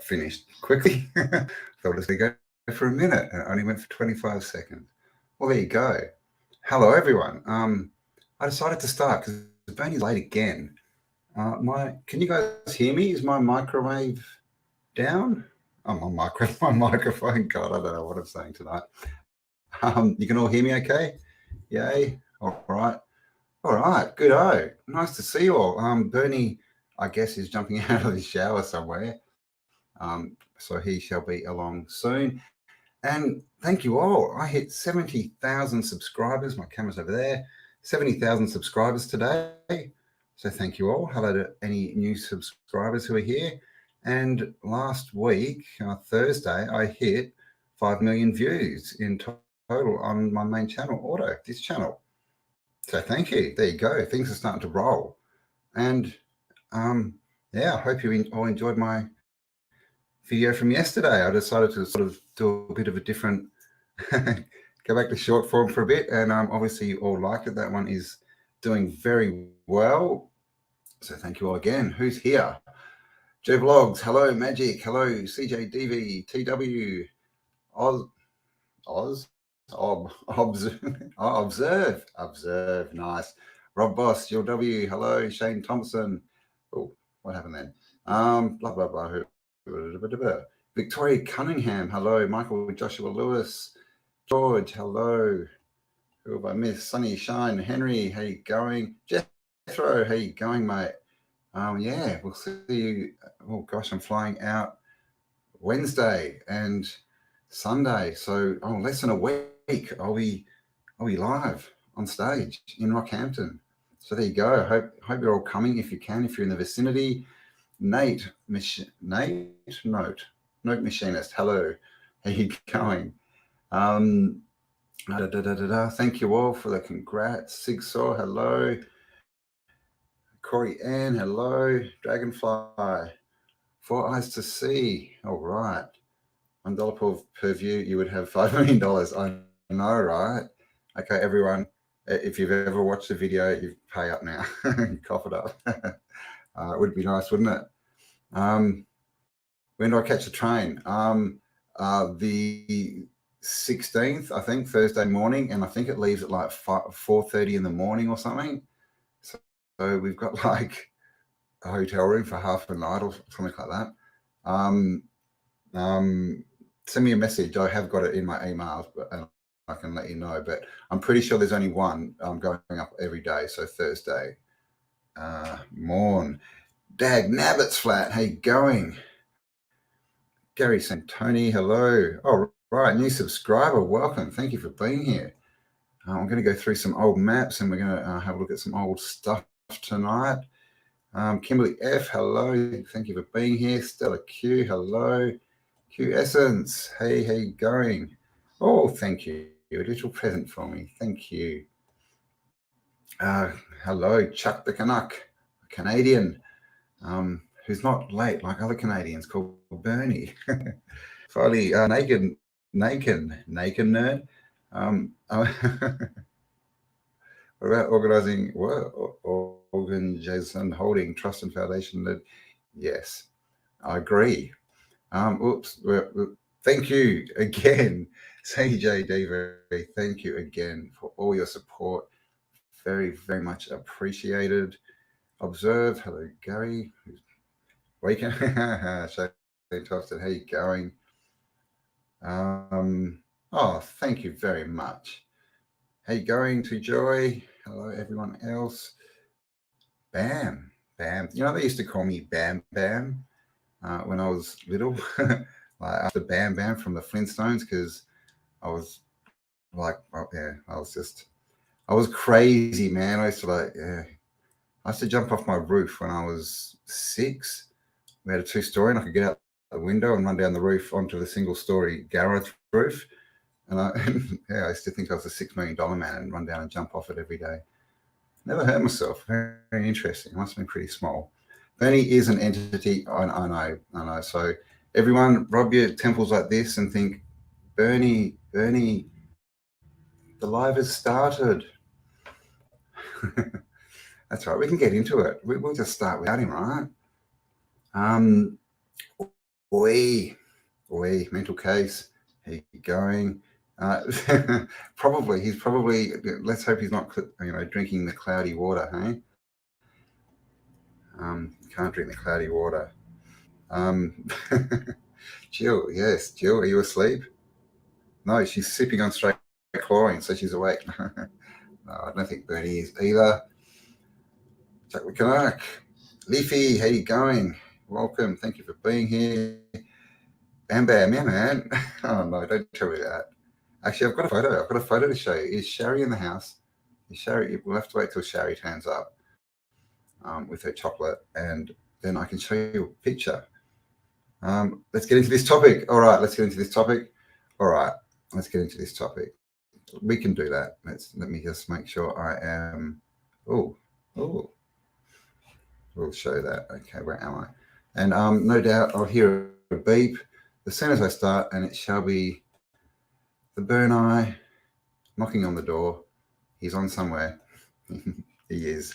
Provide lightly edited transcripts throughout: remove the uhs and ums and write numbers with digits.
finished quickly. Thought it was going to go for a minute, and it only went for 25 seconds. Well, there you go. Hello, everyone. I decided to start because Bernie's late again. Can you guys hear me? Is my microwave down? Oh, my microphone. God, I don't know what I'm saying tonight. You can all hear me okay? Yay. All right. All right. Good. Nice to see you all. Bernie, I guess, is jumping out of the shower somewhere. So he shall be along soon. And thank you all. I hit 70,000 subscribers. My camera's over there. 70,000 subscribers today. So thank you all. Hello to any new subscribers who are here. And last week, Thursday, I hit 5 million views in total on my main channel, this channel. So thank you. There you go. Things are starting to roll. And yeah, I hope you all enjoyed my video from yesterday. I decided to sort of do a bit of a different, go back to short form for a bit. And obviously you all liked it. That one is doing very well. So thank you all again. Who's here? Joe Vlogs, hello. Magic, hello. CJ DV, TW, Observe, nice. Rob Boss, Jill W, hello. Shane Thompson. Oh, what happened then? Blah, blah, blah. Victoria Cunningham, hello. Michael Joshua Lewis, George, hello. Who have I missed? Sunny Shine, Henry, how you going? Jethro, how you going, mate? Yeah, we'll see you. Oh gosh, I'm flying out Wednesday and Sunday, so less than a week. I'll be live on stage in Rockhampton. So there you go. Hope you're all coming if you can. If you're in the vicinity. Note Machinist, hello. How you going? Thank you all for the congrats. Sigsaw, hello. Corey Ann, hello. Dragonfly, Four Eyes to See. All right. $1 per view, you would have $5 million. I know, right? Okay, everyone. If you've ever watched the video, you pay up now. Cough it up. It would be nice, wouldn't it? When do I catch the train? The 16th, I think, Thursday morning, and I think it leaves at like 4:30 in the morning or something. So we've got like a hotel room for half a night or something like that. Send me a message. I have got it in my emails, but I can let you know. But I'm pretty sure there's only one going up every day. So Thursday. Morn. Dag Nabbit's flat. How you going? Gary Santoni, hello. Oh, right. New subscriber. Welcome. Thank you for being here. I'm going to go through some old maps and we're going to have a look at some old stuff tonight. Kimberly F, hello. Thank you for being here. Stella Q, hello. Q Essence, hey, how you going? Oh, thank you. A little present for me. Thank you. Hello, Chuck the Canuck, a Canadian, who's not late like other Canadians, called Bernie. Finally, naked nerd. What about organizing organization holding trust and foundation led? Yes, I agree. Thank you again, CJDV. Thank you again for all your support. Very, very much appreciated. Observe. Hello, Gary. Who's waking? Shane Thompson, how you going? Oh, thank you very much. How you going to Joy? Hello, everyone else. Bam. You know, they used to call me Bam Bam when I was little. Like after Bam Bam from the Flintstones, because I was like, I was crazy, man. I used to jump off my roof when I was 6. We had a 2-story and I could get out the window and run down the roof onto the single-story garage roof. And I used to think I was a $6 million man and run down and jump off it every day. Never hurt myself. Very, very interesting. Must have been pretty small. Bernie is an entity. I know. So everyone, rub your temples like this and think, Bernie, the live has started. That's right. We can get into it. We'll just start without him, right? Oi, mental case. How you going? He's probably. Let's hope he's not, drinking the cloudy water. Hey, can't drink the cloudy water. Jill, yes, Jill, are you asleep? No, she's sipping on straight chlorine, so she's awake. No, I don't think Bernie is either. Chuck Canuck. Leafy, how you going? Welcome. Thank you for being here. Bam Bam, yeah, man. Oh, no, don't tell me that. Actually, I've got a photo. I've got a photo to show you. Is Shari in the house? Is Shari? We'll have to wait till Shari turns up with her chocolate, and then I can show you a picture. Let's get into this topic. All right, let's get into this topic. All right, let's get into this topic. We can do that. Let me just make sure I am. Oh, we'll show that. Okay, where am I? And no doubt I'll hear a beep as soon as I start, and it shall be the burn eye knocking on the door. He's on somewhere. He is.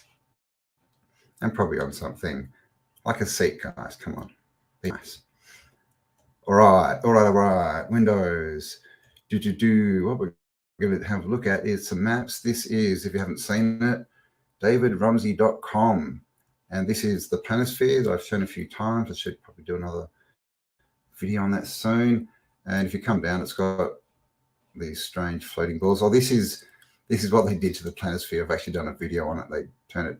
And probably on something like a seat, guys. Come on. Be nice. All right. Windows. What we're going to have a look at is some maps. This is, if you haven't seen it, davidrumsey.com. And this is the planisphere that I've shown a few times. I should probably do another video on that soon. And if you come down, it's got these strange floating balls. Oh, this is what they did to the planisphere. I've actually done a video on it. They turn it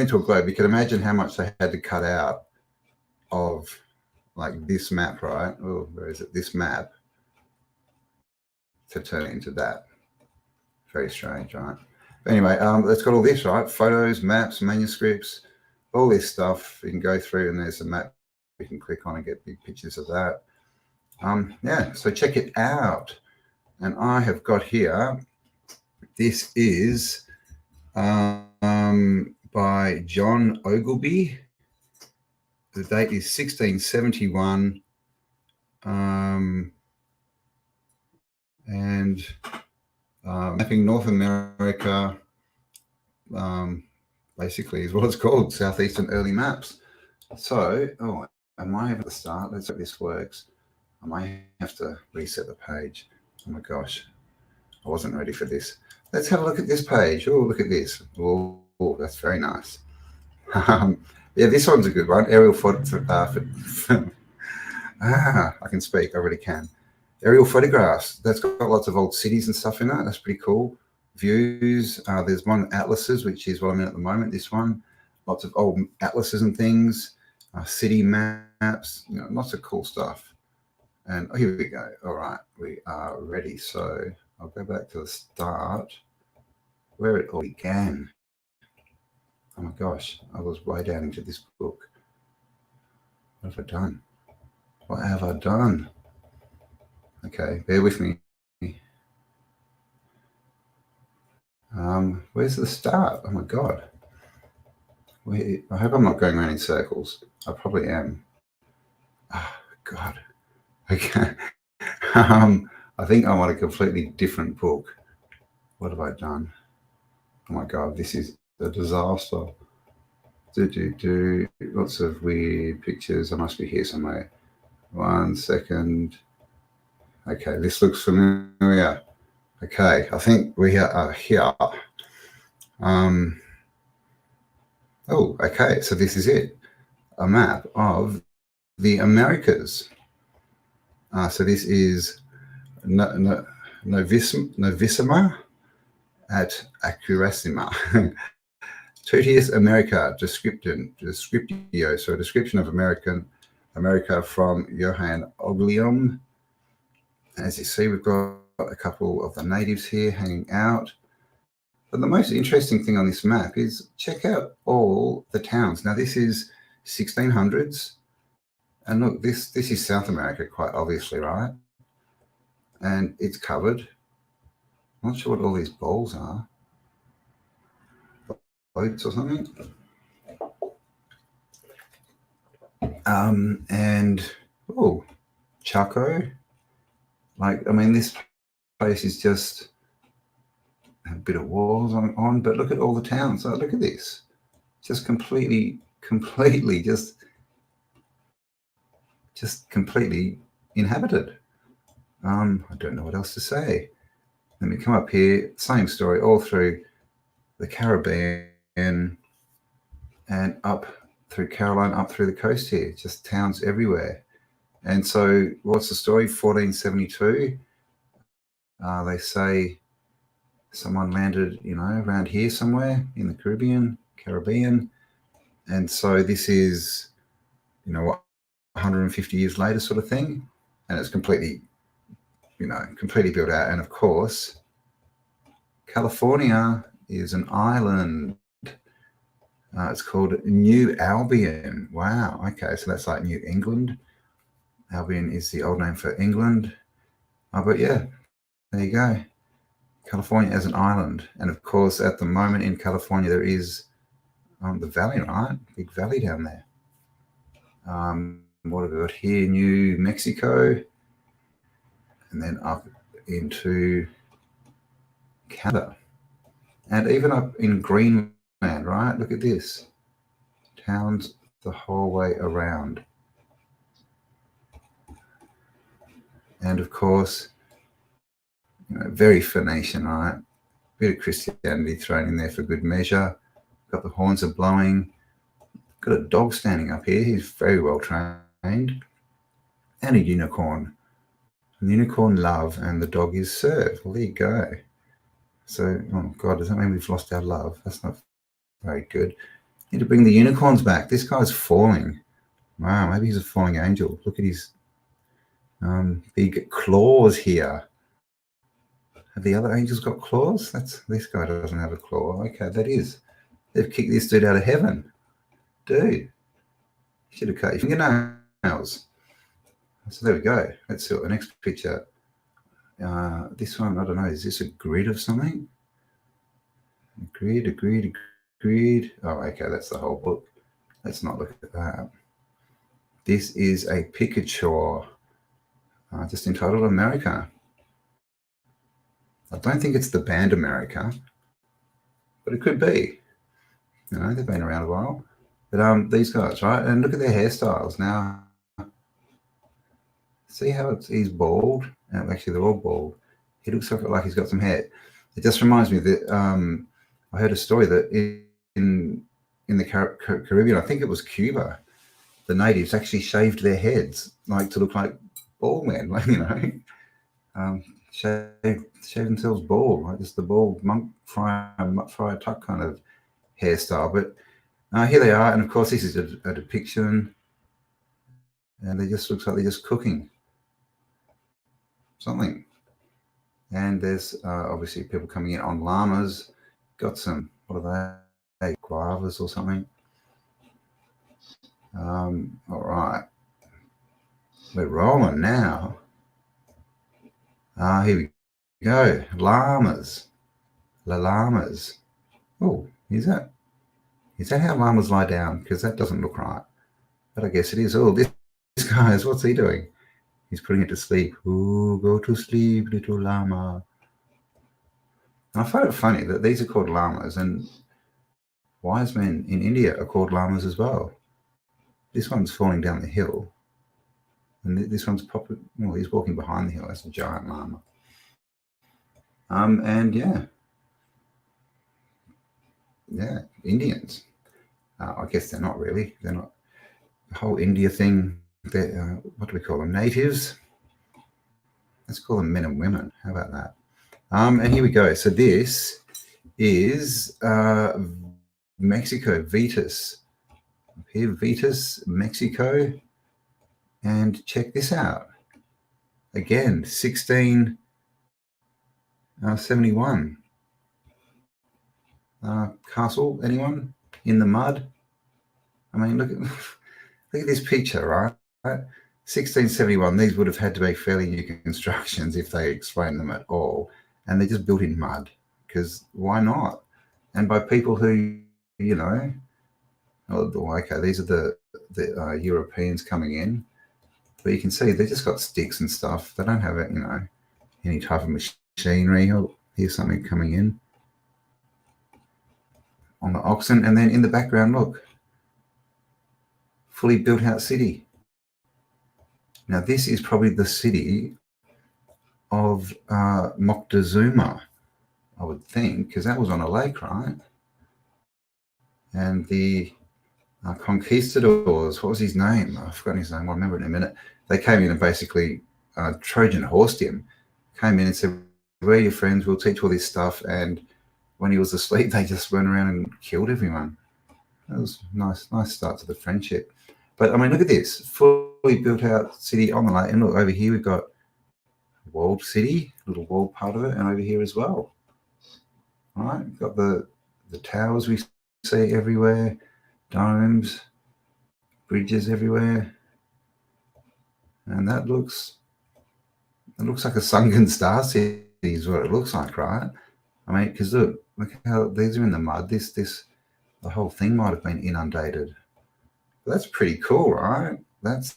into a globe. You can imagine how much they had to cut out of like this map, right? Oh, where is it? This map to turn it into that. Very strange, right? But anyway, it's got all this, right? Photos, maps, manuscripts, all this stuff. You can go through, and there's a map you can click on and get big pictures of that. Yeah, so check it out. And I have got here, this is by John Ogilby. The date is 1671. And mapping North America, basically is what it's called, Southeastern Early Maps. So, am I able to start? Let's hope this works. I might have to reset the page. Oh my gosh, I wasn't ready for this. Let's have a look at this page. Oh, look at this. Oh, that's very nice. Yeah, this one's a good one. Aerial I can speak. I really can. Aerial photographs. That's got lots of old cities and stuff in it. That's pretty cool. Views. There's one atlases, which is what I'm in at the moment. This one. Lots of old atlases and things. City maps. Lots of cool stuff. And here we go. All right, we are ready. So I'll go back to the start where it all began. Oh my gosh, I was way down into this book. What have I done? Okay, bear with me. Where's the start? Oh my God. I hope I'm not going around in circles. I probably am. Oh God. Okay. I think I'm on a completely different book. What have I done? Oh my God, this is a disaster. Lots of weird pictures. I must be here somewhere. 1 second. Okay, this looks familiar. Okay, I think we are here. Okay, so this is it. A map of the Americas. So this is Novissima at Accuracima. Tutius America Descriptio. So a description of America from Johann Oglium. As you see, we've got a couple of the natives here hanging out. But the most interesting thing on this map is check out all the towns. Now, this is 1600s. And look, this is South America, quite obviously, right? And it's covered. I'm not sure what all these balls are. Boats or something. And, Chaco. This place is just a bit of walls on, but look at all the towns. Look at this. Just completely just just completely inhabited. I don't know what else to say. Let me come up here. Same story all through the Caribbean and up through Caroline, up through the coast here. Just towns everywhere. And so what's the story? 1472. They say someone landed, around here somewhere in the Caribbean. And so this is, 150 years later sort of thing. And it's completely built out. And of course, California is an island. It's called New Albion. Wow. Okay. So that's like New England. Albion is the old name for England. But yeah, there you go. California as an island. And of course, at the moment in California, there is the valley, right? Big valley down there. What have we got here? New Mexico. And then up into Canada. And even up in Greenland, right? Look at this. Towns the whole way around. And of course, very Phoenician, right? Bit of Christianity thrown in there for good measure. Got the horns are blowing. Got a dog standing up here. He's very well trained. And a unicorn. The unicorn love and the dog is serve. Well, there you go. So, oh God, does that mean we've lost our love? That's not very good. Need to bring the unicorns back. This guy's falling. Wow, maybe he's a falling angel. Look at his big claws here. Have the other angels got claws? This guy doesn't have a claw. Okay, that is. They've kicked this dude out of heaven. Dude, you should have cut your fingernails. So there we go. Let's see what the next picture. This one, I don't know. Is this a grid of something? A grid. Oh, okay, that's the whole book. Let's not look at that. This is a picture, just entitled America. I don't think it's the band America, but it could be. They've been around a while. But these guys, right? And look at their hairstyles now. See how he's bald? Actually, they're all bald. He looks like he's got some hair. It just reminds me that I heard a story that in the Caribbean, I think it was Cuba, the natives actually shaved their heads to look like bald men, shave themselves bald, like just the bald monk friar tuck kind of hairstyle. But here they are, and of course this is a depiction, and they just looks like they're just cooking something. And there's obviously people coming in on llamas. Got some, what are they, guavas or something. All right, we're rolling now. Here we go. Llamas. Llamas. Oh, is that how llamas lie down? Because that doesn't look right. But I guess it is. Oh, this guy, what's he doing? He's putting it to sleep. Ooh, go to sleep, little llama. And I find it funny that these are called llamas, and wise men in India are called llamas as well. This one's falling down the hill. And this one's well, he's walking behind the hill. That's a giant llama. And yeah, Indians. I guess they're not really. They're not. The whole India thing, what do we call them? Natives? Let's call them men and women. How about that? And here we go. So this is Mexico, Vetus. Here, Vetus, Mexico. And check this out. Again, 1671. Castle, anyone? In the mud? I mean, look at this picture, right? 1671, these would have had to be fairly new constructions if they explained them at all. And they're just built in mud, because why not? And by people who, okay, these are the Europeans coming in. But you can see they just got sticks and stuff. They don't have any type of machinery. Oh, here's something coming in on the oxen. And then in the background, look, fully built out city. Now, this is probably the city of Moctezuma, I would think, because that was on a lake, right? And the conquistadors, what was his name? I've forgotten his name. I'll remember it in a minute. They came in and basically Trojan horsed him, came in and said, "We're your friends, we'll teach all this stuff." And when he was asleep, they just went around and killed everyone. That was nice start to the friendship. But I mean, look at this, fully built out city on the lake. And look, over here we've got walled city, little walled part of it, and over here as well. All right, we've got the towers we see everywhere, domes, bridges everywhere, and that looks like a sunken star city is what it looks like, right? I mean, because look how these are in the mud. The whole thing might have been inundated. But that's pretty cool, right? That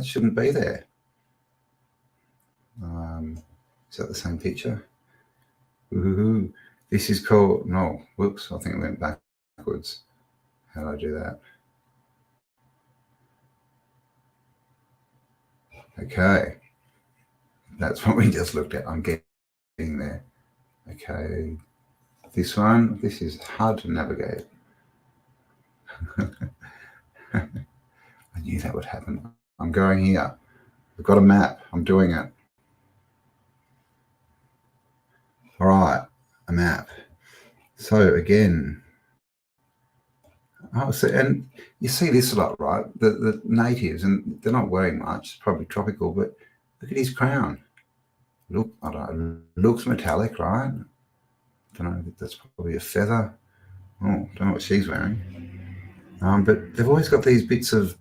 shouldn't be there. Is that the same picture? Ooh, this is called, no, whoops, I think it went backwards. How do I do that? Okay, that's what we just looked at. I'm getting there. Okay, this is hard to navigate. I knew that would happen. I'm going here. I've got a map. I'm doing it. All right, a map. So again, and you see this a lot, right? The natives, and they're not wearing much, probably tropical, but look at his crown. Look, I don't know, looks metallic, right? Don't know, that's probably a feather. Oh, don't know what she's wearing. But they've always got these bits of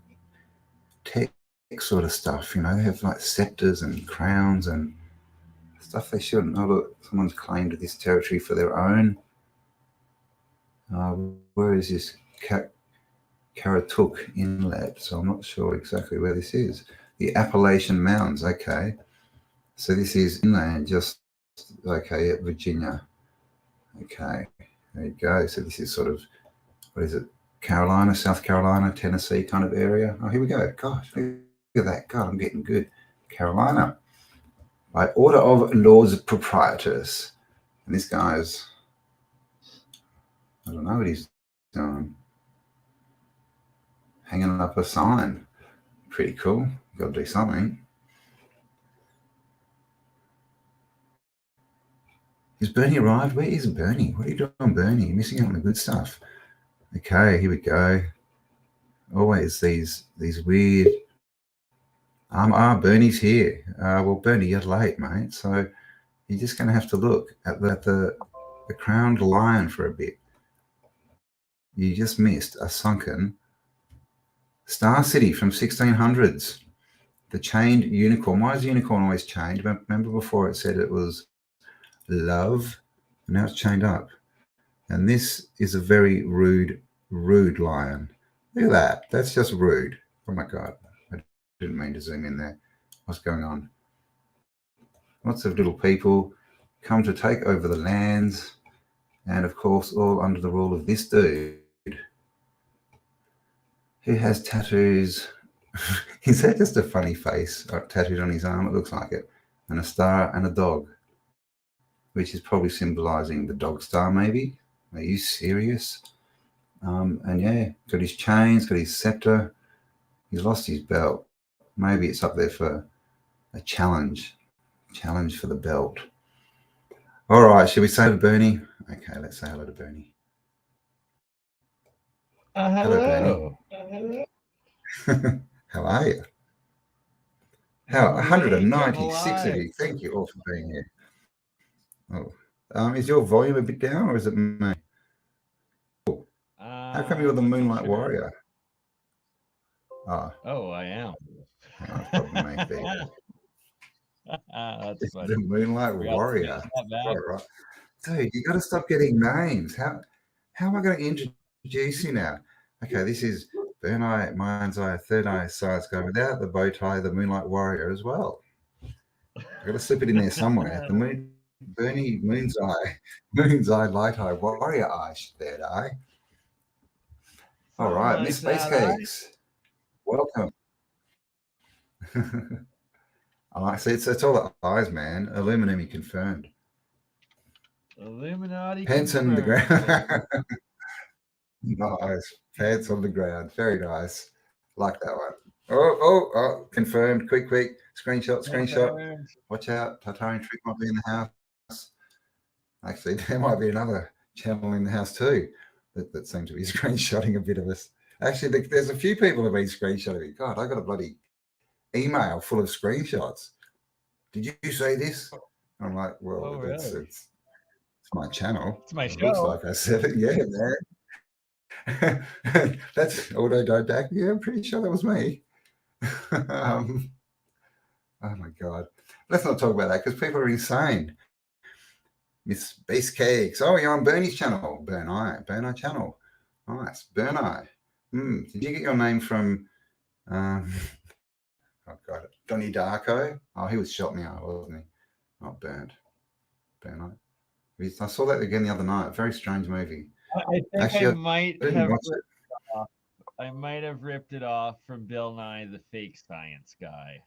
tech sort of stuff, you know. They have like scepters and crowns and stuff they shouldn't. Oh, look, someone's claimed this territory for their own. Where is this? Karatuk Inlet, so I'm not sure exactly where this is. The Appalachian Mountains, okay. So this is inland, just okay at Virginia. Okay, there you go. So this is sort of, what is it? Carolina, South Carolina, Tennessee kind of area. Oh, here we go. Gosh, look at that. God, I'm getting good. Carolina. By order of Lords Proprietors. And this guy's, I don't know what he's doing. Hanging up a sign. Pretty cool. Got to do something. Is Bernie arrived? Where is Bernie? What are you doing, Bernie? You're missing out on the good stuff. Okay, here we go. Always these weird. Bernie's here. Well, Bernie, you're late, mate. So you're just going to have to look at the crowned lion for a bit. You just missed a sunken Star City from 1600's. The chained unicorn. Why is the unicorn always chained? Remember before it said it was love, and now it's chained up. And this is a very rude lion. Look at that. That's just rude. Oh my God. I didn't mean to zoom in there. What's going on? Lots of little people come to take over the lands, and of course, all under the rule of this dude who has tattoos. Is that just a funny face tattooed on his arm? It looks like it. And a star and a dog, which is probably symbolizing the dog star, maybe. Are you serious? And yeah, got his chains, got his scepter. He's lost his belt. Maybe it's up there for a challenge for the belt. All right, should we say hello to Bernie? Okay, let's say hello to Bernie. Hello. Bernie. How are you? How 196 of you. Thank you all for being here. Oh, is your volume a bit down, or is it me? How come you're the Moonlight Warrior? Oh, I am. Probably may be. That's funny. The Moonlight Warrior. All right. Dude, you got to stop getting names. How am I going to introduce you now? Okay, this is Burn Eye, Mind's Eye, Third Eye, Science Guy without the bow tie, the Moonlight Warrior as well. I've got to slip it in there somewhere. The Bernie Moon's Eye, Light Eye, Warrior Eye, Third Eye. All right, Miss Space Cakes. Welcome. I see. It's all the eyes, man. Illuminati confirmed. Illuminati Pants on the confirmed. ground. Nice. Pants on the ground. Very nice. Like that one. Oh, confirmed. Quick. Screenshot. Confirmed. Watch out. Tartarian trick might be in the house. Actually, there might be another channel in the house too that seem to be screenshotting a bit of us. Actually, there's a few people who have been screenshotting. God, I got a bloody email full of screenshots. Did you say this? I'm like, well, really? it's my channel. It's my it show. Looks like I said it. Yeah, man. That's Autodidactic. Yeah, I'm pretty sure that was me. Oh my God. Let's not talk about that because people are insane. Miss Base Cakes. Oh, you're on Bernie's channel. Burni channel. Nice. Burni. Did you get your name from oh God, Donnie Darko? Oh, he was shot me out, wasn't he? Not Burnt. Burni. I saw that again the other night. Very strange movie. I think Actually, I might didn't have watch ripped it off. I might have ripped it off from Bill Nye the Fake Science Guy.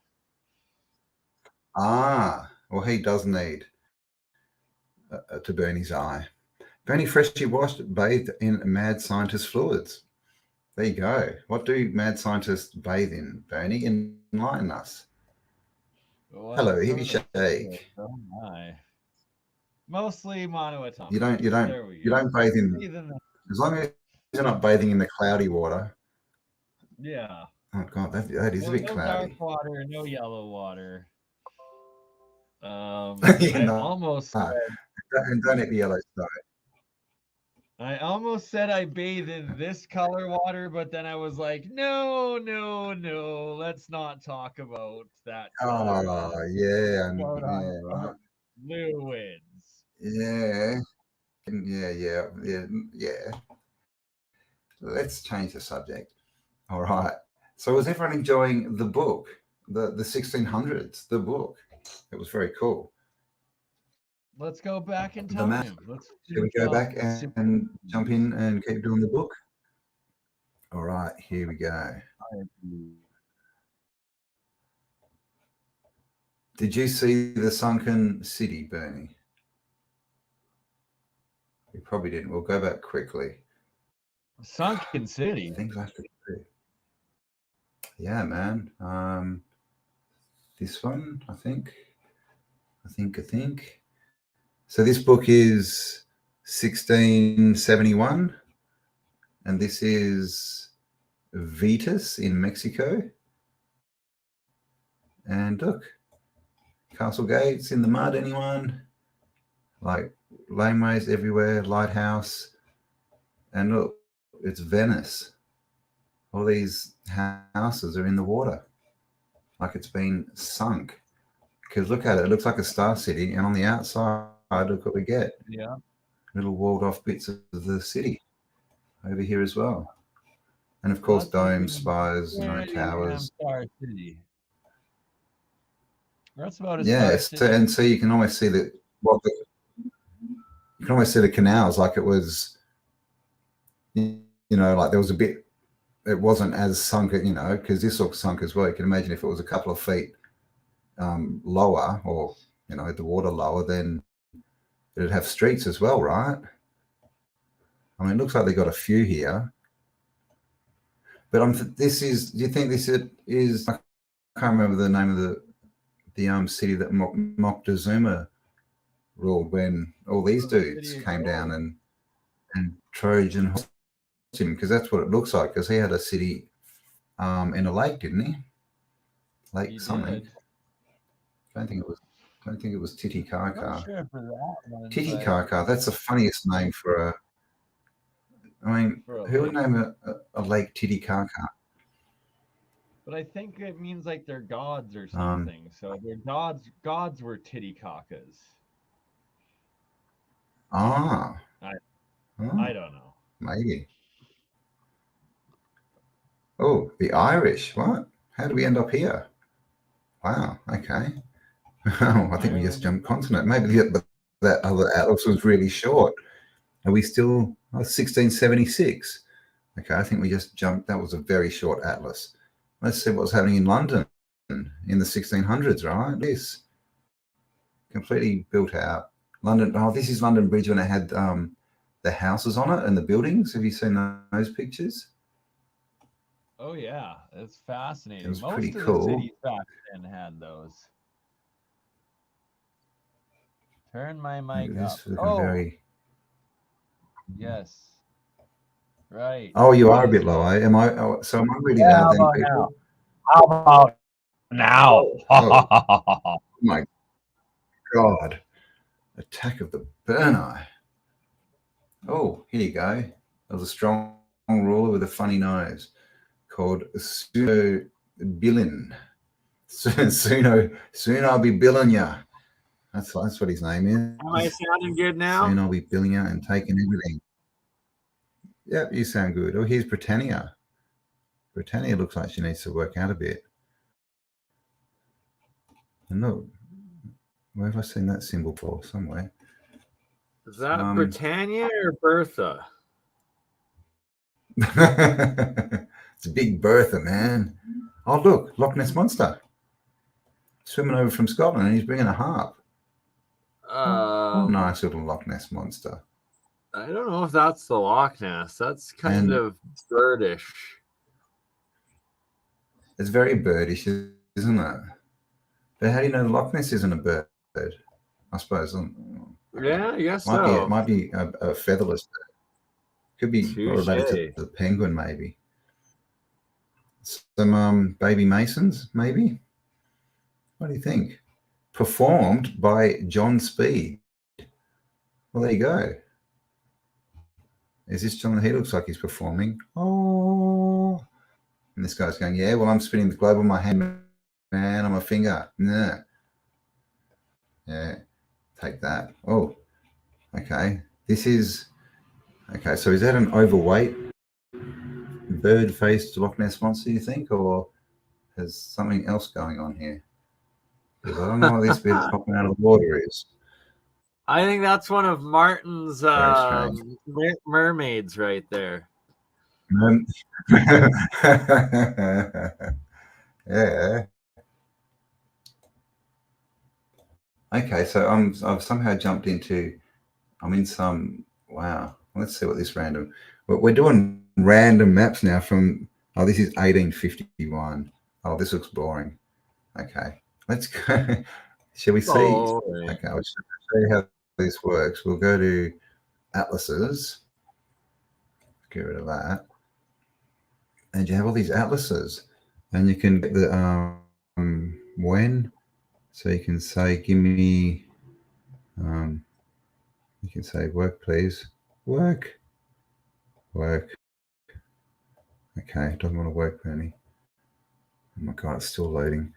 Well, he does need to burn his eye. Bernie freshly washed, bathed in mad scientist fluids. There you go. What do mad scientists bathe in, Bernie? Enlighten us. Hello, Heavy Shake. Oh my. Mostly monoatomic. You don't bathe in, as long as you're not bathing in the cloudy water. Yeah. Oh God, that is a bit cloudy. Dark water, no yellow water. I almost said, and don't eat the yellow stuff. I almost said I bathe in this color water, but then I was like, no, let's not talk about that. Yeah, right. Fluids. Yeah. Let's change the subject. All right. So was everyone enjoying the book, the 1600's, the book? It was very cool. Let's go back in time. Shall we go back and jump in and keep doing the book? All right, here we go. Did you see the sunken city, Bernie? You probably didn't. We'll go back quickly. Sunken city. Things I have to do. Yeah, man. This one, I think. So this book is 1671, and this is Vetus in Mexico. And look, castle gates in the mud, anyone? Like laneways everywhere, lighthouse. And look, it's Venice. All these houses are in the water, like it's been sunk. Because look at it, it looks like a star city, and on the outside, look what we get. Yeah. Little walled off bits of the city over here as well. And of course, domes, spires, towers. Star city. That's about as and so you can almost see you can almost see the canals, like it was, like there was a bit, it wasn't as sunk, because this looks sunk as well. You can imagine if it was a couple of feet lower, or the water lower, then it'd have streets as well, right? I mean, it looks like they got a few here, but do you think this is? I can't remember the name of the city that Moctezuma ruled when all these dudes came down and Trojan horsed him, because that's what it looks like. Because he had a city in a lake, didn't he? Lake something. I don't think it was Titicaca. Sure for that one, Titicaca. That's the funniest name for a. I mean, who would name a lake Titicaca? But I think it means like they're gods or something. So their gods were Titicacas. I don't know. Maybe. Oh, the Irish. What? How did we end up here? Wow. Okay. I think we just jumped continent. Maybe that other atlas was really short. Are we still 1676? Okay, I think we just jumped. That was a very short atlas. Let's see what's happening in London. in the 1600s, right? This completely built out. London. Oh, this is London Bridge when it had the houses on it and the buildings. Have you seen those pictures? Oh yeah, it's fascinating. It was Most pretty of the cool. cities back then had those. Turn my mic up. This was looking Oh, very. yes. Right. Oh, you That are a is bit low. what. Am I? Oh, so am I really Yeah, loud how then, about people? now? How about now? Oh my God! Attack of the Burn Eye. Oh, here you go. There was a strong ruler with a funny nose called Pseudo Billin. Soon I'll be billing ya. That's what his name is. Am I sounding good now? Soon I'll be billing ya and taking everything. Yep, you sound good. Oh, here's Britannia. Britannia looks like she needs to work out a bit. And look, where have I seen that symbol for? Somewhere. Is that Britannia or Bertha? It's a big Bertha, man. Oh, look, Loch Ness Monster. Swimming over from Scotland and he's bringing a harp. Oh, nice little Loch Ness Monster. I don't know if that's the Loch Ness. That's kind of birdish. It's very birdish, isn't it? But how do you know Loch Ness isn't a bird? I suppose. Yeah, I guess It might be a featherless bird. Could be related to the penguin, maybe. Some baby masons, maybe. What do you think? Performed by John Speed. Well, there you go. Is this John? He looks like he's performing. Oh. And this guy's going, yeah, well, I'm spinning the globe on my hand, man, on my finger. Nah. Yeah, take that. Oh, okay. This is, okay, so is that an overweight bird-faced Loch Ness Monster, you think, or has something else going on here? Because I don't know what this bit popping out of the water is. I think that's one of Martin's mermaids right there. Yeah. Okay, so I've somehow jumped into. I'm in some. Wow. Let's see what this random. We're doing random maps now from. Oh, this is 1851. Oh, this looks boring. Okay, let's go. Shall we see? Okay, I'll show you how this works. We'll go to atlases. Get rid of that. And you have all these atlases, and you can get the when. So you can say, give me. You can say work, please. Work. Okay, it doesn't want to work, Bernie. Oh my God, it's still loading.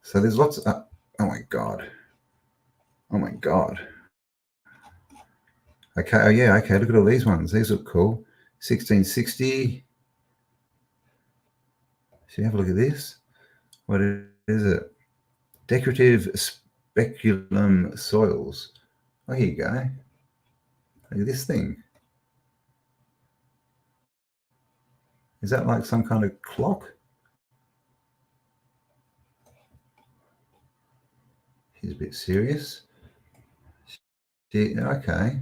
So there's lots of, oh my God. Okay, oh yeah, okay, look at all these ones. These look cool. 1660. Should you have a look at this? What is it? Decorative speculum soils. Oh, here you go. Look at this thing. Is that like some kind of clock? She's a bit serious. Okay.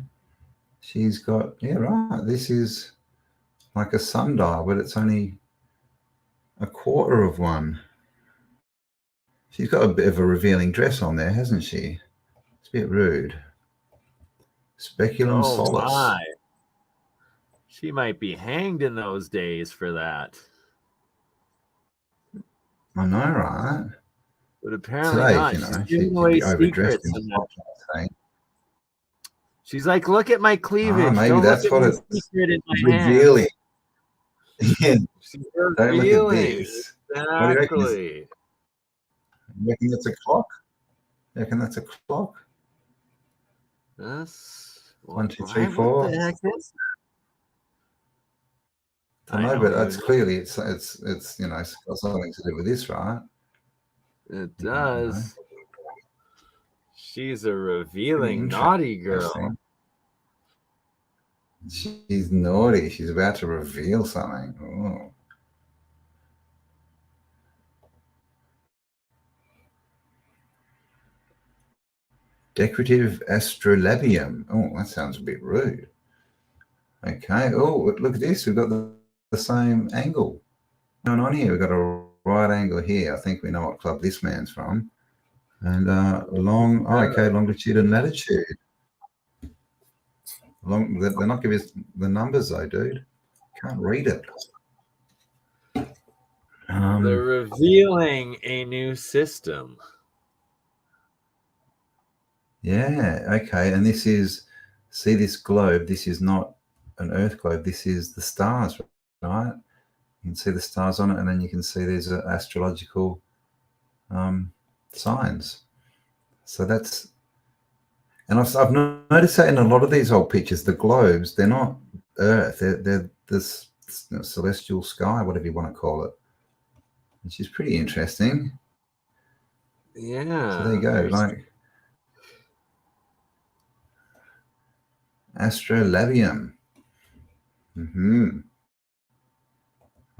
She's got, yeah, right. This is like a sundial, but it's only a quarter of one. She's got a bit of a revealing dress on there, hasn't she? It's a bit rude. Speculum solace. My. She might be hanged in those days for that. I know, right? But apparently today, not. You know, she's giving away secrets. She's like, look at my cleavage. Maybe don't that's what it's revealing. Yeah. Don't look at this. Exactly. What do you reckon? You reckon that's a clock? You reckon that's a clock? That's 1, 2, 3, 4. What the heck is that? I know, but that's clearly it's you know, it's got something to do with this, right? It does. She's a revealing naughty girl. She's naughty. She's about to reveal something. Oh. Decorative astrolabium. Oh, that sounds a bit rude. Okay. Oh, look at this. We've got the same angle going on here. We've got a right angle here. I think we know what club this man's from. And longitude and latitude. They're not giving us the numbers though, dude. Can't read it. They're revealing a new system. Yeah, okay. And this is, see this globe, this is not an Earth globe, this is the stars, right? You can see the stars on it, and then you can see there's astrological signs. So that's, and I've noticed that in a lot of these old pictures, the globes, they're not Earth, they're this celestial sky, whatever you want to call it, which is pretty interesting. Yeah. So there you go, like astrolabium.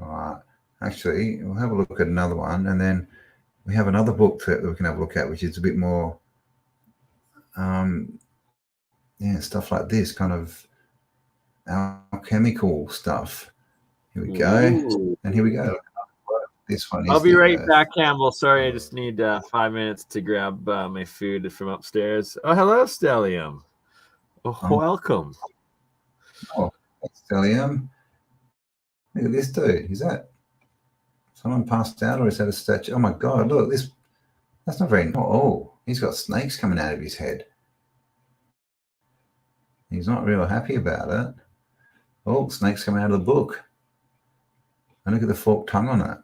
All right. Actually, we'll have a look at another one, and then we have another book that we can have a look at, which is a bit more, stuff like this, kind of alchemical stuff. Here we go. Ooh. And here we go. This one is I'll be right back, Campbell. Sorry, I just need 5 minutes to grab my food from upstairs. Oh, hello, Stellium. Oh, welcome. Oh, Stellium. Look at this dude. Is that someone passed out, or is that a statue? Oh my God, look, this, that's not very, oh, he's got snakes coming out of his head. He's not real happy about it. Oh, snakes coming out of the book. And look at the forked tongue on it.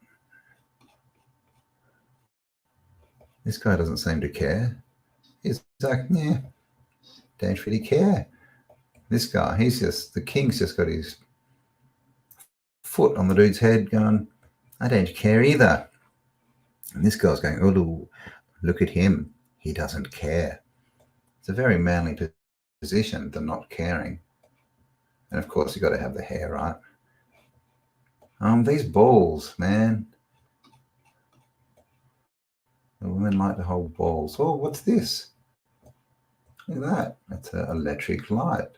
This guy doesn't seem to care. He's like, yeah, don't really care. This guy, he's just, the king's just got his foot on the dude's head going, I don't care either. And this guy's going, oh, look at him. He doesn't care. It's a very manly position, the not caring. And of course, you've got to have the hair, right? These balls, man. The women like to hold balls. Oh, what's this? Look at that. That's an electric light.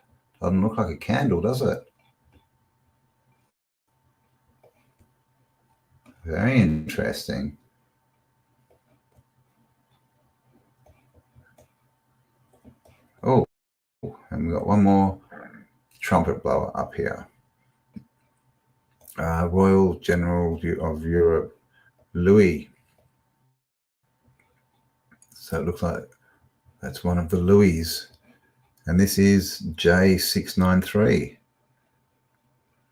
Doesn't look like a candle, does it? Very interesting. Oh, and we've got one more trumpet blower up here. Royal General of Europe, Louis. So it looks like that's one of the Louis. And this is J693.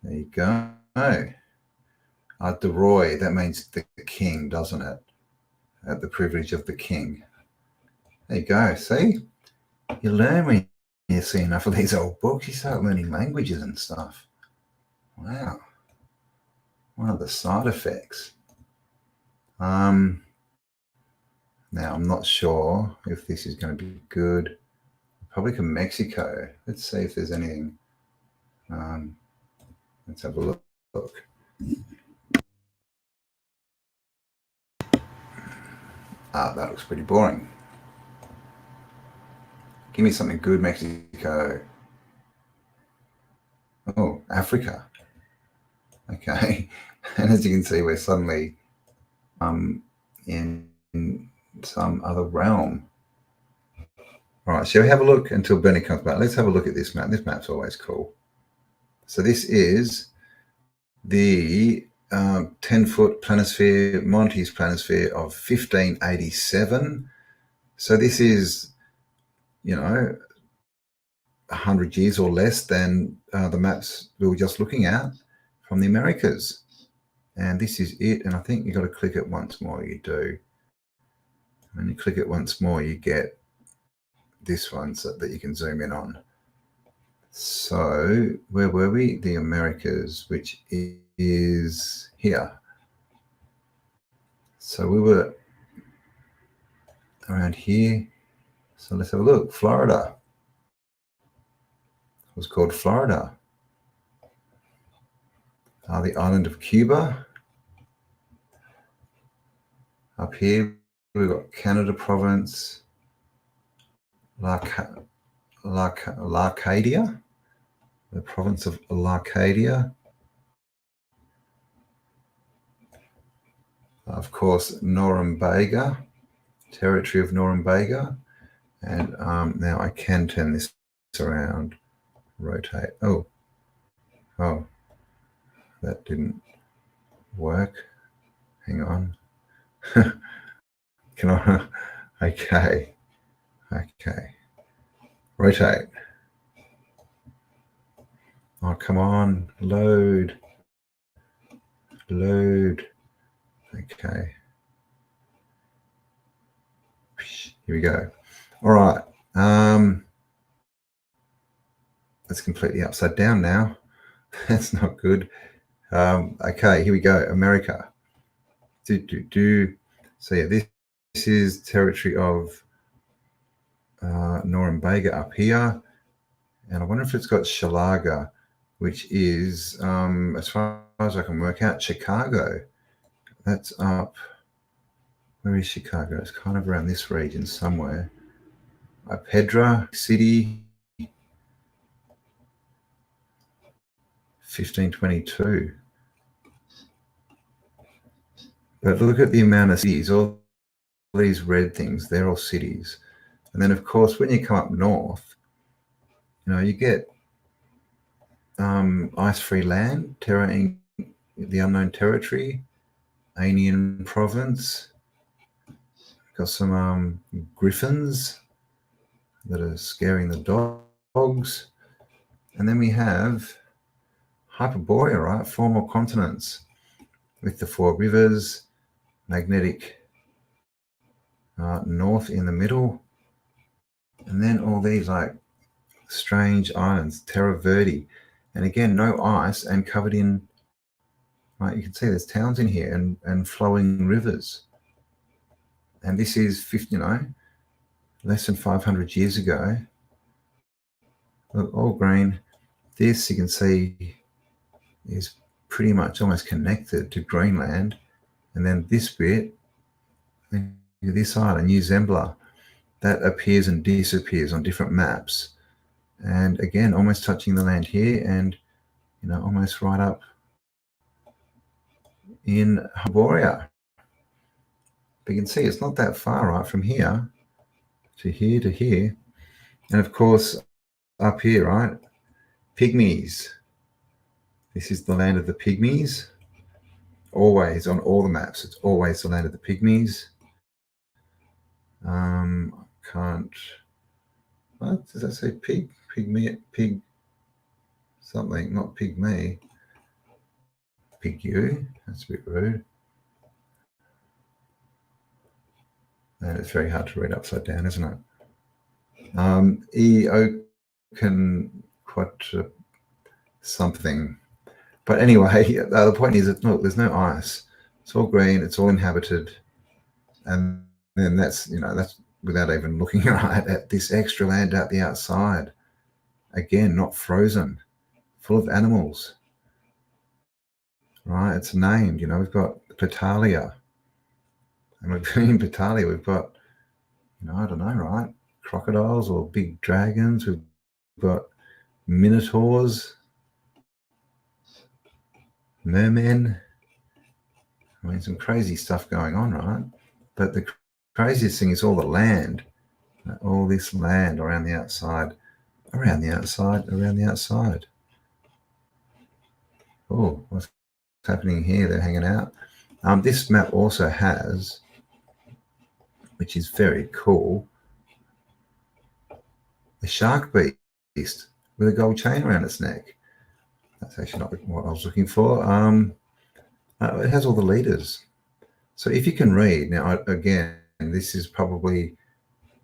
There you go. De Roy, that means the king, doesn't it? The privilege of the king. There you go. See? You learn when you see enough of these old books. You start learning languages and stuff. Wow. One of the side effects. Now, I'm not sure if this is going to be good. Republic of Mexico. Let's see if there's anything. Let's have a look. That looks pretty boring. Give me something good, Mexico. Oh, Africa. Okay. And as you can see, we're suddenly in some other realm. All right, shall we have a look until Bernie comes back? Let's have a look at this map. This map's always cool. So this is the 10-foot planisphere, Monty's planisphere of 1587. So this is, 100 years or less than the maps we were just looking at from the Americas. And this is it. And I think you've got to click it once more. You do. When you click it once more, you get this one so that you can zoom in on. So where were we? The Americas, which is here. So we were around here. So let's have a look. Florida. It was called Florida. The island of Cuba. Up here we've got Canada province. Larcadia, the province of Larcadia. Of course, Norumbega, territory of Norumbega. And now I can turn this around, rotate. Oh, that didn't work. Hang on. Can I? Okay. Rotate. Oh, come on. Load. Okay. Here we go. All right. That's completely upside down now. That's not good. Okay, here we go. America. So yeah, this is territory of Norumbega up here. And I wonder if it's got Shalaga, which is, as far as I can work out, Chicago. That's up. Where is Chicago? It's kind of around this region somewhere. Pedra City, 1522. But look at the amount of cities. All these red things, they're all cities. And then, of course, when you come up north, you get ice-free land, Terra, the Unknown Territory, Anian Province. Got some griffins that are scaring the dogs. And then we have Hyperborea, right? 4 more continents with the 4 rivers, magnetic north in the middle. And then all these like strange islands, Terra Verde. And again, no ice and covered in, right, you can see there's towns in here and flowing rivers. And this is, less than 500 years ago. Look, all green. This, you can see, is pretty much almost connected to Greenland. And then this bit, this island, New Zembla, that appears and disappears on different maps. And again, almost touching the land here and, almost right up in Hyperborea. But you can see it's not that far, right, from here to here to here. And of course, up here, right, Pygmies. This is the land of the Pygmies. Always on all the maps, it's always the land of the Pygmies. What does that say? Pig something, not pygmy. Pig-you, that's a bit rude. And it's very hard to read upside down, isn't it? Something. But anyway, the point is that look, there's no ice. It's all green, it's all inhabited. And then that's without even looking right at this extra land out the outside. Again, not frozen, full of animals. Right, it's named, we've got Petalia. And in Petalia, we've got, I don't know, right? Crocodiles or big dragons. We've got minotaurs, mermen. I mean, some crazy stuff going on, right? But the craziest thing is all the land, all this land around the outside, around the outside. Oh, what's happening here? They're hanging out. This map also has, which is very cool, the shark beast with a gold chain around its neck. That's actually not what I was looking for. It has all the leaders. So if you can read, now again, this is probably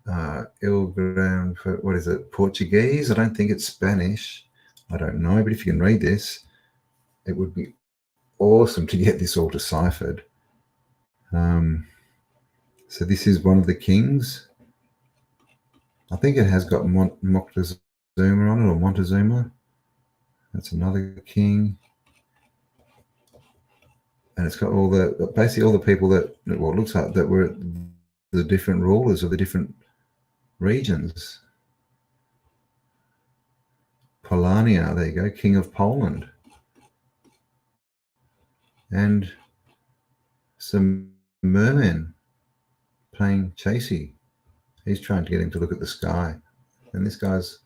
what is it, Portuguese? I don't think it's Spanish. I don't know, but if you can read this, it would be awesome to get this all deciphered. So this is one of the kings. I think it has got Moctezuma on it, or Montezuma. That's another king. And it's got basically all the people that, well, it looks like that were the different rulers of the different regions. Polania, there you go, King of Poland. And some mermen playing chasey. He's trying to get him to look at the sky. And this guy's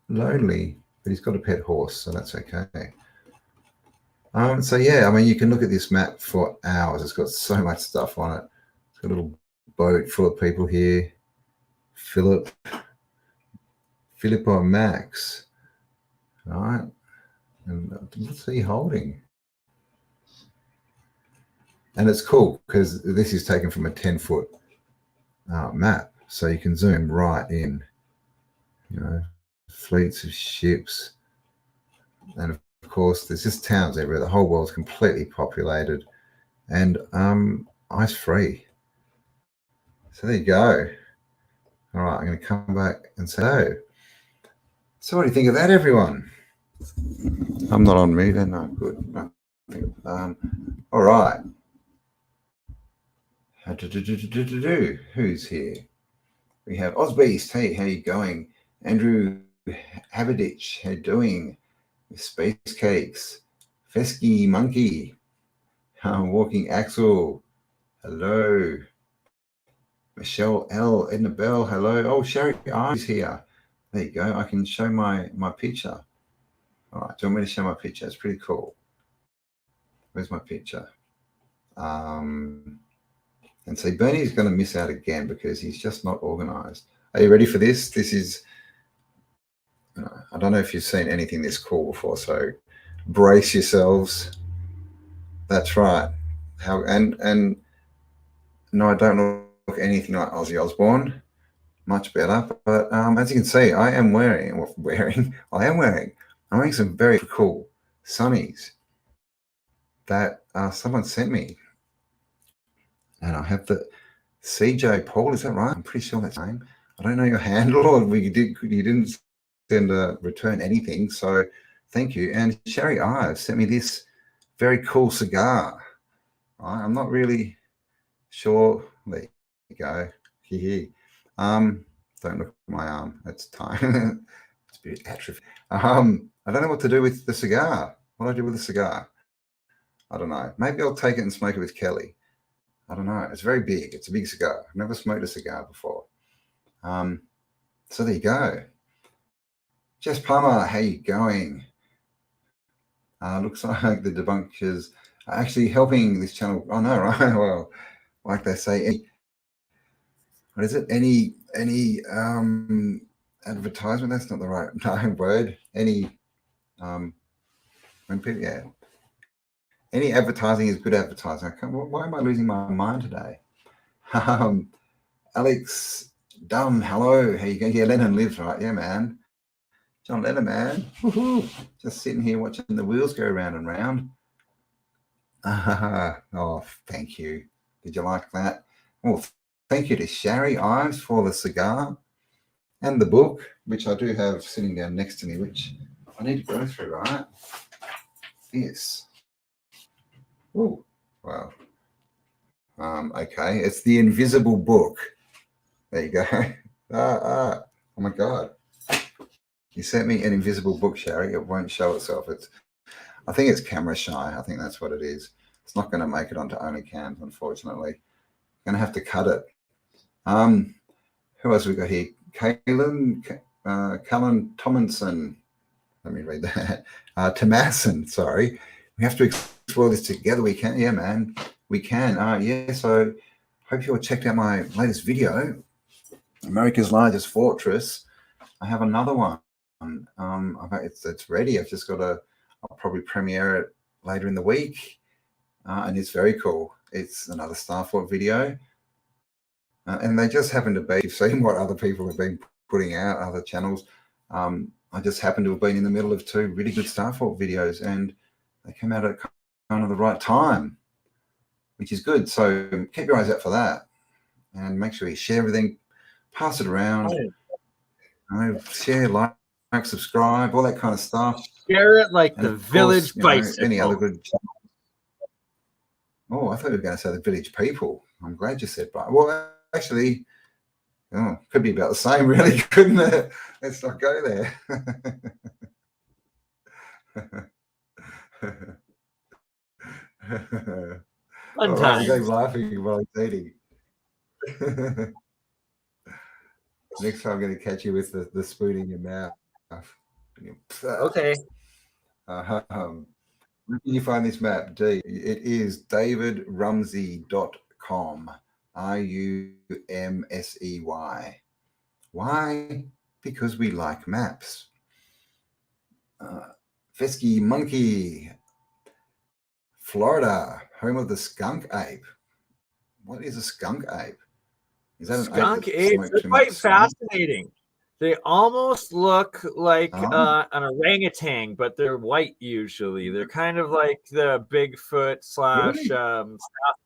lonely, but he's got a pet horse, so that's okay. So yeah, I mean, you can look at this map for hours. It's got so much stuff on it. It's got a little boat full of people here. Philip or Max. All right. And what's he holding? And it's cool because this is taken from a 10-foot map. So you can zoom right in, you know, fleets of ships. And of course, there's just towns everywhere. The whole world's completely populated and ice-free. So there you go. All right, I'm going to come back and say, oh. So what do you think of that, everyone? I'm not on mute, no, good. No. All right. Who's here? We have Ozbeast. Hey, how you going? Andrew Habadich, how you doing? Space Cakes. Fesky Monkey. Walking Axel. Hello. Michelle L. Edna Bell. Hello. Oh, Sherry I's here. There you go. I can show my picture. All right. Do you want me to show my picture? It's pretty cool. Where's my picture? And see, Bernie's going to miss out again because he's just not organized. Are you ready for this? This is, I don't know if you've seen anything this cool before, so brace yourselves. That's right. And no, I don't look anything like Ozzy Osbourne. Much better. But as you can see, I'm wearing some very cool sunnies that someone sent me. And I have the CJ Paul, is that right? I'm pretty sure that's the name. I don't know your handle, or you didn't send return anything, so thank you. And Sherry Ives sent me this very cool cigar. Right? I'm not really sure. There you go. Don't look at my arm. It's time. It's a bit atrophy. I don't know what to do with the cigar. What do I do with the cigar? I don't know. Maybe I'll take it and smoke it with Kelly. I don't know. It's very big. It's a big cigar. I've never smoked a cigar before. So there you go. Jess Plummer, how you going? Looks like the debunkers are actually helping this channel. Oh no, right? Well, like they say, what is it? Any advertisement? That's not the right word. Any when people, yeah. Any advertising is good advertising. Why am I losing my mind today? Alex Dunn, hello. How you going? Yeah, Lennon lives, right? Yeah, man. John Lennon, man. Woohoo. Just sitting here watching the wheels go round and round. Oh, thank you. Did you like that? Well, thank you to Sherry Ives for the cigar and the book, which I do have sitting down next to me, which I need to go through, right? Yes. Oh, wow. Okay, it's the Invisible Book. There you go. Oh my God. You sent me an invisible book, Sherry. It won't show itself. I think it's camera shy. I think that's what it is. It's not going to make it onto OnlyCams, unfortunately. Going to have to cut it. Who else we got here? Callan Tomlinson. Let me read that. Tomasin, sorry. We have to explore this together. We can. Yeah, man. We can. Yeah, so hope you all checked out my latest video, America's Largest Fortress. I have another one. It's ready. I've just got I'll probably premiere it later in the week. And it's very cool. It's another Star Fort video. And they just happen to be, you've seen what other people have been putting out, other channels. I just happen to have been in the middle of two really good Star Fort videos, and they came out at kind of the right time, which is good. So keep your eyes out for that, and make sure you share everything, pass it around, share, like, subscribe, all that kind of stuff. Share it like and the Village Bicycle. Any other good channels. Oh, I thought you were going to say the Village People. I'm glad you said, but well, actually, could be about the same, really, couldn't it? Let's not go there. All right, times. I'm laughing while he's eating. Next time I'm going to catch you with the spoon in your mouth. Okay. Where can you find this map, D? It is davidrumsey.com. RUMSEY. Why? Because we like maps. Fesky Monkey, Florida, home of the skunk ape. What is a skunk ape? Is that an Skunk ape? apes are quite fascinating. They almost look like an orangutan, but they're white usually. They're kind of like the Bigfoot /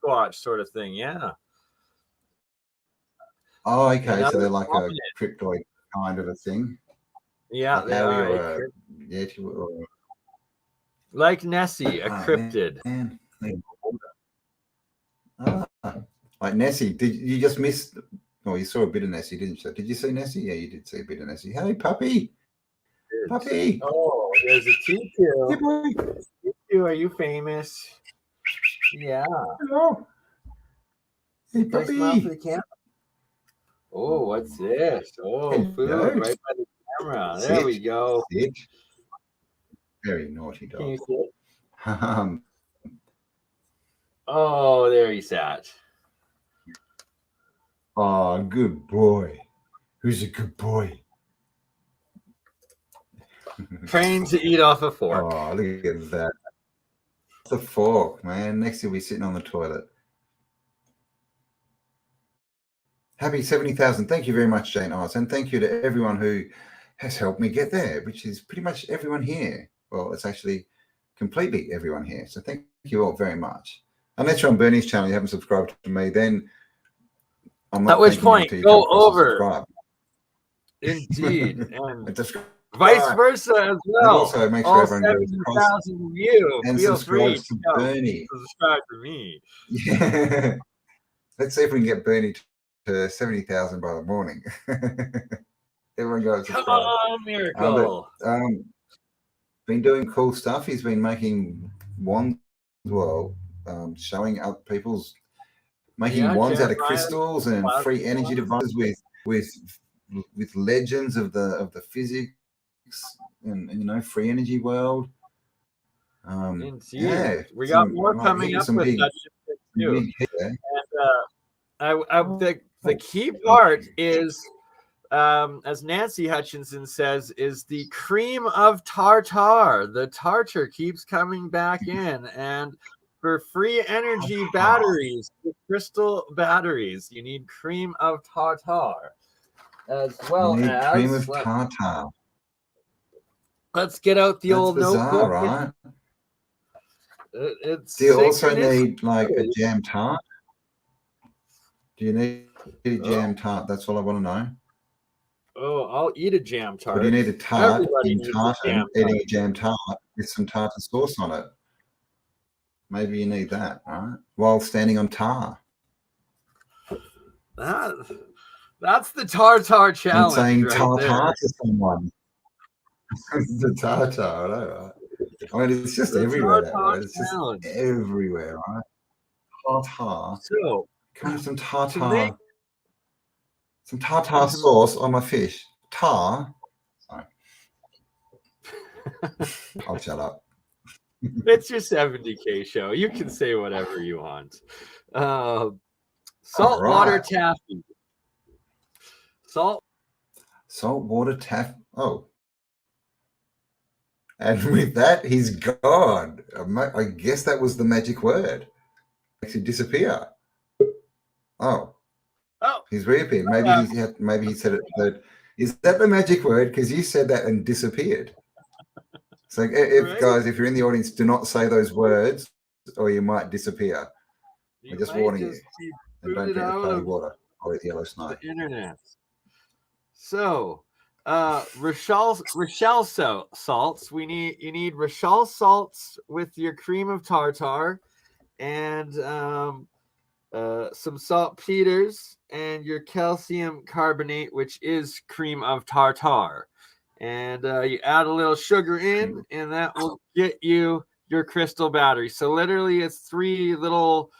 Sasquatch sort of thing. Yeah. Oh, okay. So they're like a cryptoid kind of a thing. Yeah, like they are. Like Nessie, a cryptid. Man. Like Nessie. Did you just miss? Oh, you saw a bit of Nessie, didn't you? Did you see Nessie? Yeah, you did see a bit of Nessie. Hey, puppy. Puppy. Oh, there's a Tiku. Hey, boy. Tiku, are you famous? Yeah. Hello. Hey, puppy. Oh, what's this? Oh, food right by the camera. There we go. Sit. Very naughty dog. Can you sit? Oh, there he sat. Oh, good boy. Who's a good boy? Trained to eat off a fork. Oh, look at that. It's a fork, man. Next he'll be sitting on the toilet. Happy 70,000. Thank you very much, Jane Oz. And thank you to everyone who has helped me get there, which is pretty much everyone here. Well, it's actually completely everyone here. So thank you all very much. Unless you're on Bernie's channel, you haven't subscribed to me, then I'm not. At which point, go over. Indeed. And vice versa as well. And also make sure everyone goes 70,000 of you and feel free to Bernie. Subscribe to me. Yeah. Let's see if we can get Bernie to 70,000 by the morning. Everyone goes. Come on, miracle. Been doing cool stuff. He's been making wands, showing up people's making wands out of crystals and free energy devices with legends of the physics and free energy world. Yeah, we got more coming up with that too. And the key part is, as Nancy Hutchinson says, is the cream of tartar. The tartar keeps coming back in, and for free energy batteries, the crystal batteries, you need cream of tartar, as well as cream of tartar. Let's get out the old notebook. Right? It's Do you also need like a jam tart? Do you need a jam tart? That's all I want to know. Oh, I'll eat a jam tart. Or do you need a tart eating a jam tart with some tartar sauce on it? Maybe you need that, right? While standing on tar. That's the tartar challenge. And saying right tartar there. to someone. The tartar, I know, right? I mean, it's just everywhere. It's just everywhere, right? Tartar. So, can some tartar? Some tartar sauce on my fish. Tar. Sorry. I'll shut up. It's your 70K show. You can say whatever you want. Saltwater taffy. Saltwater taffy. Oh. And with that, he's gone. I guess that was the magic word. Makes him disappear. Oh. He's reappeared. Maybe he said it. Is that the magic word? Because you said that and disappeared. So guys, if you're in the audience, do not say those words or you might disappear. I'm just warning you. And don't drink the party water or eat yellow snow. The internet. So, Rochelle salts. You need Rochelle salts with your cream of tartar, and some saltpeters and your calcium carbonate, which is cream of tartar. and you add a little sugar in, and that will get you your crystal battery. So literally it's 3 little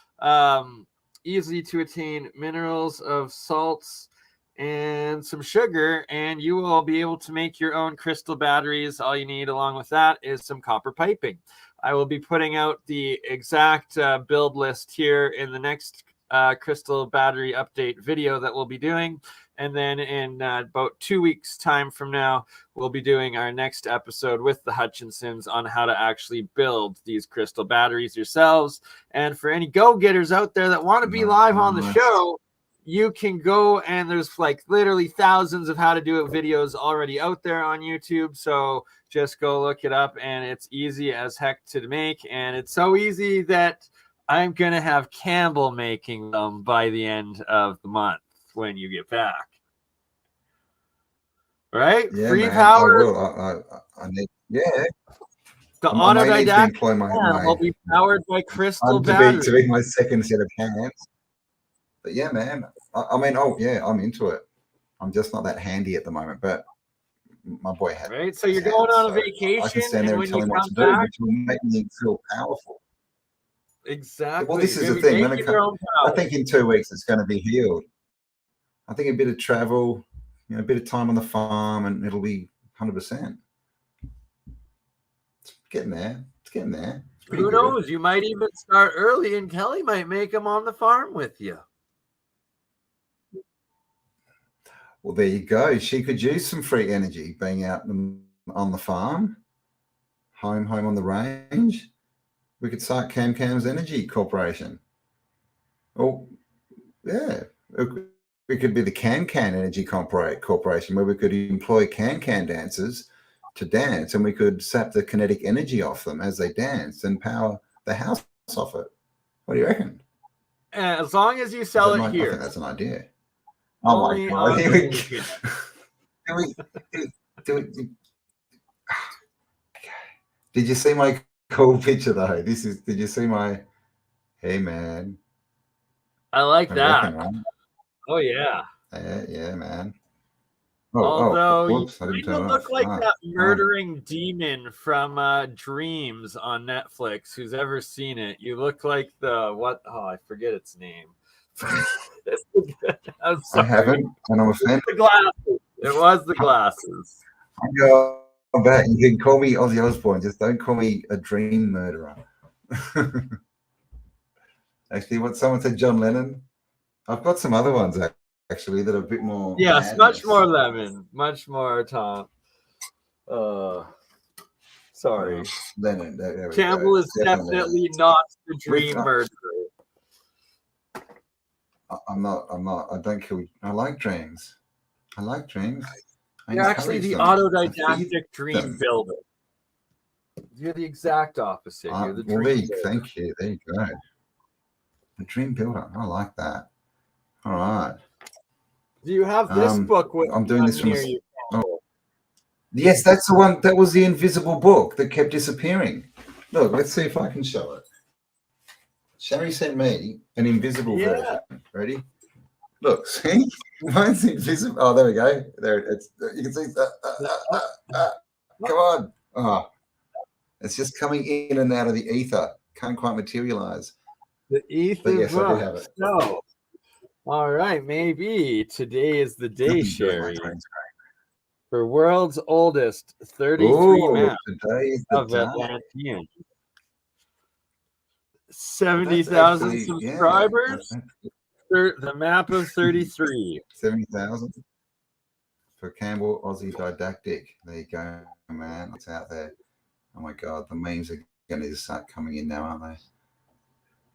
easy to attain minerals of salts and some sugar, and you will be able to make your own crystal batteries. All you need along with that is some copper piping. I will be putting out the exact build list here in the next crystal battery update video that we'll be doing. And then in about 2 weeks time from now, we'll be doing our next episode with the Hutchinsons on how to actually build these crystal batteries yourselves. And for any go-getters out there that want to be live on the show, you can go, and there's like literally thousands of how to do it videos already out there on YouTube. So just go look it up, and it's easy as heck to make. And it's so easy that I'm going to have Cambell making them by the end of the month when you get back. Right? Yeah, Free man. power. I will. I need, yeah. The I may need to Autodidactic employ my will be powered by crystal batteries. to be my second set of hands. But yeah, man. I mean, oh yeah, I'm into it. I'm just not that handy at the moment, but my boy had. Right, so you're going on a vacation, I can stand there and tell him what to do, which will make me feel powerful. Exactly. Well, this is the thing. I think in 2 weeks it's going to be healed. I think a bit of travel, a bit of time on the farm, and it'll be 100%. It's getting there. It's getting there. Who knows? You might even start early, and Kelly might make them on the farm with you. Well, there you go. She could use some free energy being out on the farm, home on the range. We could start Cam's Energy Corporation. Oh, yeah. It could be the Can Energy Corporation, where we could employ Can dancers to dance, and we could sap the kinetic energy off them as they dance and power the house off it. What do you reckon? As long as you sell it here. I think that's an idea. Oh my God! Did you see my cool picture though? Did you see my? Hey man, I like that. Reckon, right? Oh yeah. Yeah, man. Although whoops, you look like that murdering demon from Dreams on Netflix. Who's ever seen it? You look like I forget its name. I'm sorry. I haven't, and I'm offended. The glasses. It was the glasses. I'm back. You can call me Ozzy Osbourne. Just don't call me a dream murderer. Actually, what someone said, John Lennon. I've got some other ones actually that are a bit more. Yes, madness. much more lemon, much more Tom. Sorry, Lennon. Cambell is definitely not the dream murderer. I'm not. I don't kill. I like dreams. You're actually the autodidactic dream builder. You're the exact opposite. You're the dream builder. Thank you. There you go. The dream builder. I like that. All right. Do you have this book with I'm doing this from you? Yes, that's the one. That was the invisible book that kept disappearing. Look, let's see if I can show it. Sherry sent me an invisible version. Ready? Look, see? Mine's invisible. Oh, there we go. There it's. You can see. Come on. Oh, it's just coming in and out of the ether. Can't quite materialize. The ether. But yes, I do have it. No. All right, maybe today is the day, Sherry. For world's oldest 33 map of Atlantean. 70,000 subscribers. The map of 33. 70,000 for Cambell Aussie Didactic. There you go, man. It's out there. Oh my God, the memes are going to start coming in now, aren't they?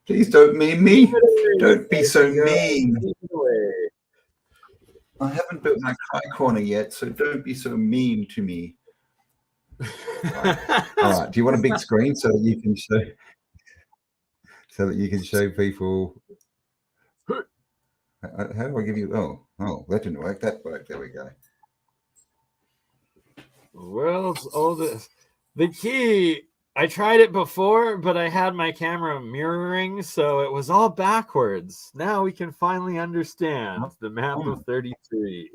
Please don't meme me. Don't be so mean. I haven't built my cry corner yet, so don't be so mean to me. All right. Do you want a big screen so that you can show people? How do I give you? Oh, that didn't work. That worked. There we go. World's oldest. The key. I tried it before, but I had my camera mirroring, so it was all backwards. Now we can finally understand the map of 33.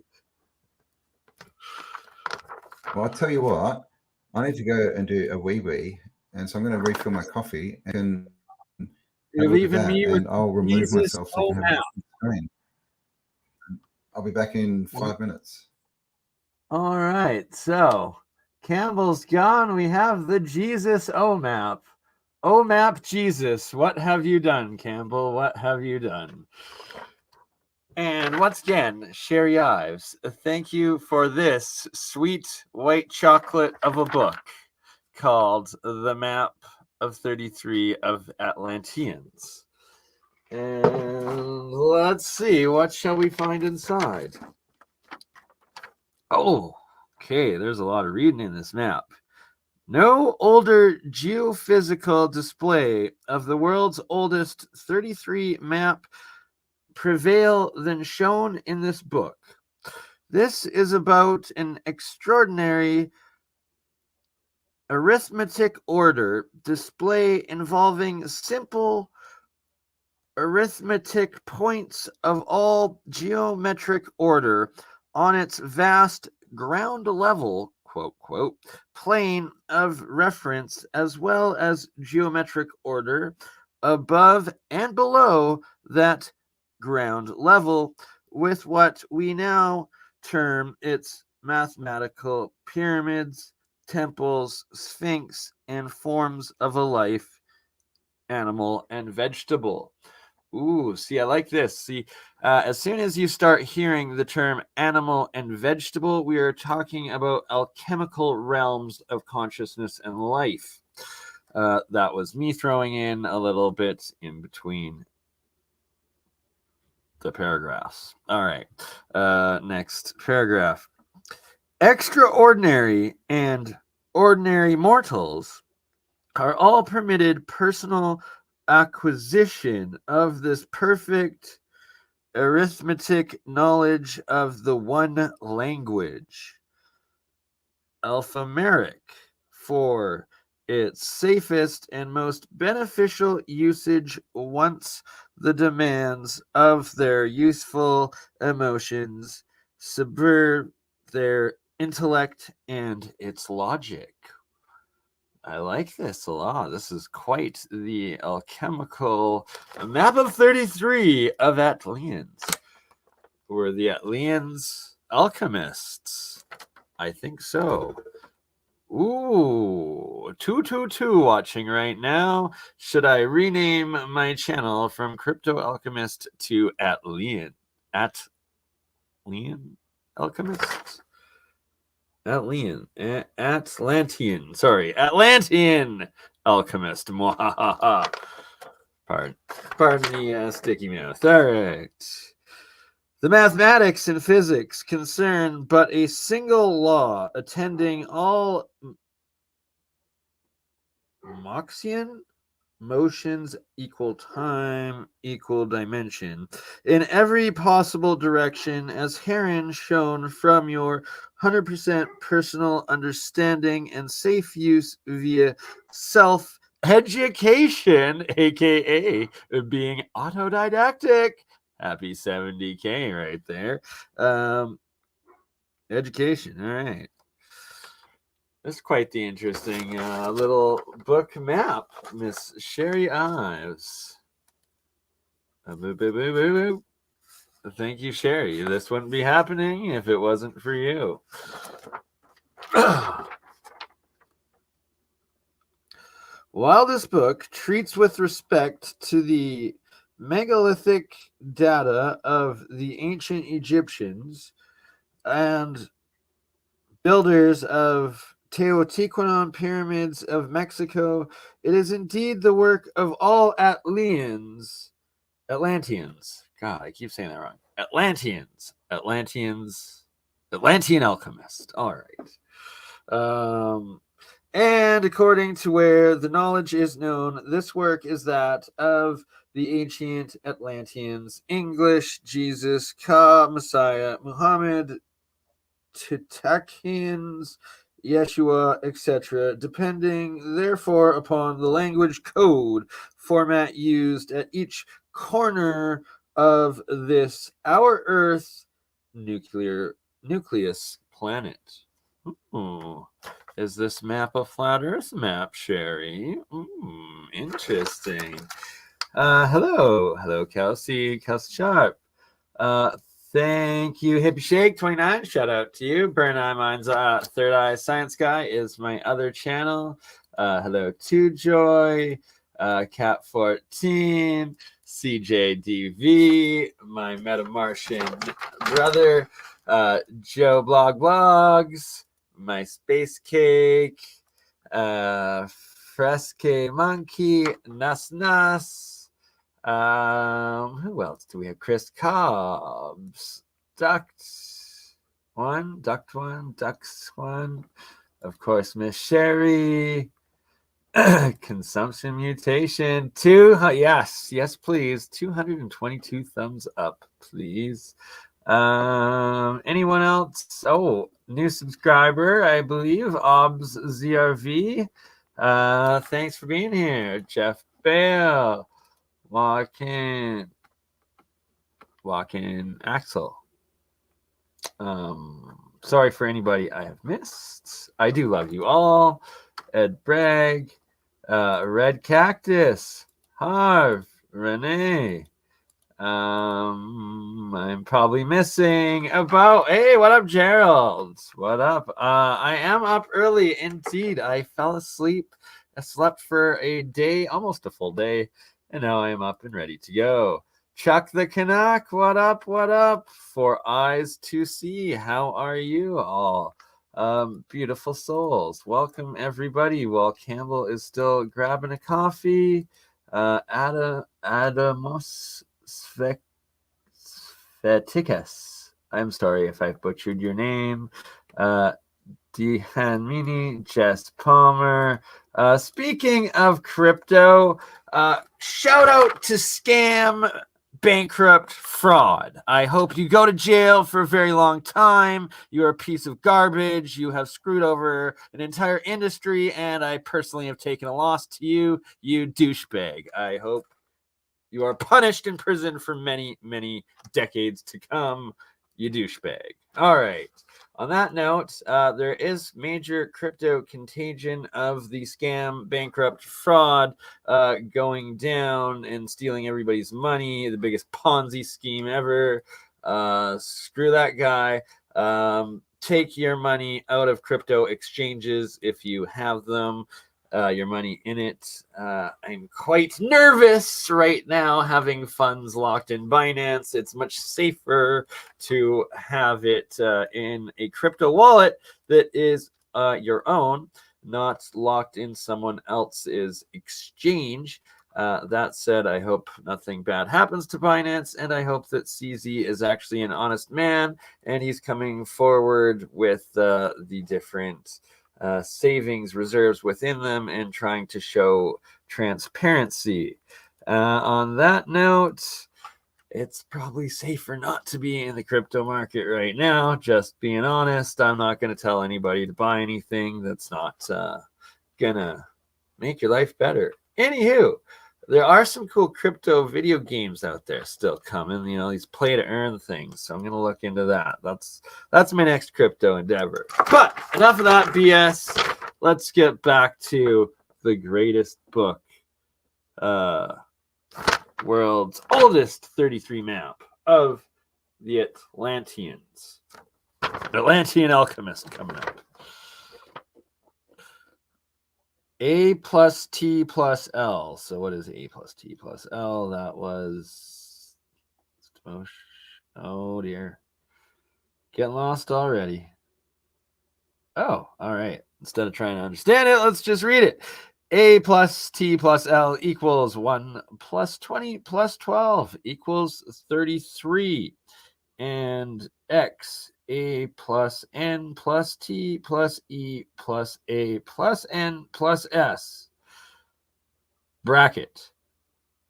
Well, I'll tell you what. I need to go and do a wee, and so I'm going to refill my coffee and have You're a look at leaving that, me with and I'll remove Jesus myself so you can have a map. look at the screen. I'll be back in 5 minutes. All right, so Campbell's gone. We have the Jesus map. Map Jesus, what have you done, Campbell? What have you done? And once again, Sherry Ives, thank you for this sweet white chocolate of a book called The Map of 33 of Atlanteans. And let's see, what shall we find inside? Oh, okay, there's a lot of reading in this map. No older geophysical display of the world's oldest 33 map prevail than shown in this book. This is about an extraordinary arithmetic order display involving simple arithmetic points of all geometric order on its vast ground level, quote, quote, plane of reference, as well as geometric order above and below that ground level, with what we now term its mathematical pyramids, temples, sphinx, and forms of a life, animal, and vegetable. Ooh, see, I like this. See, as soon as you start hearing the term animal and vegetable, we are talking about alchemical realms of consciousness and life. That was me throwing in a little bit in between the paragraphs. All right, next paragraph. Extraordinary and ordinary mortals are all permitted personal acquisition of this perfect arithmetic knowledge of the one language, alphameric, for its safest and most beneficial usage once the demands of their useful emotions subvert their intellect and its logic. I like this a lot. This is quite the alchemical map of 33 of Atlians. Were the Atlians alchemists? I think so. Ooh, 222 watching right now. Should I rename my channel from Crypto Alchemist to Atlian Alchemist? Atlantean, Atlantean Alchemist. Pardon the sticky mouth. All right. The mathematics and physics concern but a single law attending all Moxian motions equal time equal dimension in every possible direction, as herein shown from your 100% personal understanding and safe use via self-education, aka being autodidactic. Happy 70K right there. Education. All right. That's quite the interesting little book map, Miss Sherry Ives. Thank you, Sherry. This wouldn't be happening if it wasn't for you. While this book treats with respect to the megalithic data of the ancient Egyptians and builders of Teotihuacan pyramids of Mexico, it is indeed the work of all Atlanteans. God, I keep saying that wrong. Atlantean alchemist. All right. And according to where the knowledge is known, this work is that of the ancient Atlanteans, English, Jesus, Ka, Messiah, Muhammad, Titakians, Yeshua, etc., depending therefore upon the language code format used at each corner of this our Earth nucleus planet. Ooh. Is this map a flat Earth map, Sherry? Interesting. Hello, Kelsey Sharp. Thank you, Hippie Shake 29. Shout out to you. Burn Eye Mind's Third Eye Science Guy is my other channel. Hello to Joy, Cat 14, CJDV, my Metamartian brother, Joe Blog Blogs, my Space Cake, Fresque Monkey, Nas. Who else do we have? Chris Cobbs, Ducks One, of course, Miss Sherry, Consumption Mutation, yes, please, 222 thumbs up, please. Anyone else? Oh, new subscriber, I believe, Obs ZRV. Thanks for being here, Jeff Bale. Walk-in Axel. Sorry for anybody I have missed. I do love you all. Ed Bragg, Red Cactus, Harv, Renee. I'm probably missing about. Hey, what up, Gerald? What up? I am up early indeed. I fell asleep. I slept for a day, almost a full day. And now I am up and ready to go. Chuck the Canuck, what up? What up? For eyes to see, how are you all? Beautiful souls. Welcome, everybody. While Campbell is still grabbing a coffee, Adamos Svetikas. I'm sorry if I butchered your name. Dehanmini, Jess Palmer. Speaking of crypto, shout out to Scam Bankrupt Fraud. I hope you go to jail for a very long time. You are a piece of garbage. You have screwed over an entire industry, and I personally have taken a loss to you, you douchebag. I hope you are punished in prison for many, many decades to come, you douchebag. All right. On that note, there is major crypto contagion of the scam, bankrupt, fraud going down and stealing everybody's money. The biggest Ponzi scheme ever. Screw that guy. Take your money out of crypto exchanges if you have them. Your money in it. I'm quite nervous right now having funds locked in Binance. It's much safer to have it in a crypto wallet that is your own, not locked in someone else's exchange. That said, I hope nothing bad happens to Binance, and I hope that CZ is actually an honest man and he's coming forward with the different savings reserves within them and trying to show transparency. On that note, it's probably safer not to be in the crypto market right now. Just being honest, I'm not going to tell anybody to buy anything that's not gonna make your life better. Anywho, there are some cool crypto video games out there still coming, you know, these play to earn things. So I'm going to look into that. That's my next crypto endeavor. But enough of that BS. Let's get back to the greatest book, world's oldest 33 map of the Atlanteans. Atlantean Alchemist coming up. A plus T plus L. So what is A plus T plus L? That was... Oh, dear. Getting lost already. Oh, all right. Instead of trying to understand it, let's just read it. A plus T plus L equals 1 plus 20 plus 12 equals 33. And X, A plus N plus T plus E plus A plus N plus S. Bracket.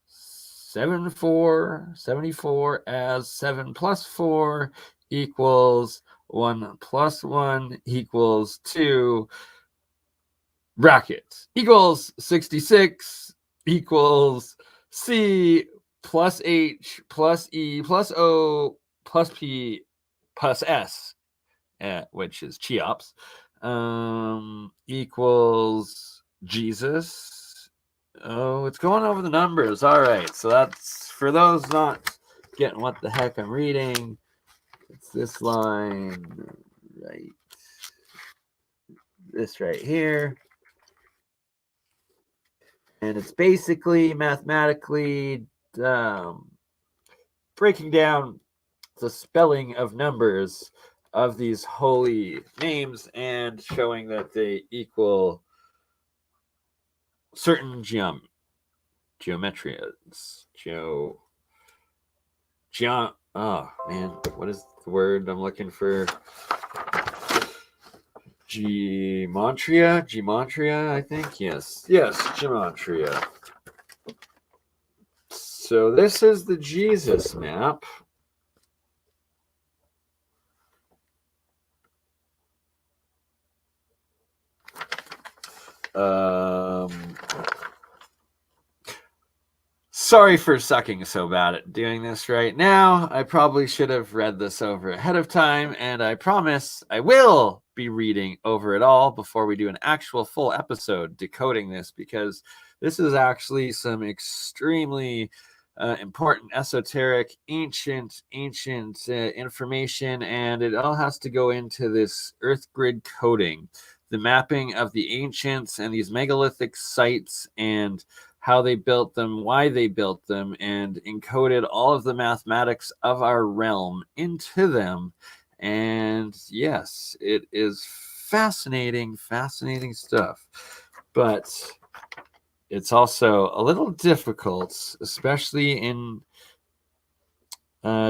74 as 7 plus 4 equals 1 plus 1 equals 2. Bracket. Equals 66 equals C plus H plus E plus O plus P plus S. which is Cheops, equals Jesus. Oh, it's going over the numbers. All right. So that's for those not getting what the heck I'm reading. It's this line right. This right here. And it's basically mathematically breaking down the spelling of numbers of these holy names and showing that they equal certain geometrias. Oh man, what is the word I'm looking for? Gematria, I think. Yes, gematria. So this is the Jesus map. Sorry for sucking so bad at doing this right now. I probably should have read this over ahead of time, and I promise I will be reading over it all before we do an actual full episode decoding this, because this is actually some extremely important, esoteric, ancient information, and it all has to go into this earth grid coding, the mapping of the ancients and these megalithic sites and how they built them, why they built them, and encoded all of the mathematics of our realm into them. And yes, it is fascinating stuff. But it's also a little difficult, especially in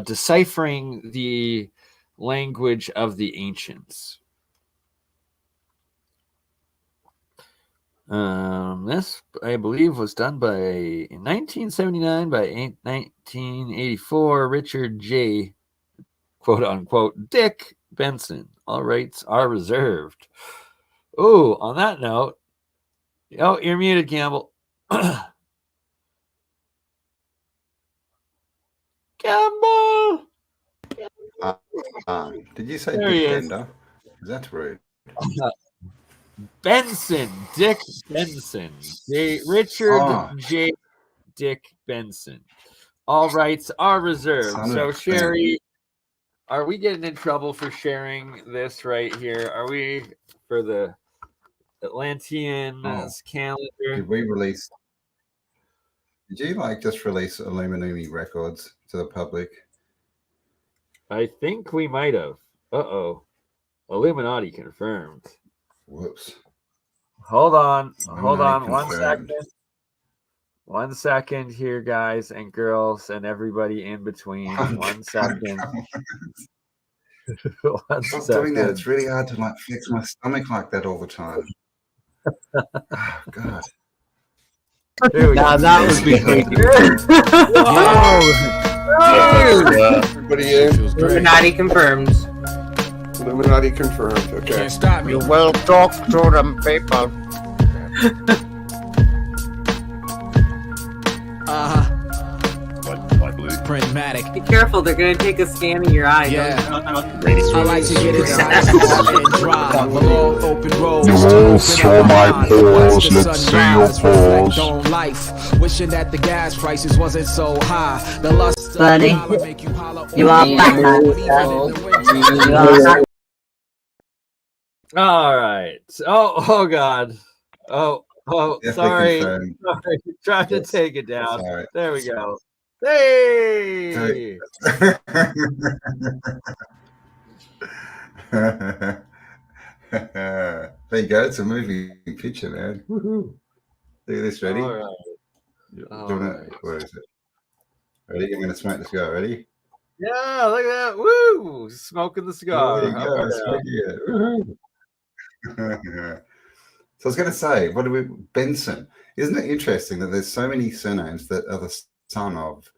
deciphering the language of the ancients. This, I believe, was done in 1979 by 1984 Richard J. quote unquote Dick Benson. All rights are reserved. Oh, on that note, oh, you're muted, Campbell. Campbell. Did you say There Dick he is. Bender? That's rude. Benson, Dick Benson, Richard J. Dick Benson. All rights are reserved. So, Sherry, are we getting in trouble for sharing this right here? Are we for the Atlantean calendar? Did we release? Did you just release Illuminati records to the public? I think we might have. Illuminati confirmed. Whoops. Hold on. Confirmed. 1 second. 1 second here, guys and girls and everybody in between. 1 second. Stop doing that. It's really hard to flex my stomach like that all the time. Oh, God. Now that was Everybody in? Illuminati confirmed. Illuminati confirmed. Okay. Can't stop me. You will talk to them people. Prismatic. Be careful, they're gonna take a scan of your eye. Yeah. I like to get inside and drive along open roads. You will show my pores, let's see your pores. On life, wishing that the gas prices wasn't so high. The lust Buddy, of dollar make you holler. you are All right. Oh God. Oh, sorry. Sorry. Trying to take it down. Sorry. There we go. Hey. There you go. It's a movie picture, man. Woohoo. Look at this. Ready? All right. Where is it? Ready? I'm going to smoke the cigar. Ready? Yeah, look at that. Woo! Smoking the cigar. There you go. So I was going to say, Benson. Isn't it interesting that there's so many surnames that are the son of,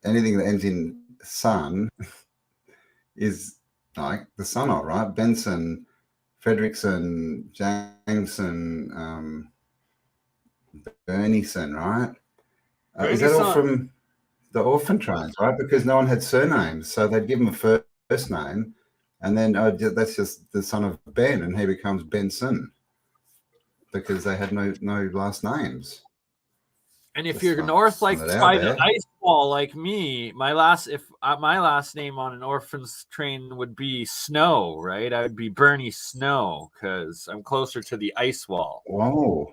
anything that ends in son is the son of, right? Benson, Fredrickson, Jameson, Bernison, right? Is that all from the orphan trains, right? Because no one had surnames, so they'd give them a first name, And then that's just the son of Ben, and he becomes Benson because they had no last names. And if Just you're north, like throwing it out by the there. ice wall, like me, my last name on an orphan's train would be Snow, right? I would be Bernie Snow because I'm closer to the ice wall. Whoa.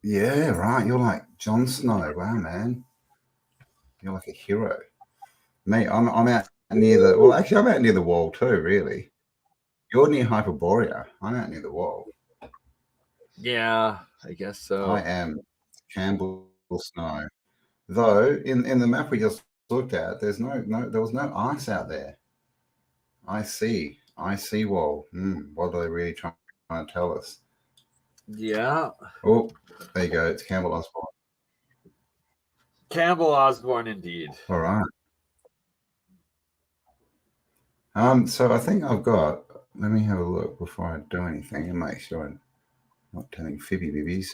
Yeah, right. You're like Jon Snow. Wow, man. You're like a hero. Me, I'm out near the. Well, actually, I'm out near the wall too. Really. You're near Hyperborea. I'm out near the wall. Yeah, I guess so. I am Campbell Snow. Though in the map we just looked at, there was no ice out there. I see wall. What are they really trying to tell us? Yeah. Oh, there you go. It's Campbell Osborne. Campbell Osborne, indeed. All right. So I think I've got. Let me have a look before I do anything and make sure I'm not telling fibby bibbies.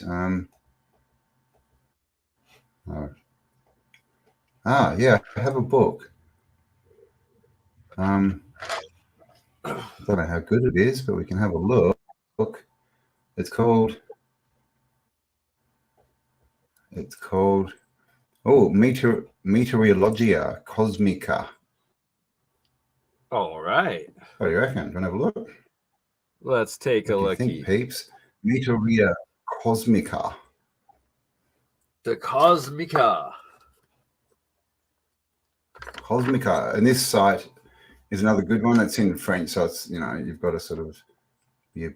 Yeah, I have a book. I don't know how good it is, but we can have a look. It's called Meteorologia Cosmica. All right. What do you reckon? Do you want to have a look? Let's take a look. Think, peeps. Meteoria Cosmica. The Cosmica. And this site is another good one. It's in French, so it's, you've got to sort of be a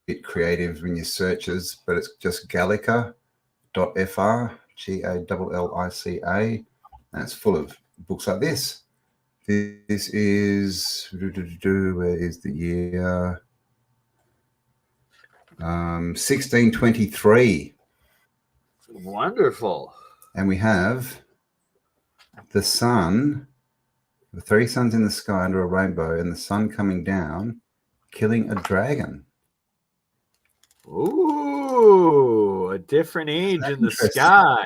bit creative in your searches, but it's just Gallica.fr, Gallica, and it's full of books like this. This is, where is the year? 1623. Wonderful. And we have the sun, the three suns in the sky under a rainbow, and the sun coming down, killing a dragon. Ooh, a different age in the sky.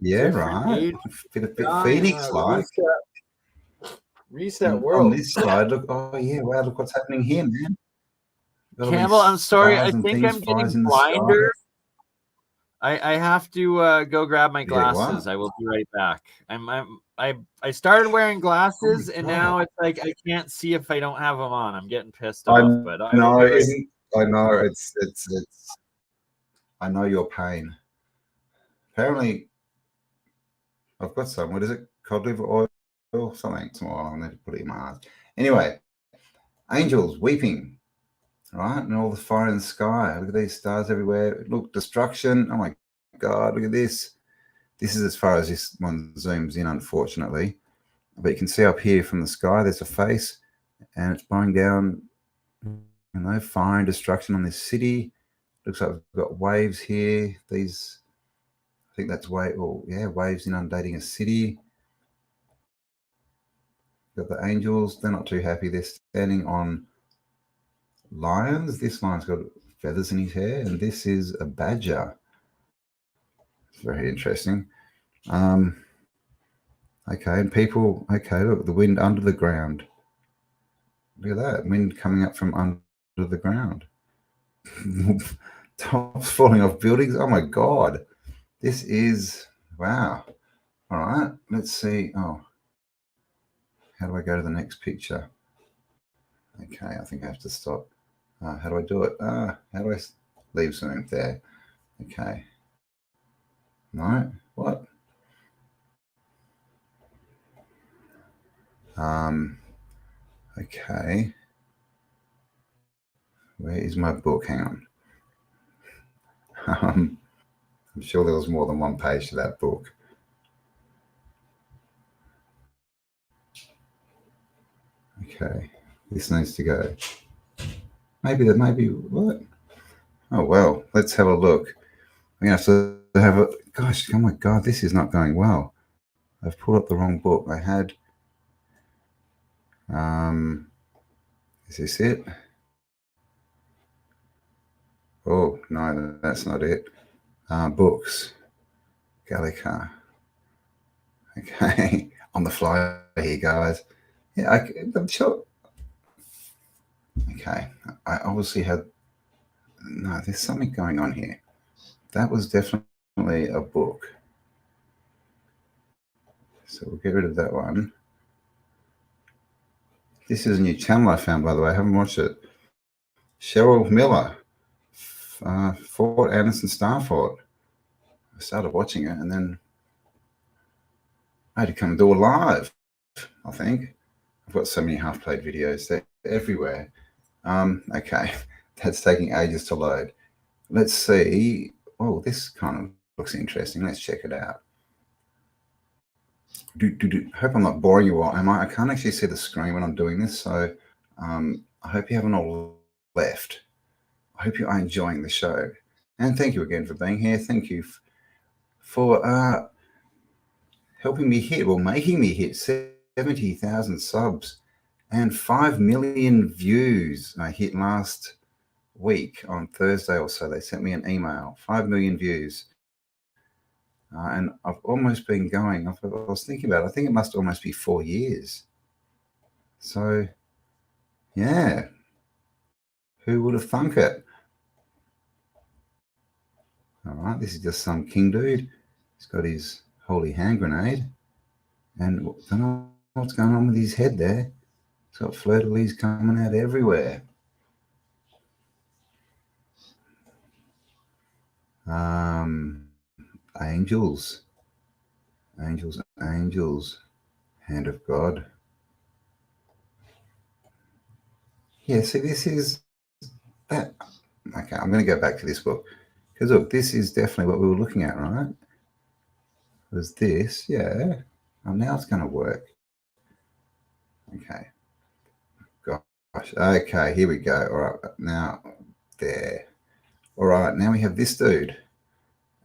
Yeah, right. Bit Phoenix-like. Reset world. On this side, look. Oh yeah, wow! Look what's happening here, man. Campbell, I'm sorry. I think I'm getting blinder. I have to go grab my glasses. I will be right back. I started wearing glasses, and now it's like I can't see if I don't have them on. I'm getting pissed off. But I know it's. I know your pain. Apparently, I've got some. What is it? Cod liver oil, something small. I'm going to put it in my eyes. Anyway, angels weeping. Right, and all the fire in the sky. Look at these stars everywhere. Look, destruction. Oh my God, look at this. This is as far as this one zooms in, unfortunately. But you can see up here from the sky, there's a face, and it's blowing down, fire and destruction on this city. Looks like we've got waves here. These, I think that's waves inundating a city. Got the angels. They're not too happy. They're standing on lions. This lion's got feathers in his hair, and this is a badger. It's very interesting. Okay, and people. Okay, look, the wind under the ground. Look at that wind coming up from under the ground. Tops falling off buildings. Oh my God, this is wow. All right, let's see. Oh, how do I go to the next picture? Okay, I think I have to stop. How do I do it? How do I leave zoom there? Okay. No, what? Okay. Where is my book? Hang on. I'm sure there was more than one page to that book. Okay, this needs to go. Maybe what? Oh well, let's have a look. I'm gonna have to have a gosh. Oh my God, this is not going well. I've pulled up the wrong book. I had. Is this it? Oh no, that's not it. Books. Gallica. Okay, on the fly here, guys. Yeah, I'm sure. Okay, I obviously had. No, there's something going on here. That was definitely a book. So we'll get rid of that one. This is a new channel I found, by the way. I haven't watched it. Cheryl Miller, Fort Anderson Starfort. I started watching it, and then I had to come do a live, I think. I've got so many half-played videos. They're everywhere. Okay, that's taking ages to load. Let's see. Oh, this kind of looks interesting. Let's check it out. Hope I'm not boring you all. Am I? I can't actually see the screen when I'm doing this, so I hope you haven't all left. I hope you are enjoying the show. And thank you again for being here. Thank you for helping me hit, or making me hit 70,000 subs and 5 million views. I hit last week on Thursday or so. They sent me an email, 5 million views. And I've almost been going, I was thinking about it, I think it must almost be 4 years. So, yeah, who would have thunk it? All right, this is just some king dude. He's got his holy hand grenade. And I don't know what's going on with his head there. He's got fleur-de-lis coming out everywhere. Angels. Angels, angels. Hand of God. Yeah, see, this is that. Okay, I'm going to go back to this book. Because look, this is definitely what we were looking at, right? Was this, yeah. Oh, now it's going to work. Okay. Gosh. Okay, here we go. All right, now there. All right, now we have this dude.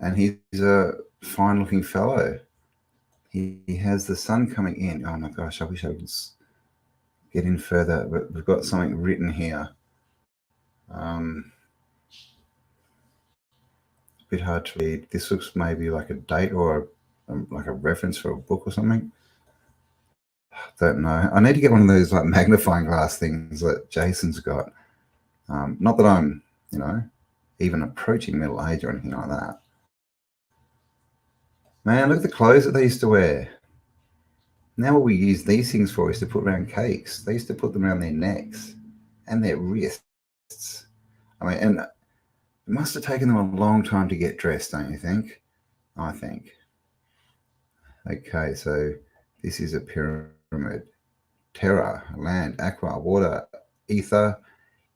And he's a fine-looking fellow. He has the sun coming in. Oh my gosh, I wish I could get in further, but we've got something written here. A bit hard to read. This looks maybe like a date or like a reference for a book or something. Don't know. I need to get one of those like magnifying glass things that Jason's got. Not that I'm, even approaching middle age or anything like that. Man, look at the clothes that they used to wear. Now what we use these things for is to put around cakes. They used to put them around their necks and their wrists. I mean, and it must have taken them a long time to get dressed, don't you think? I think. Okay, so this is a pyramid. Terra, land, aqua, water, ether,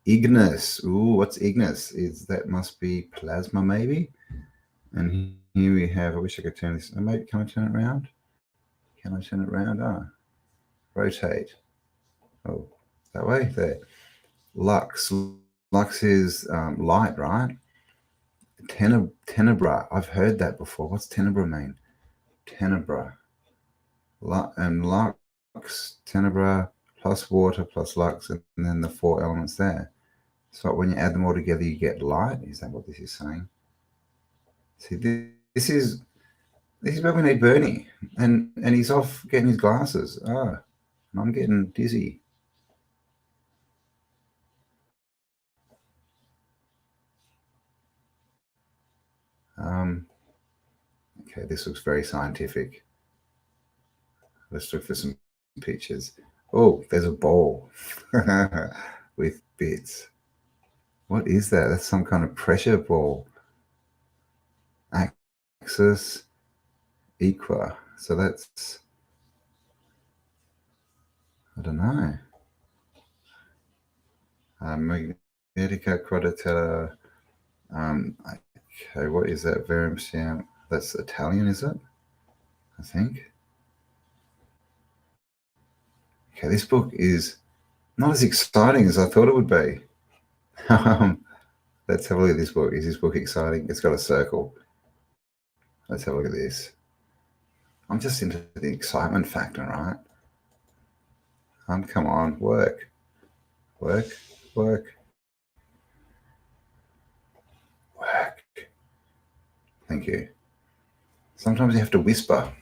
ignis. Ooh, what's ignis? That must be plasma, maybe? And here we have, I wish I could turn this. Maybe, can I turn it around? Can I turn it around? Rotate. Oh, that way? There. Lux. Lux is light, right? Tenebra. I've heard that before. What's tenebra mean? Tenebra. And lux, tenebra, plus water, plus lux, and then the 4 elements there. So when you add them all together, you get light. Is that what this is saying? See, this is where we need Bernie, and he's off getting his glasses. And I'm getting dizzy. Okay, this looks very scientific. Let's look for some pictures. Oh, there's a ball with bits. What is that? That's some kind of pressure ball. Axis equa. So that's, I don't know. Magnetica quadratella. Okay, what is that? Verum siam. That's Italian, is it? I think. Okay, this book is not as exciting as I thought it would be. Let's have a look at this book. Is this book exciting? It's got a circle. Let's have a look at this. I'm just into the excitement factor, right? Come on, work. Work, work. Work. Thank you. Sometimes you have to whisper.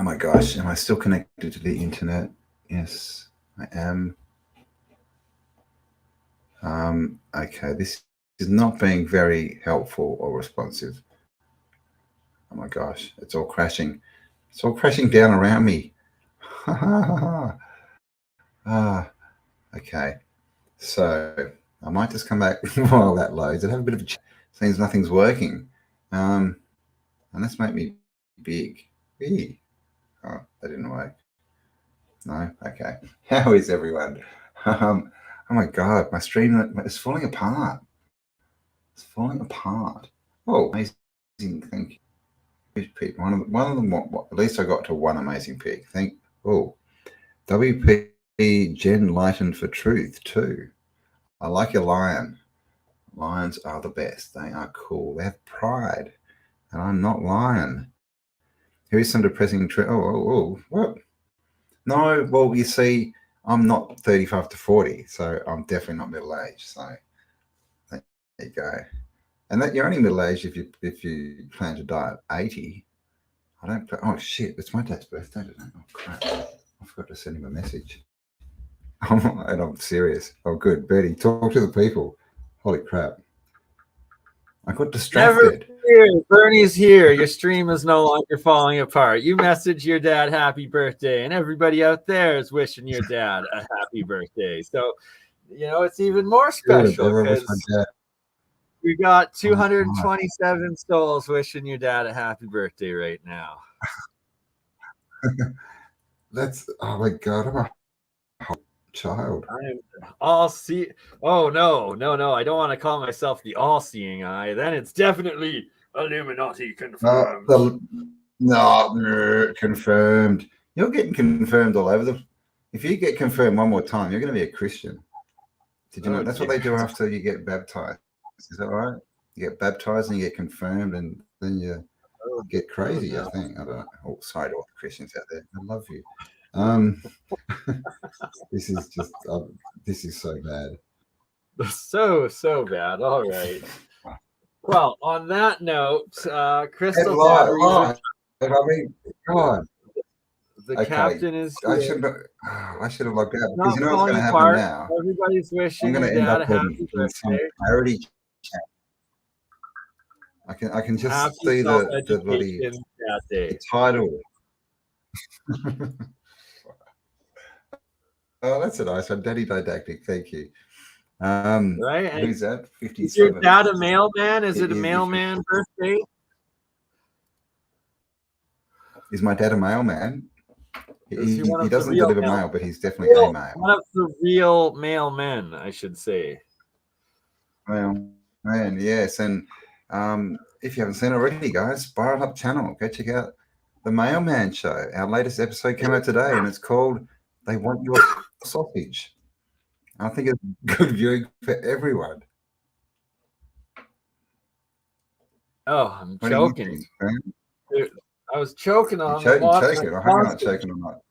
Oh my gosh, am I still connected to the internet? Yes, I am. Okay, this is not being very helpful or responsive. Oh my gosh, it's all crashing. It's all crashing down around me. Okay. So I might just come back while that loads and have a bit of a chat. Seems nothing's working. And let's make me big. Oh, that didn't work. No? Okay. How is everyone? Oh my God, my stream is falling apart. It's falling apart. Oh, amazing. Thank you. One of them, at least I got to one amazing pick. WP Gen Lightened for Truth too. I like your lion. Lions are the best. They are cool. They have pride. And I'm not lion. Here is some depressing truth. What? No, well, you see, I'm not 35 to 40, so I'm definitely not middle-aged. So there you go. And that you're only middle-aged if you plan to die at 80. I don't. Oh shit! It's my dad's birthday today. Oh crap! I forgot to send him a message. And I'm serious. Oh, good, Betty. Talk to the people. Holy crap! I got distracted. Bernie's here. Your stream is no longer falling apart. You message your dad happy birthday, and everybody out there is wishing your dad a happy birthday. So, it's even more special because we got 227 souls wishing your dad a happy birthday right now. That's, oh my God, I'm a child. Oh no, I don't want to call myself the all-seeing eye. Then it's definitely Illuminati confirmed. No, confirmed. You're getting confirmed all over if you get confirmed one more time, you're going to be a Christian. Did you know that's what they do after you get baptized? Is that right? You get baptized and you get confirmed, and then you get crazy. I think. I don't know. Oh, sorry to all the Christians out there. I love you. This is just. This is so bad. So bad. All right. Well, on that note, Crystal Batteries. I mean, come on. The captain is. I should have logged out because you know what's going to happen now. Everybody's wishing I'm going to your end dad up a happy birthday. Parody chat. I can just happy see the bloody the title. Oh, that's a nice one. Daddy Didactic, thank you. Right? Who's that? 57. Is your dad a mailman? Is it a mailman birthday? Is my dad a mailman? He doesn't deliver mail, but he's definitely a mail. One of the real mailmen, I should say. Well, man, yes. And if you haven't seen it already, guys, Spiral Up channel. Go check out the Mailman Show. Our latest episode came out today, and it's called They Want Your Sausage. I think it's good viewing for everyone. Oh, I'm choking. I was choking on choking. I hope you're not choking on that.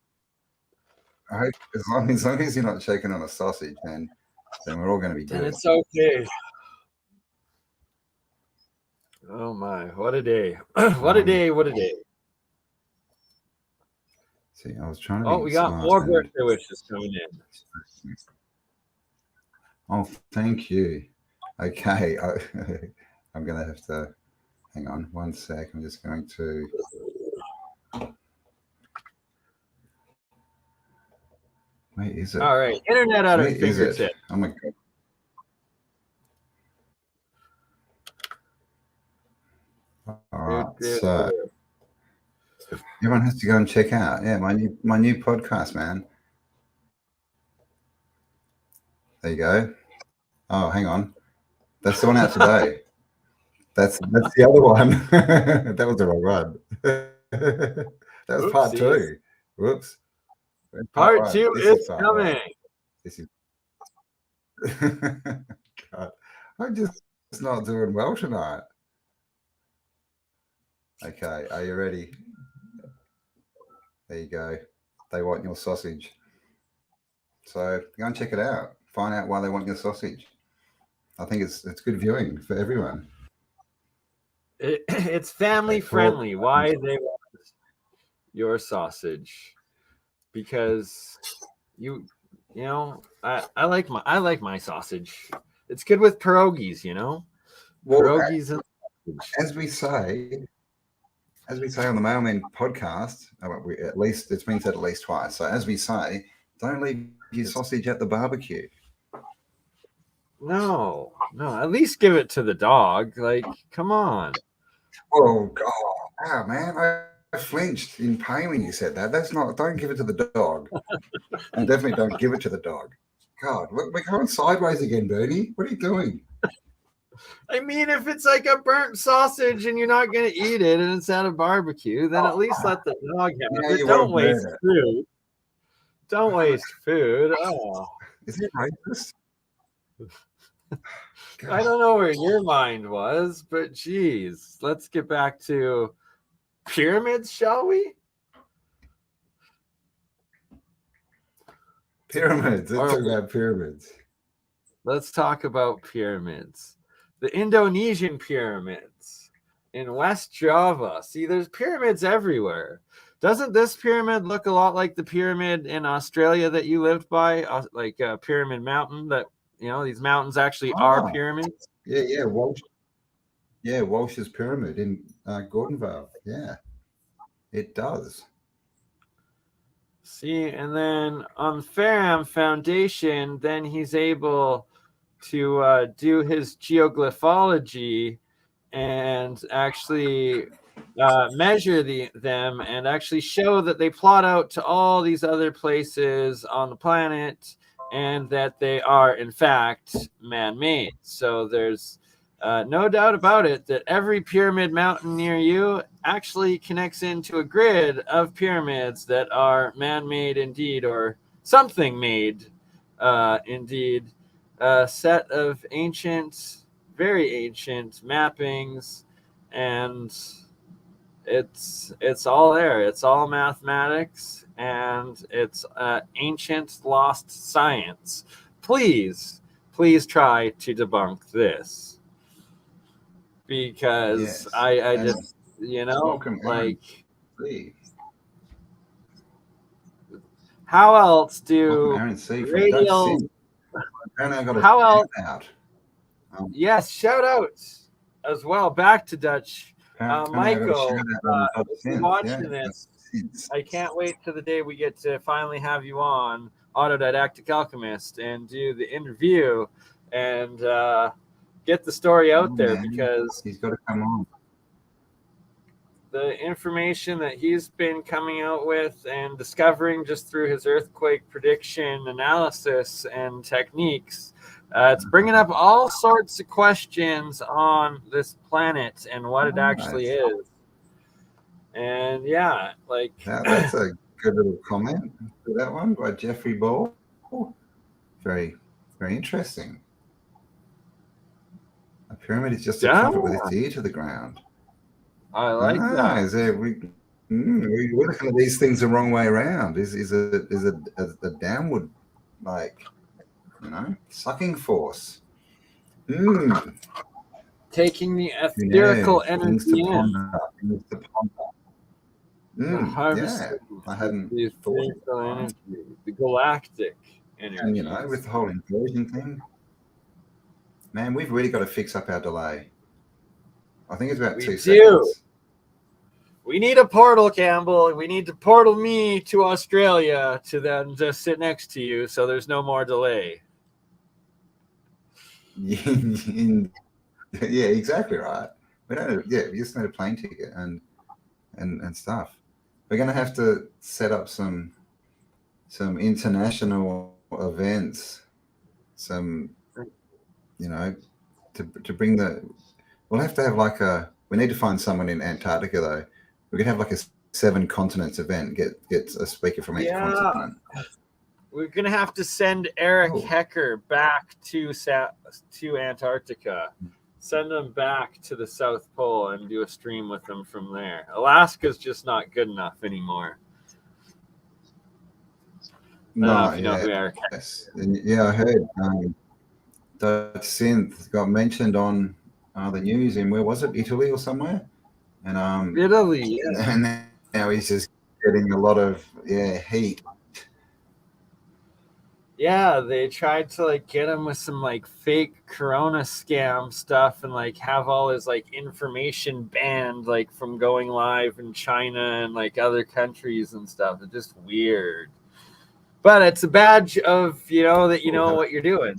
I hope as long as you're not choking on a sausage, then we're all going to be good. And it's okay. Oh my, what a day. What a day. See, I was trying to we got more birthday wishes coming in. Oh, thank you. Okay. I'm going to have to hang on one sec. I'm just going to. Where is it? All right. Internet out of fingertips. Oh my God. All right. So everyone has to go and check out. Yeah, my new podcast, man. There you go. Oh, hang on. That's the one out today. That's the other one. That was the wrong one. That was part 2. Whoops. Part 2 is coming. This is. God, I'm just not doing well tonight. Okay, are you ready? There you go. They want your sausage. So go and check it out. Find out why they want your sausage. I think it's good viewing for everyone. It's family friendly. Why they want your sausage, because you know I like my sausage. It's good with pierogies, you know. Well, Pierogies and sausage. as we say on the Mailman podcast, at least it's been said at least twice. So as we say, don't leave your sausage at the barbecue. No, at least give it to the dog. Like, come on. Oh God, man, I flinched in pain when you said that. That's not. Don't give it to the dog, and definitely don't give it to the dog. God, look, we're going sideways again, Bernie. What are you doing? I mean, if it's like a burnt sausage and you're not gonna eat it and it's at a barbecue, then at least let the dog have Yeah, it. you Don't won't waste burn it. food. Don't waste food. Oh, Is it racist? I don't know where your mind was, but geez, let's get back to pyramids, shall we? Pyramids. Let's talk about pyramids. Let's talk about pyramids. The Indonesian pyramids in West Java. See, there's pyramids everywhere. Doesn't this pyramid look a lot like the pyramid in Australia that you lived by? Like Pyramid Mountain, that, you know, these mountains actually are pyramids? Yeah, Walsh. Yeah, Walsh's pyramid in Gordon Vale. Yeah, it does. See, and then on Ferram Foundation, then he's able to do his geoglyphology and actually measure them and actually show that they plot out to all these other places on the planet and that they are, in fact, man-made. So there's no doubt about it that every pyramid mountain near you actually connects into a grid of pyramids that are man-made indeed, or something made indeed. A set of ancient, very ancient mappings, and it's all there. It's all mathematics, and it's ancient lost science. Please try to debunk this, because Yes. I And just, you know, welcome, Aaron. like, Please. how else Welcome, do Aaron C. from radial? Dutch Synth. Apparently I got a How else? shout out. Yes, shout outs as well. Back to Dutch. Apparently I got a Michael, shout out on Dutch if you're Synth. watching Yeah, this, Dutch Synth. I can't wait to the day we get to finally have you on Autodidactic Alchemist and do the interview and get the story out there, Man, because he's got to come on. the information that he's been coming out with and discovering just through his earthquake prediction analysis and techniques, it's bringing up all sorts of questions on this planet and what it actually is. And yeah, like, That's a good little comment for that one by Jeffrey Ball. Very, very interesting. A pyramid is just a trumpet with its ear to the ground. I like that. Is there, we're looking at these things the wrong way around. Is a downward, like, you know, sucking force. Taking the etherical energy in. Yeah, I hadn't the thought etherical energy, the galactic energy. And, you know, with the whole inversion thing, man, we've really got to fix up our delay. I think it's about 2 seconds. We need a portal, Campbell. We need to portal me to Australia to then just sit next to you, so there's no more delay. Yeah, exactly right. We don't. Yeah, we just need a plane ticket and stuff. We're going to have to set up some international events. Some, you know, to bring the. We'll have to have like a. We need to find someone in Antarctica though. We could have like a 7 continents event. Get a speaker from each continent. We're gonna have to send Eric Hecker back to Antarctica. Send them back to the South Pole and do a stream with them from there. Alaska's just not good enough anymore. No, you know who Eric yeah, I heard Dutch Synth got mentioned on the news in, where was it, Italy or somewhere? And Italy, and now he's just getting a lot of heat. Yeah, they tried to like get him with some like fake corona scam stuff and like have all his like information banned like from going live in China and like other countries and stuff. It's just weird. But it's a badge of, you know, that you know what you're doing.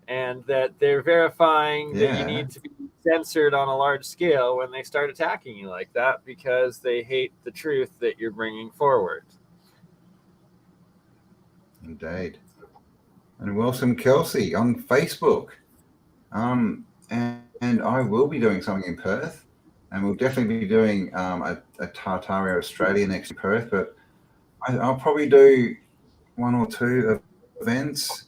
And that they're verifying that you need to be censored on a large scale when they start attacking you like that because they hate the truth that you're bringing forward. Indeed. And welcome Kelsey on Facebook. And I will be doing something in Perth, and we'll definitely be doing a Tartarian Australia next in Perth, but I'll probably do 1 or 2 events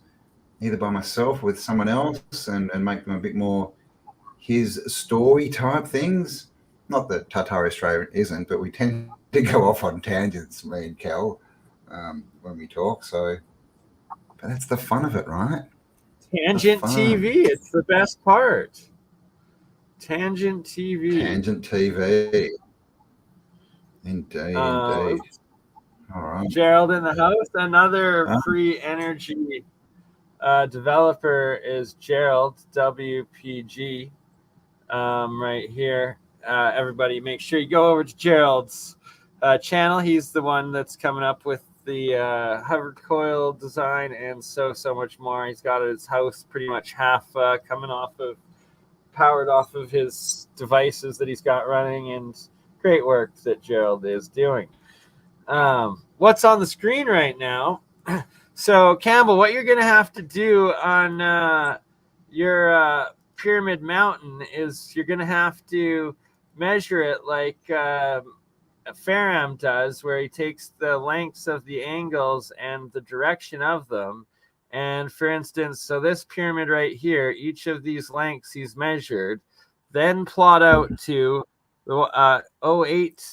either by myself with someone else and make them a bit more his story type things. Not that Tartarian Australia isn't, but we tend to go off on tangents, me and Kel, when we talk. So, but that's the fun of it, right? Tangent TV, it's the best part. Tangent TV. Tangent TV. Indeed. All right. Gerald in the house. Another free energy developer is Gerald, WPG, right here. Everybody, make sure you go over to Gerald's channel. He's the one that's coming up with the hovered coil design and so much more. He's got his house pretty much half powered off of his devices that he's got running, and great work that Gerald is doing. What's on the screen right now? So Campbell, what you're going to have to do on your Pyramid Mountain is you're going to have to measure it like Faram does, where he takes the lengths of the angles and the direction of them. And for instance, so this pyramid right here, each of these lengths he's measured, then plot out to 08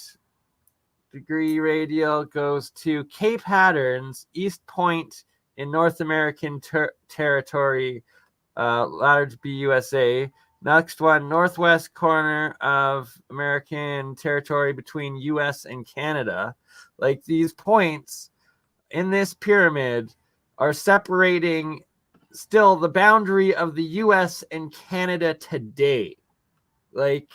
degree radial goes to Cape Hatteras, East Point in North American territory, latitude to be USA. Next one, northwest corner of American territory between US and Canada. Like these points in this pyramid are separating still the boundary of the US and Canada today. Like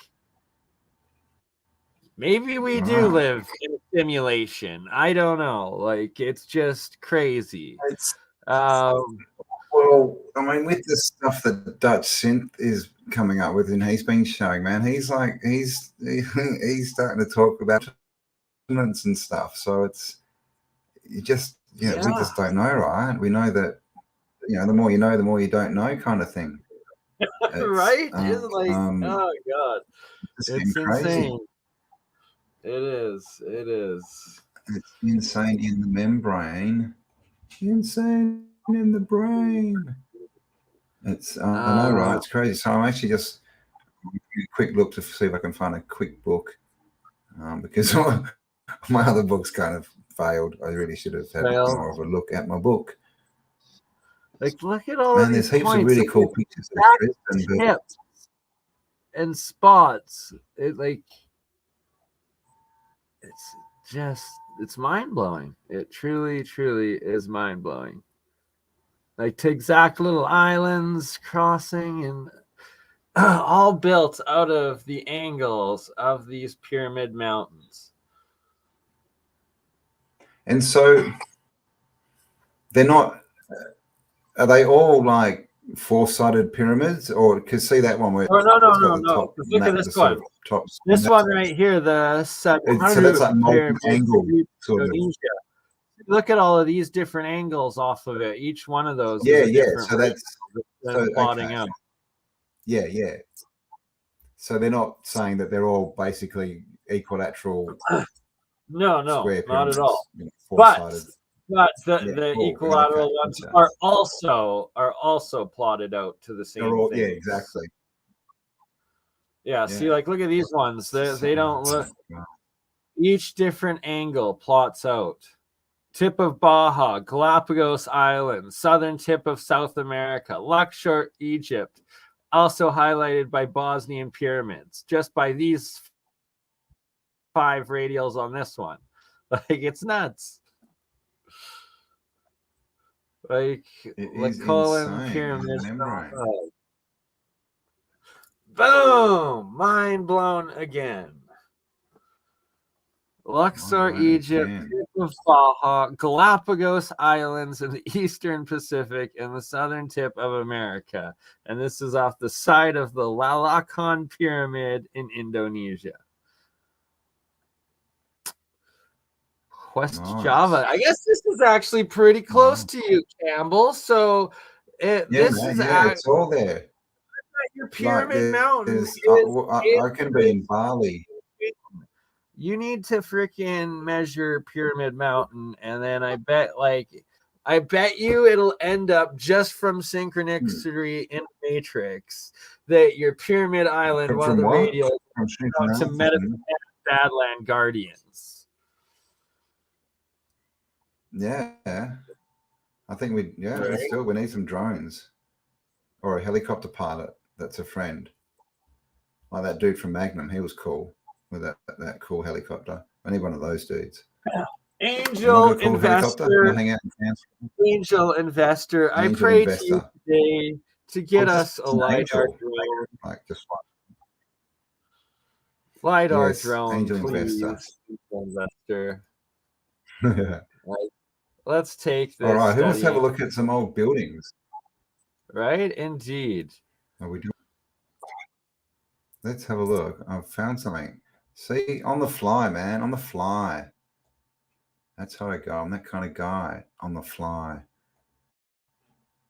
maybe we do live in a simulation. I don't know. Like it's just crazy. Well, I mean, with the stuff that Dutch Synth is coming up with, and he's been showing, man, he's starting to talk about continents and stuff. So it's we just don't know, right? We know that the more you know, the more you don't know, kind of thing. Right? It's like, oh god, it's insane. It is. It's insane in the membrane. Insane in the brain. It's I know, right? It's crazy. So I'm actually just a quick look to see if I can find a quick book, because my other books kind of failed. I really should have had more of a look at my book. Like, look at all of these there's heaps of really cool pictures of Dresden, tips and spots. It's mind-blowing. It truly is mind-blowing. Like to exact little islands crossing and all built out of the angles of these pyramid mountains. And so they're not, are they all like four-sided pyramids, or because see that one where no. Look at this one. This one right here, the 700 so that's like multi-angle sort of. Look at all of these different angles off of it. Each one of those. So that's plotting out. Yeah. So they're not saying that they're all basically equilateral. No, not at all. But the equilateral ones are also plotted out to the same thing. Yeah, exactly. Yeah, see, like look at these ones. They don't look. Each different angle plots out. Tip of Baja, Galapagos Islands, southern tip of South America, Luxor, Egypt, also highlighted by Bosnian pyramids, just by these 5 radials on this one. Like, it's nuts. Like, It is Colin insane, pyramids. his membrane. Boom! Mind blown again. Luxor, blown Egypt, again. tip of Baja, Galapagos Islands in the Eastern Pacific, and the southern tip of America. And this is off the side of the Lalakan Pyramid in Indonesia. West Nice. Java. I guess this is actually pretty close to you, Campbell. So this is it's all there. your pyramid mountain. I can be in Bali. You need to freaking measure Pyramid Mountain, and then I bet you it'll end up just from synchronicity in Matrix that your Pyramid Island, one of the radios, to Medicine Badland Guardians. Yeah, I think we need some drones or a helicopter pilot that's a friend, like that dude from Magnum. He was cool with that cool helicopter. I need one of those dudes. Angel investor. Angel investor. I pray to you today to get us a LiDAR drone. Like just LiDAR drone, Angel please. investor. Let's take this. All right, who wants to have a look at some old buildings? Right, indeed. Are we doing? Let's have a look. I've found something. See, on the fly, man, on the fly. That's how I go. I'm that kind of guy, on the fly.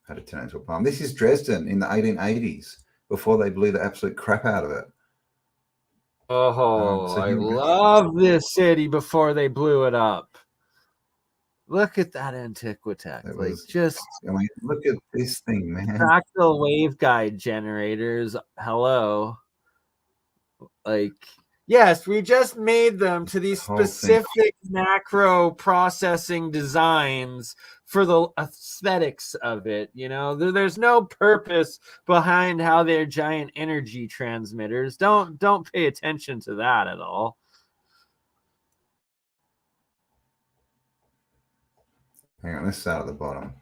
Had to turn into a palm. This is Dresden in the 1880s, before they blew the absolute crap out of it. Oh, I love this city before they blew it up. Look at that antiquitech. Look at this thing, man. Fractal waveguide generators. Hello. Yes, we just made them to these specific macro processing designs for the aesthetics of it. You know, there's no purpose behind how they're giant energy transmitters. Don't pay attention to that at all. Hang on, let's start at the bottom.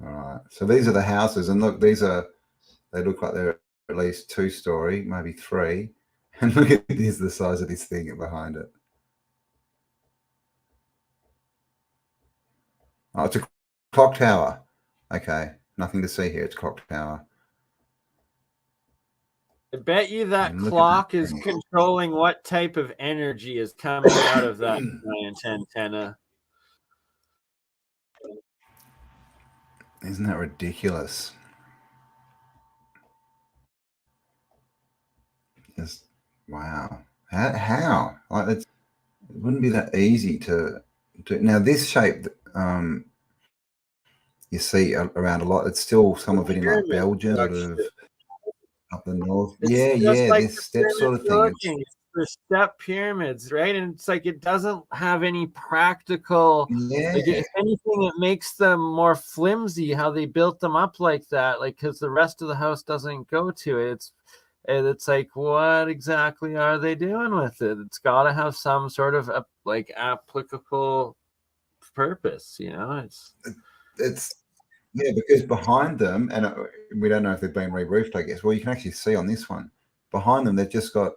All right. So these are the houses, and look, they look like they're at least 2-story, maybe 3. And look at this, the size of this thing behind it. Oh, it's a clock tower. Okay, nothing to see here. It's a clock tower. I bet you that clock is controlling what type of energy is coming out of that giant antenna. Isn't that ridiculous? Just wow. How? Like it wouldn't be that easy to do. Now this shape, you see around a lot. It's still some of it in like Belgium, sort of up the north. This step sort of thing. The step pyramids, right? And it's like it doesn't have any practical. Like, if anything, it makes them more flimsy. How they built them up like that, like because the rest of the house doesn't go to it. It's like, what exactly are they doing with it? It's got to have some sort of applicable purpose, you know. It's because behind them, and we don't know if they've been re-roofed, I guess. Well, you can actually see on this one behind them, they've just got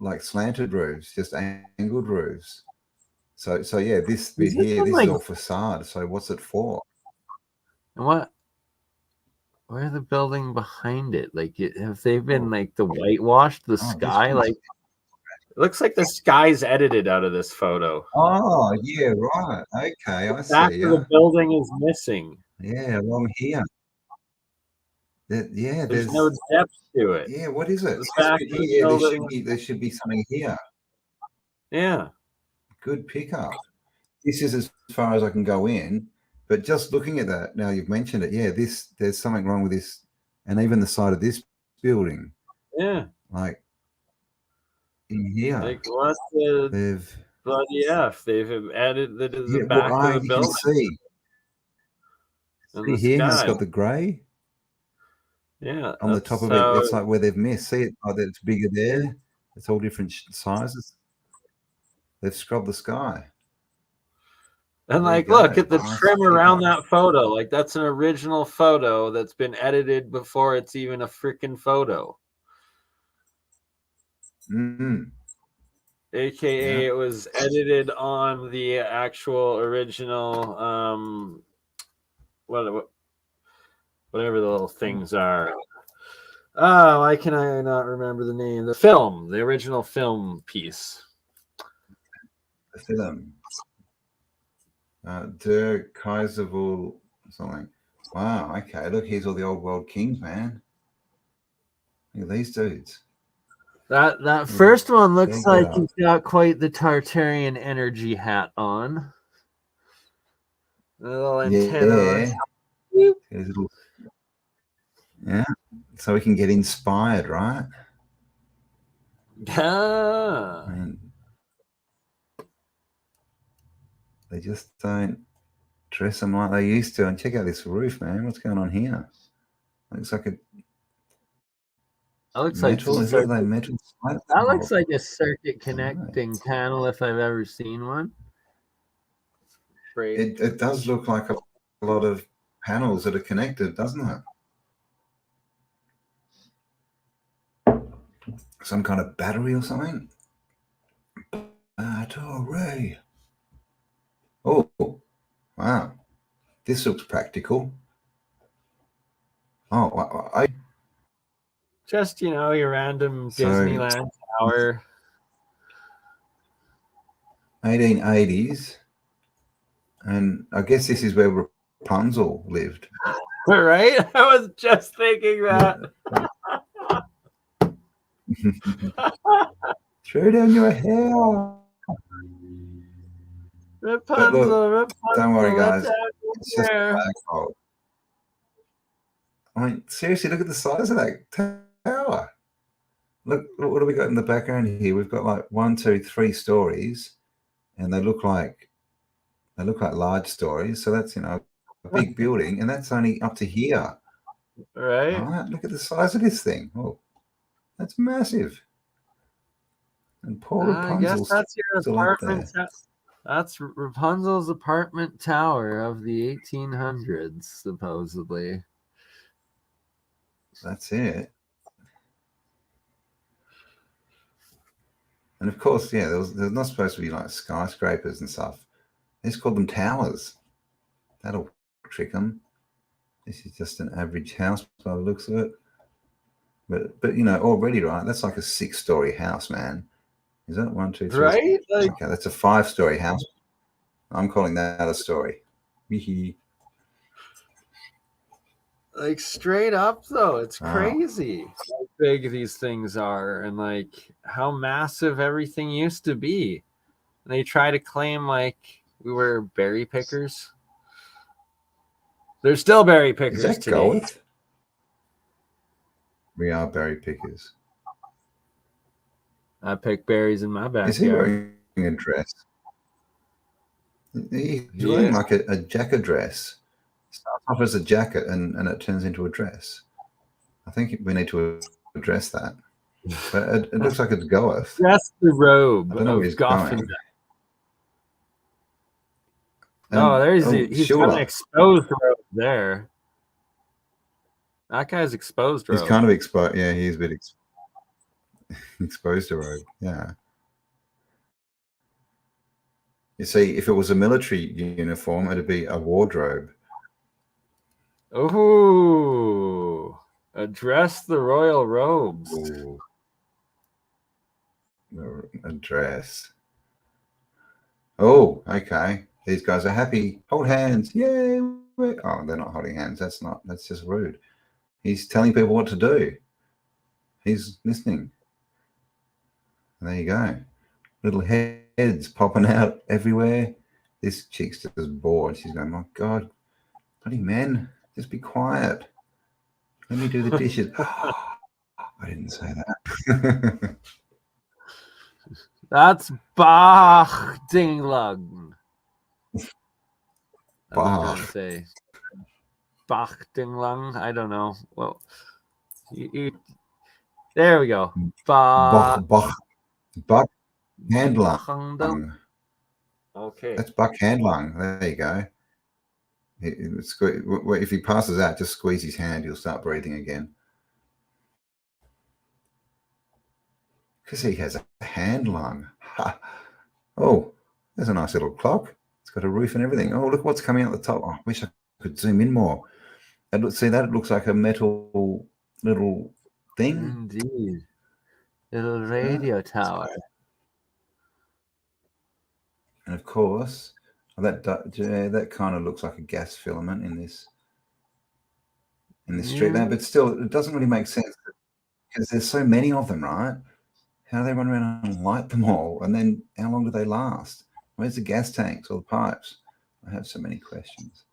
like slanted roofs, just angled roofs. So yeah, this bit here, this is all facade. So what's it for? And where the building behind it? Like, have they been like the whitewashed the sky? Like, it looks like the sky's edited out of this photo. Oh yeah, right. Okay, I see. Back of the building is missing. Yeah, along here. There's no depth to it. Yeah, what is it? There should be something here. Yeah. Good pickup. This is as far as I can go in, but just looking at that, now you've mentioned it, there's something wrong with this, and even the side of this building. Yeah. Like in here. Like what they've added the back of the building. See here, it's got the grey. Yeah, on the top of it, it's like where they've missed. See it? Oh, it's bigger there. It's all different sizes. They've scrubbed the sky. And There you like, look go. at the Nice trim around pickup. that photo. Like, that's an original photo that's been edited before it's even a freaking photo. Mm. AKA, Yeah. it was edited on the actual original, whatever the little things are. Oh, why can I not remember the name? The original film piece. The film. Der Kaiserville something. Wow, okay. Look, here's all the old world kings, man. Look at these dudes. That first one looks Big like up. he's got quite the Tartarian energy hat on. A little antenna. Yeah. His little... Yeah. So we can get inspired, right? Yeah. And they just don't dress them like they used to. And check out this roof, man. What's going on here? Looks like a That looks metal. like Is it like metal? that looks like a circuit connecting panel if I've ever seen one. It does look like a lot of panels that are connected, doesn't it? Some kind of battery or something? Battery. Oh, wow. This looks practical. Oh, Just, your random So- Disneyland tower. 1880s. And I guess this is where Rapunzel lived. Right? I was just thinking that. Throw down your hair. Rapunzel, Don't worry, guys. let's have It's just a hair. black hole. I mean, seriously, look at the size of that tower. Look, what do we got in the background here? We've got like 1, 2, 3 stories, and they look like large stories. So that's a big building, and that's only up to here. Right? All right, look at the size of this thing. Oh, that's massive. And poor I guess Rapunzel's that's your still up apartment. there. That's Rapunzel's apartment tower of the 1800s, supposedly. That's it. And of course, yeah, there's not supposed to be like skyscrapers and stuff. They just called them towers. That'll trick them. This is just an average house by the looks of it. But already, right? That's like a 6-story house, man. Is that 1, 2, 3? Right? Like, Okay, that's a 5-story house. I'm calling that a story. like straight up though, it's Wow. crazy how big these things are and like how massive everything used to be. And they try to claim like we were berry pickers. They're still berry pickers Is that today. Goeth? We are berry pickers. I pick berries in my backyard. Is he wearing a dress? He's wearing like a jacket dress. Starts off as a jacket and it turns into a dress. I think we need to address that. But it looks like it's Goeth. That's the robe I don't know where of he's Gotham. going. No, he's sure. got an exposed robe there. That guy's exposed robe. He's kind of exposed. Yeah, he's a bit exposed to robe. Yeah. You see, if it was a military uniform, it'd be a wardrobe. Ooh, address the royal robes. Ooh. A dress. Oh, okay. These guys are happy. Hold hands. Yay. Oh, they're not holding hands. That's just rude. He's telling people what to do. He's listening. And there you go. Little heads popping out everywhere. This chick's just bored. She's going, my God, bloody men, just be quiet. Let me do the dishes. I didn't say that. That's Bachtinglang. I was going to say Bachtinglang. I don't know. Well, there we go. Bach. Handlung. Okay. That's Buck Handlung. There you go. If he passes out, just squeeze his hand. He'll start breathing again. Because he has a hand lung. Ha. Oh, there's a nice little clock. It's got a roof and everything. Oh, look what's coming out the top. Oh, I wish I could zoom in more. See that? It looks like a metal little thing. Indeed. Little radio tower. And of course, that kind of looks like a gas filament in this street lamp. But still, it doesn't really make sense because there's so many of them, right? How do they run around and light them all? And then how long do they last? Where's the gas tanks or the pipes? I have so many questions.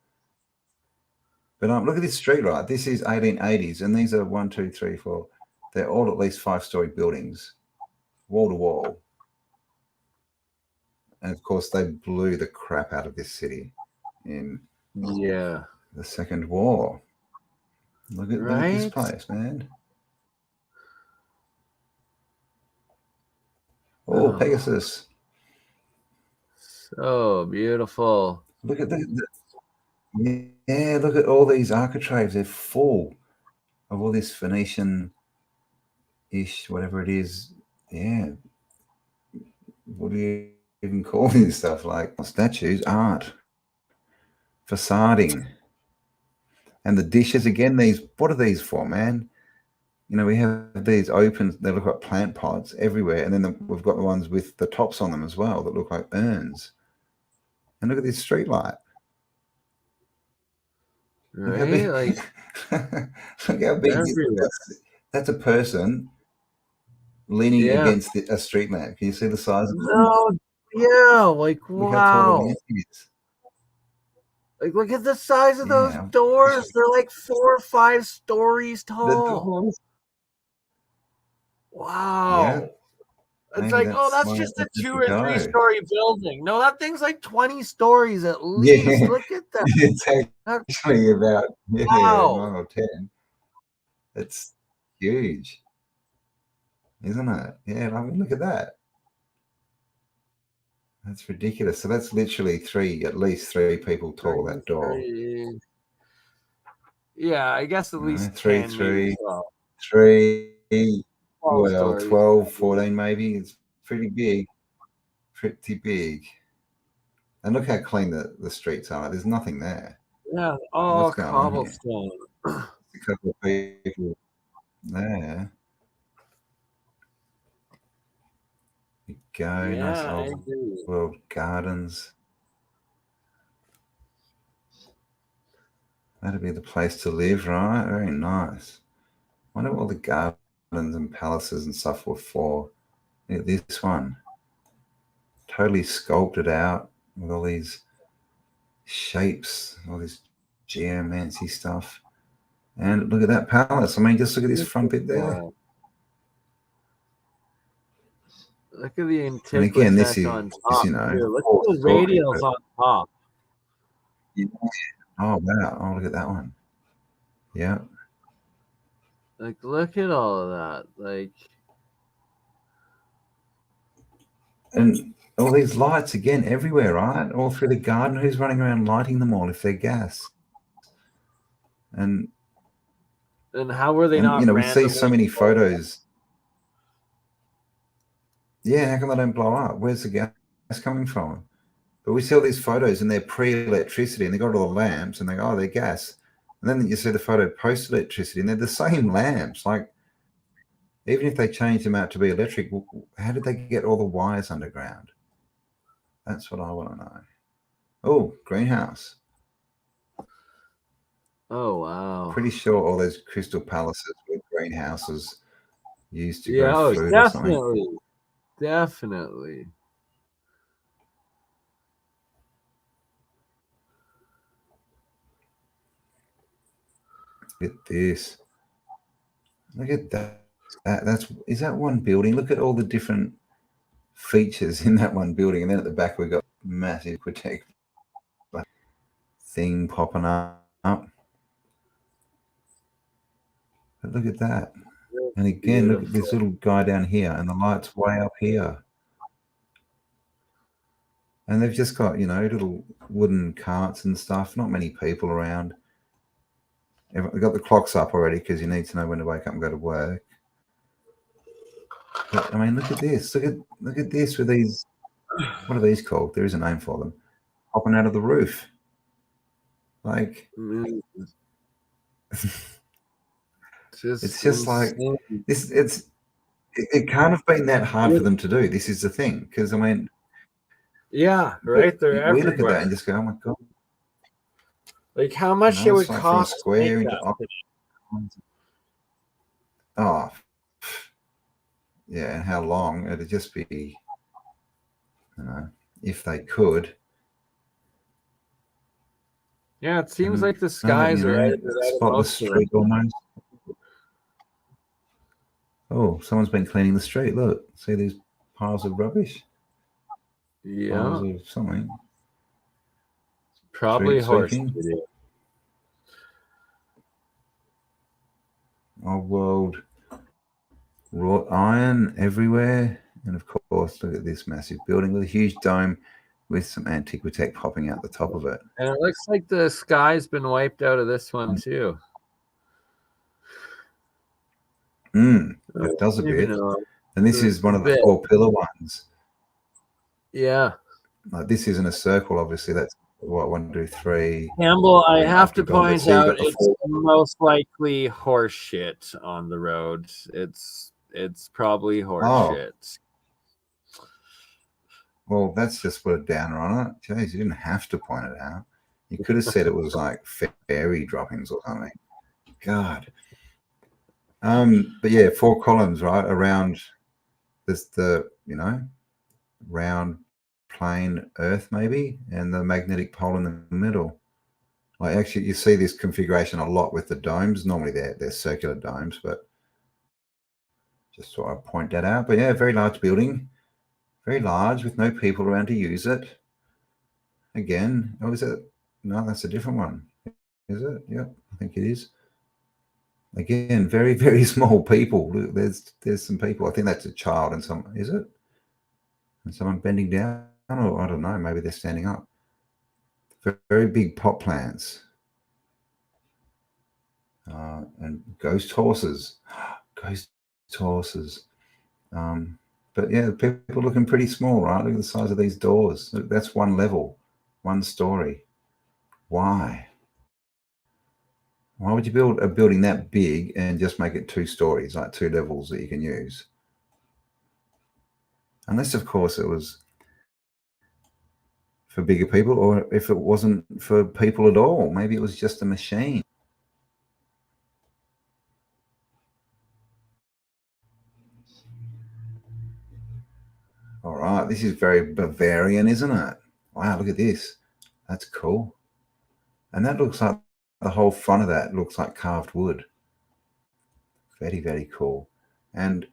But look at this street light. This is 1880s, and these are 1, 2, 3, 4. They're all at least 5-story buildings, wall to wall. And of course, they blew the crap out of this city in the Second War. Look at this place, man. Oh, Pegasus. So beautiful. Look at look at all these architraves. They're full of all this Phoenician-ish, whatever it is. Yeah. What do you even call this stuff? Like statues, art, facading. And the dishes, again, what are these for, man? You know, we have these open, they look like plant pots everywhere. And then we've got the ones with the tops on them as well that look like urns. And look at this street light. Right? Look how big that's a person leaning against a street lamp. Can you see the size of it? No, yeah, like look how tall the lamp is. Like, look at the size of those doors. They're like 4 or 5 stories tall. Wow. Yeah. It's like, that's just a 2 or 3 story building. No, that thing's like 20 stories at least. Yeah. Look at that. It's actually about 9 or 10. It's huge, isn't it? Yeah, I mean, look at that. That's ridiculous. So that's literally at least three people tall, that door. Yeah, I guess at least 3, 12, 14 maybe. It's pretty big. Pretty big. And look how clean the streets are. There's nothing there. Yeah, all cobblestone. A couple of people there. You go, nice old world gardens. That'd be the place to live, right? Very nice. I wonder what all the gardens and palaces and stuff were for. Look at this one. Totally sculpted out with all these shapes, all this geomancy stuff. And look at that palace. I mean, just look at this front bit there. Look at the and again, this is, on top. You know, look at the radials on top. Yeah. Oh, wow. Oh, look at that one. Yeah. Like, look at all of that. Like, and all these lights again everywhere, right? All through the garden. Who's running around lighting them all if they're gas? And how were they not? You know, we see so many photos. Yeah, how come they don't blow up? Where's the gas coming from? But we see all these photos and they're pre-electricity and they got all the lamps and they go, oh, they're gas. And then you see the photo post-electricity and they're the same lamps. Like, even if they change them out to be electric, how did they get all the wires underground? That's what I want to know. Oh, greenhouse. Oh, wow. Pretty sure all those crystal palaces were greenhouses used to grow food or something. Definitely. Look at this. Look at that. Is that one building? Look at all the different features in that one building. And then at the back, we've got massive protect thing popping up. But look at that. And again, look at this little guy down here and the light's way up here. And they've just got, you know, little wooden carts and stuff. Not many people around. They've got the clocks up already because you need to know when to wake up and go to work. But, I mean, look at this. Look at this with these. What are these called? There is a name for them. Hopping out of the roof. Like, it's just like this. It can't have been that hard for them to do. This is the thing, because I mean, yeah, right. They're we everywhere. look at that and just go, "Oh my god!" Like how much it would cost to square make into oh, yeah, and how long it'd just be, you know, if they could. Yeah, it seems like the skies are edited out of spotless street almost. Oh, someone's been cleaning the street. Look, see these piles of rubbish? Yeah. Piles of something. Probably horse. Old world wrought iron everywhere. And of course, look at this massive building with a huge dome with some Antiquitech popping out the top of it. And it looks like the sky's been wiped out of this one too. It does a bit. And this is one of the 4 pillar ones. Yeah. Like this isn't a circle, obviously. That's what 1, 2, 3. Campbell, I have to point out it's most likely horse shit on the road. It's probably horse shit. Well, that's just put a downer on it. Jeez, you didn't have to point it out. You could have said it was like fairy droppings or something. God. But yeah, 4 columns, right, around this, the, you know, round plain Earth maybe, and the magnetic pole in the middle. Like actually, you see this configuration a lot with the domes. Normally they're circular domes, but just thought I'd point that out. But yeah, very large building, very large with no people around to use it. Again, oh, is it? No, that's a different one. Is it? Yep, I think it is. Again, very, very small people. Look, there's some people. I think that's a child and some, is it? And someone bending down, or I don't know, maybe they're standing up. Very big pot plants. And ghost horses. Ghost horses. But yeah, people looking pretty small, right? Look at the size of these doors. Look, that's 1 level, 1 story. Why? Why would you build a building that big and just make it 2 stories, like 2 levels that you can use? Unless, of course, it was for bigger people, or if it wasn't for people at all. Maybe it was just a machine. All right, this is very Bavarian, isn't it? Wow, look at this. That's cool. And that looks like the whole front of that looks like carved wood. Very, very cool. And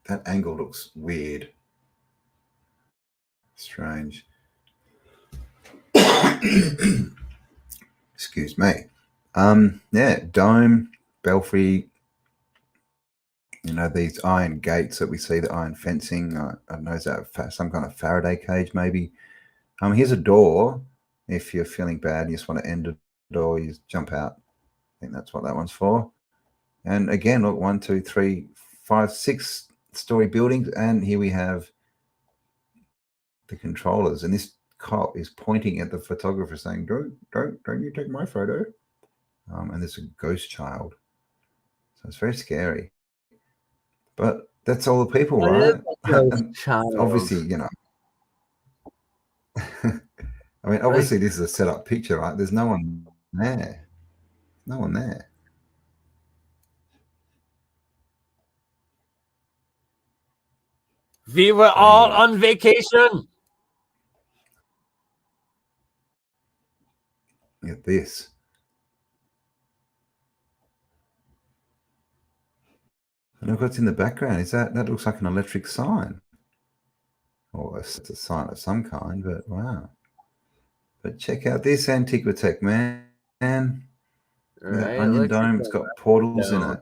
that angle looks weird. Strange. Excuse me. Yeah, dome, belfry, you know, these iron gates that we see, the iron fencing. I don't know, is that some kind of Faraday cage maybe? Here's a door. If you're feeling bad and you just want to end a door, you just jump out. I think that's what that one's for. And again, look, 1, 2, 3, 5, 6 story buildings. And here we have the controllers. And this cop is pointing at the photographer saying, don't you take my photo. And there's a ghost child. So it's very scary. But that's all the people, right? Obviously, you know. I mean, obviously, this is a set up picture, right? There's no one there. No one there. We were all on vacation. Look at this. And look what's in the background. Is that looks like an electric sign? Or it's a sign of some kind, but wow. But check out this Antiquitech, man. Right, that onion dome, it's got portals in it.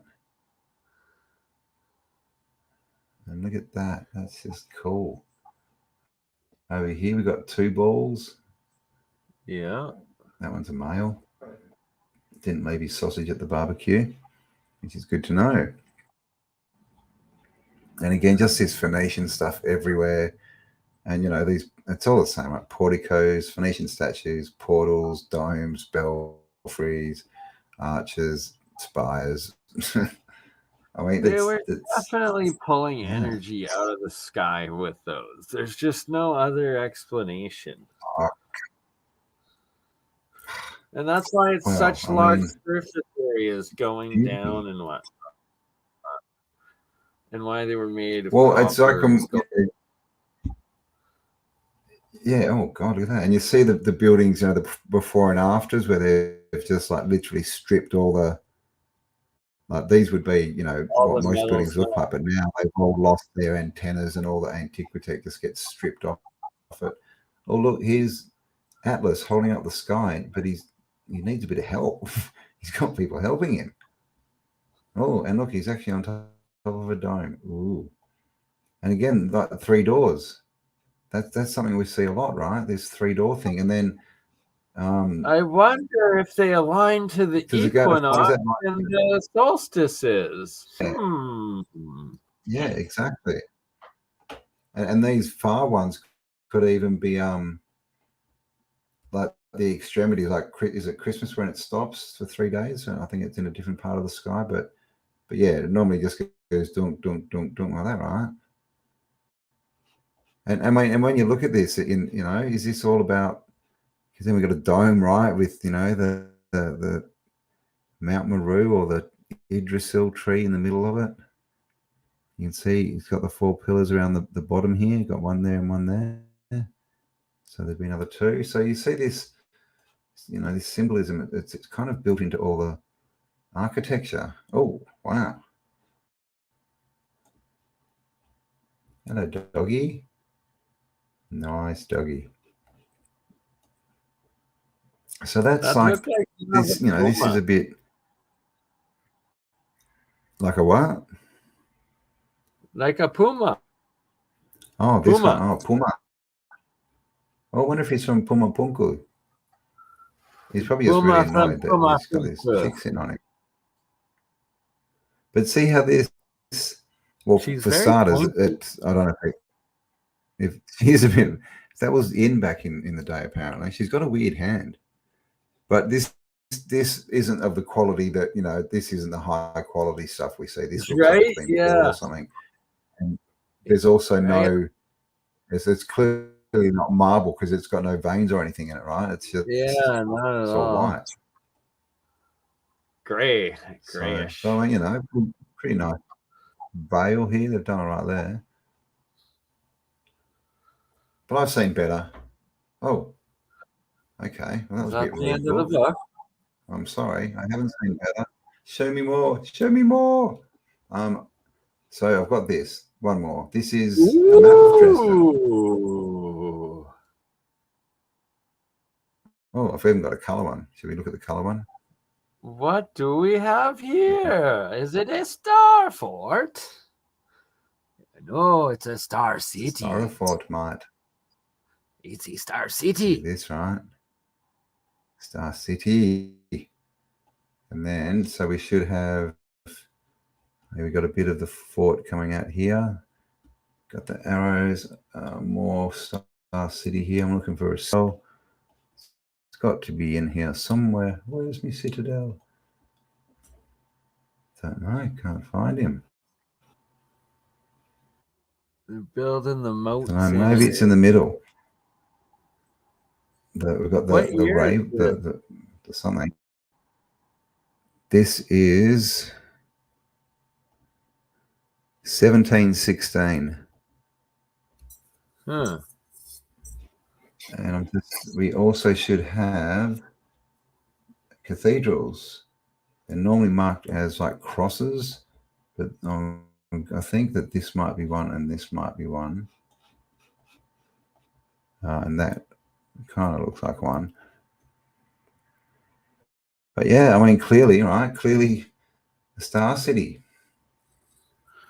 And look at that. That's just cool. Over here, we've got 2 balls. Yeah. That one's a male. Didn't leave his sausage at the barbecue, which is good to know. And again, just this Phoenician stuff everywhere. And, you know, it's all the same, like porticos, Phoenician statues, portals, domes, belfries, arches, spires. I mean, They were it's definitely pulling energy out of the sky with those. There's just no other explanation. And that's why it's such large surface areas going down and what. And why they were made of it's like yeah, oh god, look at that. And you see the buildings, you know, the before and afters where they've just like literally stripped all the, like these would be, you know, what most buildings look like, but now they've all lost their antennas and all the antiquity just gets stripped off it. Oh look, here's Atlas holding up the sky, but he needs a bit of help. He's got people helping him. Oh, and look, he's actually on top of a dome. Ooh. And again, like the 3 doors. That's something we see a lot, right? This 3-door thing. And then I wonder if they align to the equinox and the solstices. Yeah, exactly. And these far ones could even be like the extremities, like, is it Christmas when it stops for 3 days? And I think it's in a different part of the sky, but yeah, it normally just goes dunk, dunk, dunk, dunk like that, right? And when you look at this, you know, is this all about? Because then we got a dome, right, with, you know, the Mount Meru or the Yggdrasil tree in the middle of it. You can see it's got the 4 pillars around the bottom here. You've got one there and one there. So there'd be another 2. So you see this, you know, this symbolism. It's kind of built into all the architecture. Oh, wow. Hello, doggy. Nice doggy. So that's like this, you know, this is a bit like a what? Like a puma. Oh, this one. Oh, Puma. Oh, I wonder if he's from Puma Punku. He's probably just really annoyed that he's got this chick sitting on him. But see how this, well, for starters, I don't know if she's a bit, if that was in back in the day, apparently. She's got a weird hand. But this isn't of the quality that, you know, this isn't the high quality stuff we see. This looks like it's been bought or something. And there's also no, it's clearly not marble because it's got no veins or anything in it, right? It's just not at all white. Grayish. So, you know, pretty nice veil here. They've done all right there. But I've seen better. Oh, okay. Well, that was a bit the end of the book. I'm sorry, I haven't seen better. Show me more. Show me more. So I've got this. One more. This is a map of Dresden. Oh, I've even got a color one. Should we look at the color one? What do we have here? Is it a star fort? No, it's a star city. Star fort, mate. It's a star city. This, right? Star city. And then, so we should have, we got a bit of the fort coming out here. Got the arrows, more Star City here. I'm looking for a cell. It's got to be in here somewhere. Where's my citadel? Don't know. Can't find him. They're building the moat. Maybe it's in the middle. We've got the rave, the something. This is 1716. Huh. And we also should have cathedrals. They're normally marked as like crosses, but I think that this might be one and this might be one. And that kind of looks like one. But yeah, I mean, clearly, right? Clearly the Star City.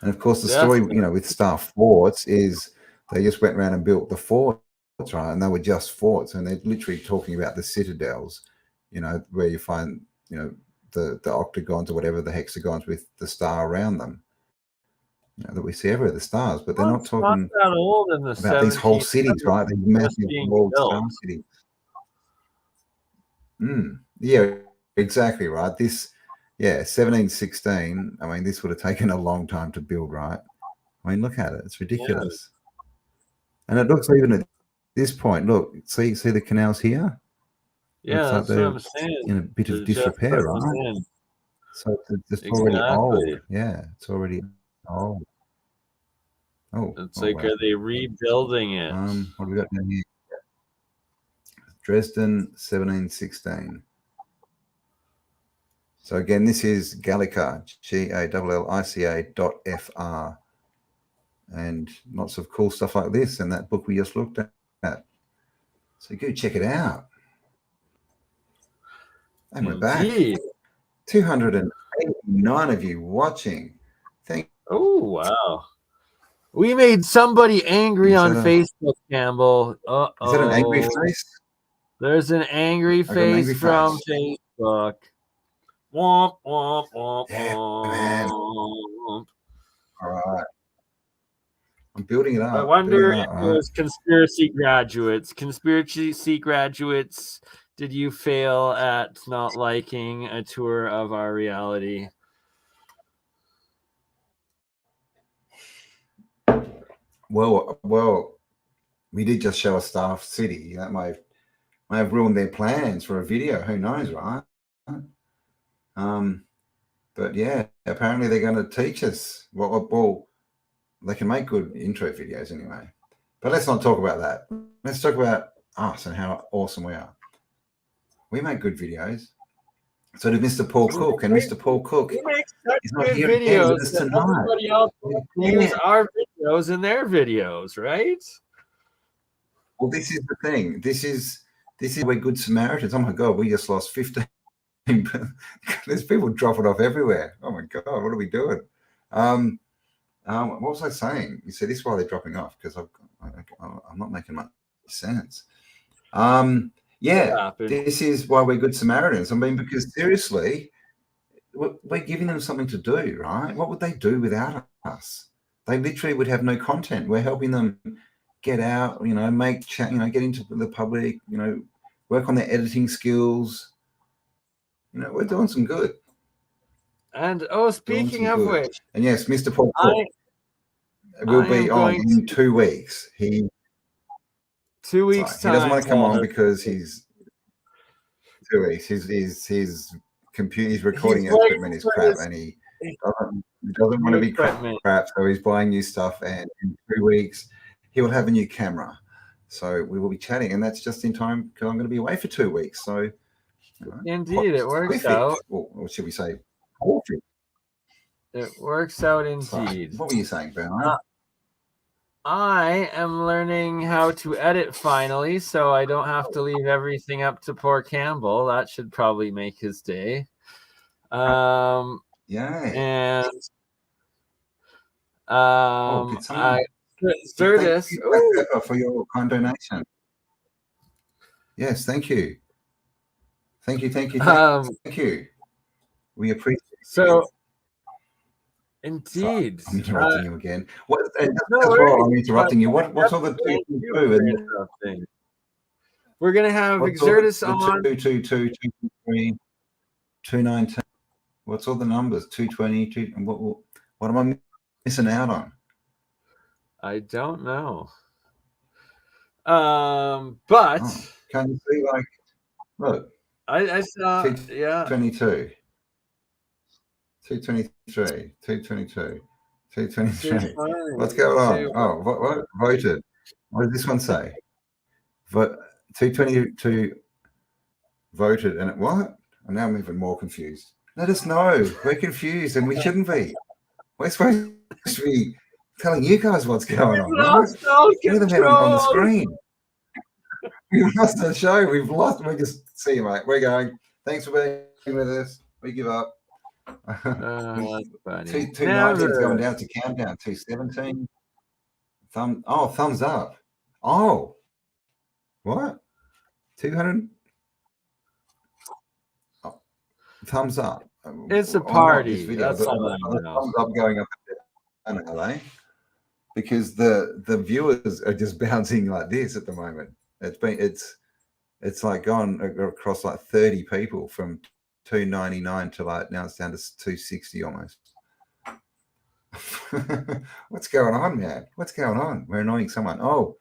And of course, the story, you know, with Star Forts is they just went around and built the forts right? And they were just forts, and they're literally talking about the citadels, you know, where you find, you know, the octagons or whatever, the hexagons with the star around them, you know, that we see everywhere, the stars. But they're not talking that old in the about these whole 1700s cities, right? These massive being walled built. star cities. Yeah, exactly right. This, yeah, 1716. I mean, this would have taken a long time to build, right? I mean, look at it; it's ridiculous. And it looks even at this point. Look, see the canals here. Yeah, looks like that's what they're I'm saying. in a bit of They're just disrepair, putting them right? in. So it's already old. Exactly. Yeah, it's already old. Oh, It's oh, like, wow. are they rebuilding it? What have we got down here? Dresden, 1716. So again, this is Gallica, GALLICA.FR, and lots of cool stuff like this and that book we just looked at. So go check it out. And we're back. 289 of you watching. Oh, wow. We made somebody angry on Facebook, Campbell. Is that an angry face? There's an angry face from Facebook. Womp, womp, womp, man. womp. All right. I'm building it up. I wonder if it was conspiracy graduates. Conspiracy graduates, did you fail at not liking a tour of our reality? Well, we did just show a staff city. That may have ruined their plans for a video. Who knows, right? But yeah, apparently they're going to teach us. Well, they can make good intro videos anyway. But let's not talk about that. Let's talk about us and how awesome we are. We make good videos. So did Mr. Paul Cook, and Mr. Paul Cook is not here videos with us that tonight. everybody else use our videos in their videos, right? Well, this is the thing. This is we're good Samaritans. Oh my God, we just lost 15. There's people dropping off everywhere. Oh my God, what are we doing? What was I saying? You said this is why they're dropping off, because I'm not making much sense. Yeah, this is why we're good Samaritans. I mean, because seriously, we're giving them something to do, right? What would they do without us? They literally would have no content. We're helping them get out, make chat, get into the public, work on their editing skills. We're doing some good. And speaking of which, and yes, Mr. Paul Cook will be on in 2 weeks. 2 weeks time. He doesn't want to come on because he's 2 weeks. His computer, his recording equipment is crap, and he doesn't want to be crap. So he's buying new stuff, and in 2 weeks he will have a new camera. So we will be chatting, and that's just in time because I'm going to be away for 2 weeks. So indeed, it works out. Or should we say, perfect? It works out indeed. So, what were you saying, Bernard? I am learning how to edit finally, so I don't have to leave everything up to poor Campbell. That should probably make his day. Yeah. And Zerdis, for your kind donation. Yes, thank you. Thank you. Thank you. We appreciate it. So, indeed. I'm interrupting you again. I'm interrupting you. What's all the 2? We're going to have Exertus on. 222, 219. What's all the numbers? 220. What am I missing out on? I don't know. But can you see, look? I saw 222, 223, 222, 223. What's going on? What voted? What did this one say? 222 voted, and what? And now I'm even more confused. Let us know. We're confused, and we shouldn't be. We're supposed to be telling you guys what's going on. Right? Get them on the screen. We've lost the show. We've lost. We just see you, mate. We're going. Thanks for being with us. We give up. 219 is going down to countdown. 217. Thumbs up. Oh, What? 200? Oh, thumbs up. It's a On what, party. this video? That's all I know. Thumbs up going up and down, are they? Because the viewers are just bouncing like this at the moment. It's like gone across like 30 people from 299 to like now it's down to 260 almost. What's going on, man? What's going on? We're annoying someone. Oh,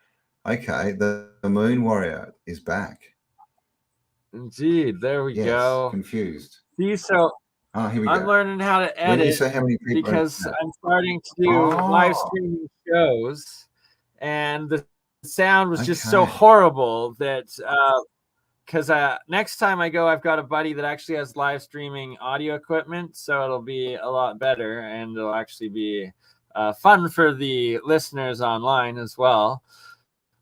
okay. The Moon Warrior is back. Indeed. There we go. Confused. See, so Here we go. I'm learning how to When you edit say how many people because I'm starting to do live streaming shows, and the sound was just so horrible that because next time I go, I've got a buddy that actually has live streaming audio equipment, so it'll be a lot better, and it'll actually be fun for the listeners online as well,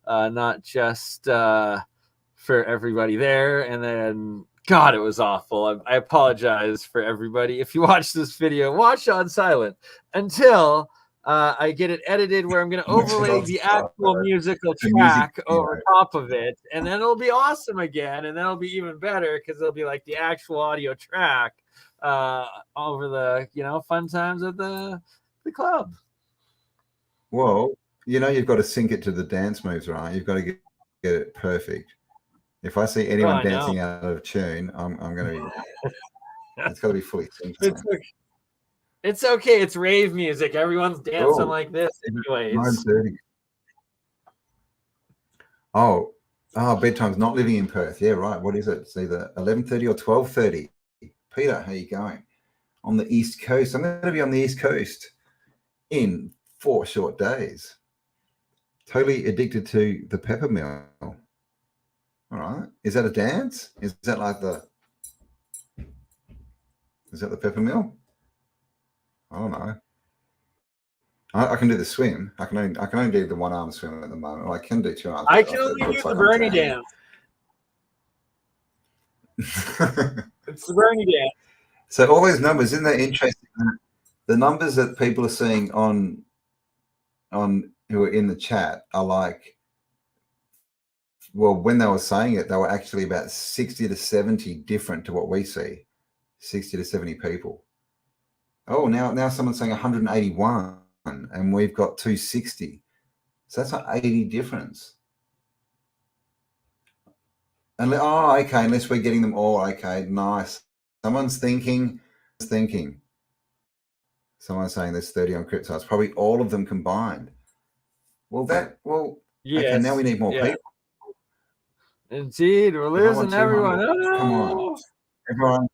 not just for everybody there. And then, God, it was awful. I apologize for everybody. If you watch this video, watch on silent until I get it edited where I'm going to overlay the actual musical track over top of it, and then it'll be awesome again, and then it'll be even better because it'll be like the actual audio track over the fun times at the club. Well, you've got to sync it to the dance moves, right? You've got to get it perfect. If I see anyone dancing out of tune, I'm going to be. It's got to be fully synced. It's okay. It's rave music. Everyone's dancing like this anyways. 9:30. Oh, bedtime's not living in Perth. Yeah, right. What is it? It's either 11:30 or 12:30. Peter, how you going? On the East Coast. I'm going to be on the East Coast in 4 short days. Totally addicted to the pepper mill. All right. Is that a dance? Is that the pepper mill? I don't know. I can do the swim. I can only do the one arm swim at the moment. Well, I can do 2 arms. I can only do the Bernie dance. It's the Bernie dance. So all those numbers, isn't that interesting? The numbers that people are seeing on who are in the chat are like, well, when they were saying it, they were actually about 60 to 70 different to what we see. 60 to 70 people. Oh, now someone's saying 181 and we've got 260. So that's like 80 difference. And okay, unless we're getting them all. Okay, nice. Someone's thinking. Someone's saying there's 30 on crypto. It's probably all of them combined. Yes. Okay, now we need more people. Indeed, we're losing everyone. Come on. Everyone,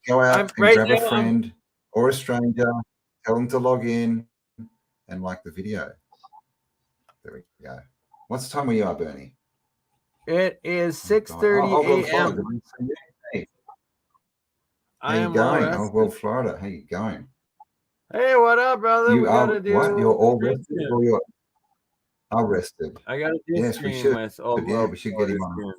go out and grab a friend or a stranger. Tell them to log in and like the video. There we go. What's the time where you are, Bernie? It is 6:30 a.m. How you going? Oh, well, Florida. How you going? Hey, what up, brother? You are what? You're all rested or you're rested? I got a stream with we should get him on.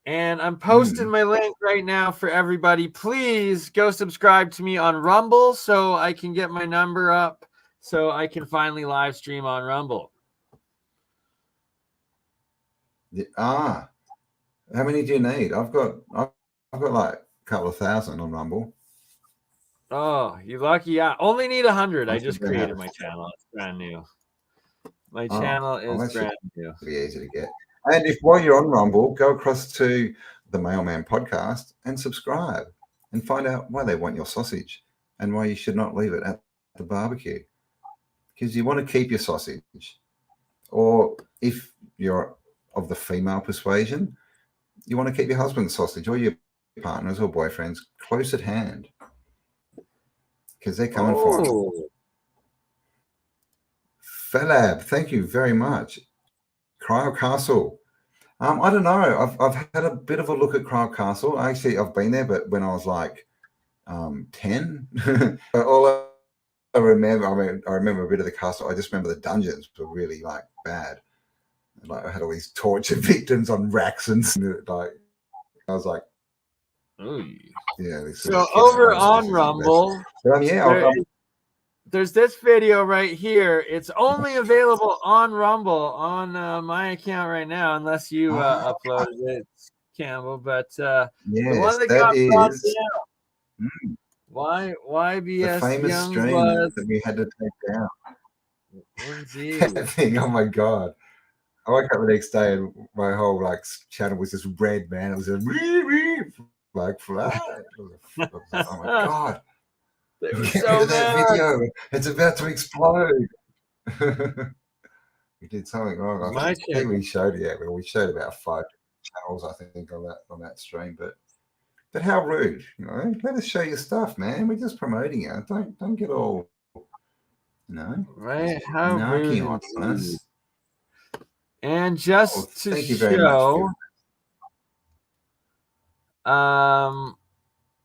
And I'm posting my link right now for everybody. Please go subscribe to me on Rumble so I can get my number up so I can finally live stream on Rumble. How many do you need? I've got like a couple of thousand on Rumble. Oh, you lucky. Yeah, only need 100. I just created my channel. It's brand new. My channel is brand new. It'll be easy to get. And if while you're on Rumble, go across to the Mailman podcast and subscribe and find out why they want your sausage and why you should not leave it at the barbecue. Because you want to keep your sausage. Or if you're of the female persuasion, you want to keep your husband's sausage or your partners or boyfriends close at hand. Because they're coming for it. Falab, thank you very much. Cryo Castle. I don't know. I've had a bit of a look at Cryo Castle. Actually, I've been there, but when I was like 10. All I remember, I remember a bit of the castle. I just remember the dungeons were really like bad. Like I had all these torture victims on racks and like I was like, ooh. yeah. So over on Rumble, there's this video right here. It's only available on Rumble on my account right now, unless you uploaded it, Campbell. But the one that got brought down. YBS the famous stream Youngblood. that we had to take down. Indeed. That thing, oh my god! I woke up the next day and my whole like channel was just red, man. It was a like flat. Oh my god! They were Get so rid of that mad. video. It's about to explode. We did something wrong. I think we showed we showed about 5 channels, I think, on that stream. But how rude, you know? Let us show your stuff, man. We're just promoting it. Don't get all, you know, right? How narky rude on us. And just to thank you very much show,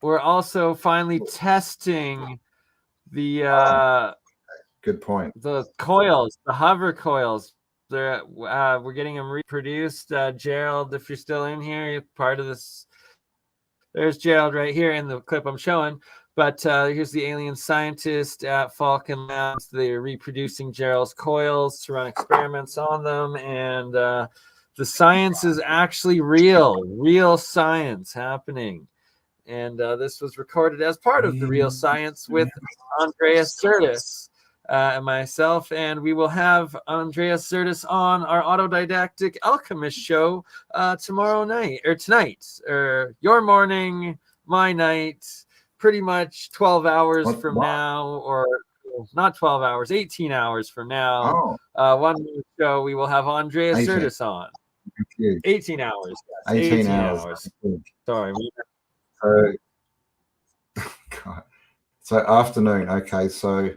we're also finally testing the good point. The coils, the hover coils. They're we're getting them reproduced. Gerald, if you're still in here, you're part of this. There's Gerald right here in the clip I'm showing. But here's the alien scientist at Falcon Labs. They're reproducing Gerald's coils to run experiments on them. And the science is actually real science happening. And this was recorded as part of the Real Science with Andreas Sertis and myself. And we will have Andreas Sertis on our Autodidactic Alchemist show tonight, or your morning, my night, pretty much 12 hours from now, or not 12 hours, 18 hours from now. One more show, we will have Andreas Sertis on. 18 hours. Yes. 18 hours. Sorry. God. So afternoon. Okay, so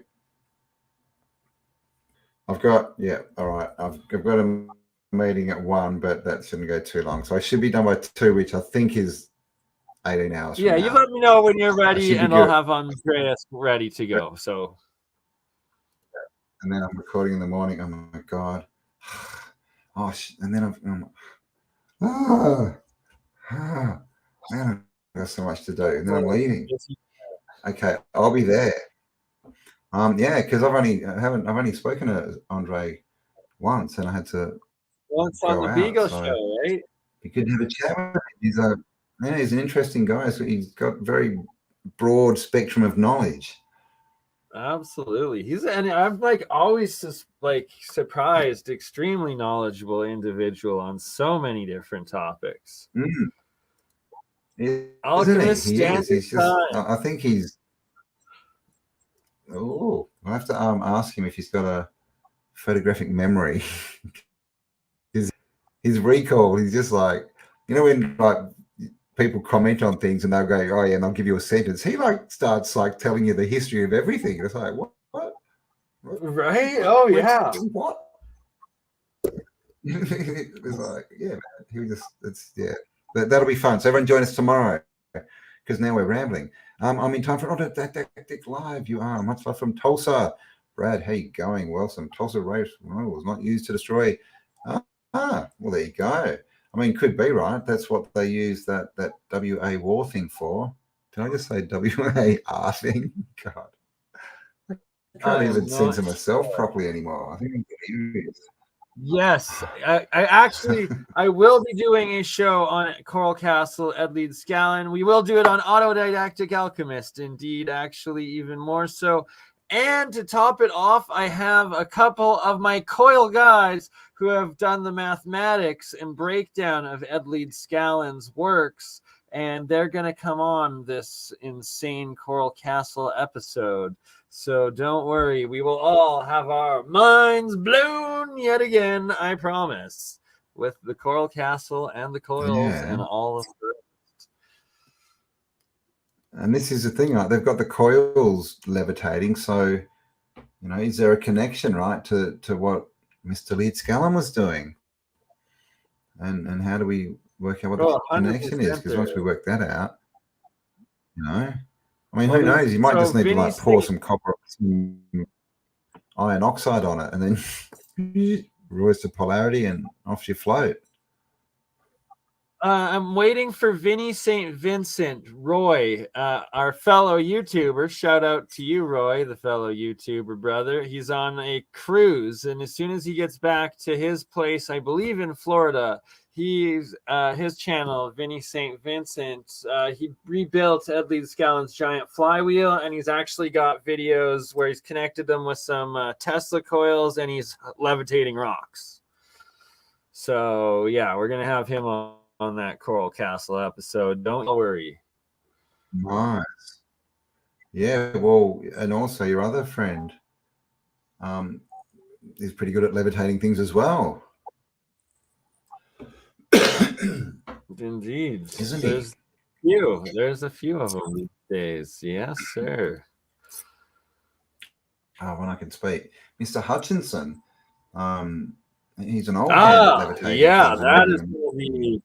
I've got all right. I've got a meeting at 1, but that shouldn't go too long. So I should be done by 2, which I think is 18 hours. Yeah, you let me know when you're ready, and I'll have Andreas ready to go. So, and then I'm recording in the morning. Oh my god. And then man, I've got so much to do, and then I'm leaving. Okay, I'll be there. Yeah, because I've only spoken to Andre once, and I had to once on the Beagle show, right? You could have a chat with him. He's an interesting guy. So he's got very broad spectrum of knowledge. Absolutely, and I'm like always just like surprised, extremely knowledgeable individual on so many different topics. Alchemist, he's just, I think he's. Oh, I have to ask him if he's got a photographic memory. his recall. He's just like, you know, when like people comment on things and they'll go, "Oh yeah," and they'll give you a sentence. He like starts like telling you the history of everything. It's like what? Right? Oh yeah. What? It's like, yeah, man. He just that'll be fun. So everyone join us tomorrow because now we're rambling. I'm in time for Autodidactic Live. You are much love from Tulsa. Brad, how you going? Welcome. Tulsa race was not used to destroy. Well, there you go. I mean, could be right. That's what they use that WA war thing for. Did I just say WAR thing? God. I can't even censor myself properly anymore. I think I'm serious. Yes, I will be doing a show on Coral Castle, Edleed Scallon. We will do it on Autodidactic Alchemist, indeed, actually, even more so. And to top it off, I have a couple of my coil guys who have done the mathematics and breakdown of Edleed Scallon's works, and they're going to come on this insane Coral Castle episode. So don't worry, we will all have our minds blown yet again, I promise, with the Coral Castle and the coils and all of the rest. And this is the thing, right? They've got the coils levitating, so, you know, is there a connection, right, to what Mr. Lead Scallon was doing? And how do we work out what the connection is? Because once we work that out, you know, I mean, who knows? You might just need to like pour some copper, some iron oxide on it, and then raise the polarity, and off you float. I'm waiting for Vinny St. Vincent, Roy, our fellow YouTuber. Shout out to you, Roy, the fellow YouTuber brother. He's on a cruise, and as soon as he gets back to his place, I believe in Florida, he's his channel, Vinny St. Vincent. He rebuilt Ed Lee Scallon's giant flywheel, and he's actually got videos where he's connected them with some Tesla coils, and he's levitating rocks. So yeah, we're gonna have him on that Coral Castle episode. Don't worry. Nice. Yeah, well, and also your other friend is pretty good at levitating things as well. Indeed. Isn't he? There's a few of them these days. Yes, sir. Oh, when I can speak. Mr. Hutchinson. He's an old hand at levitating. Yeah, things that and is going to be.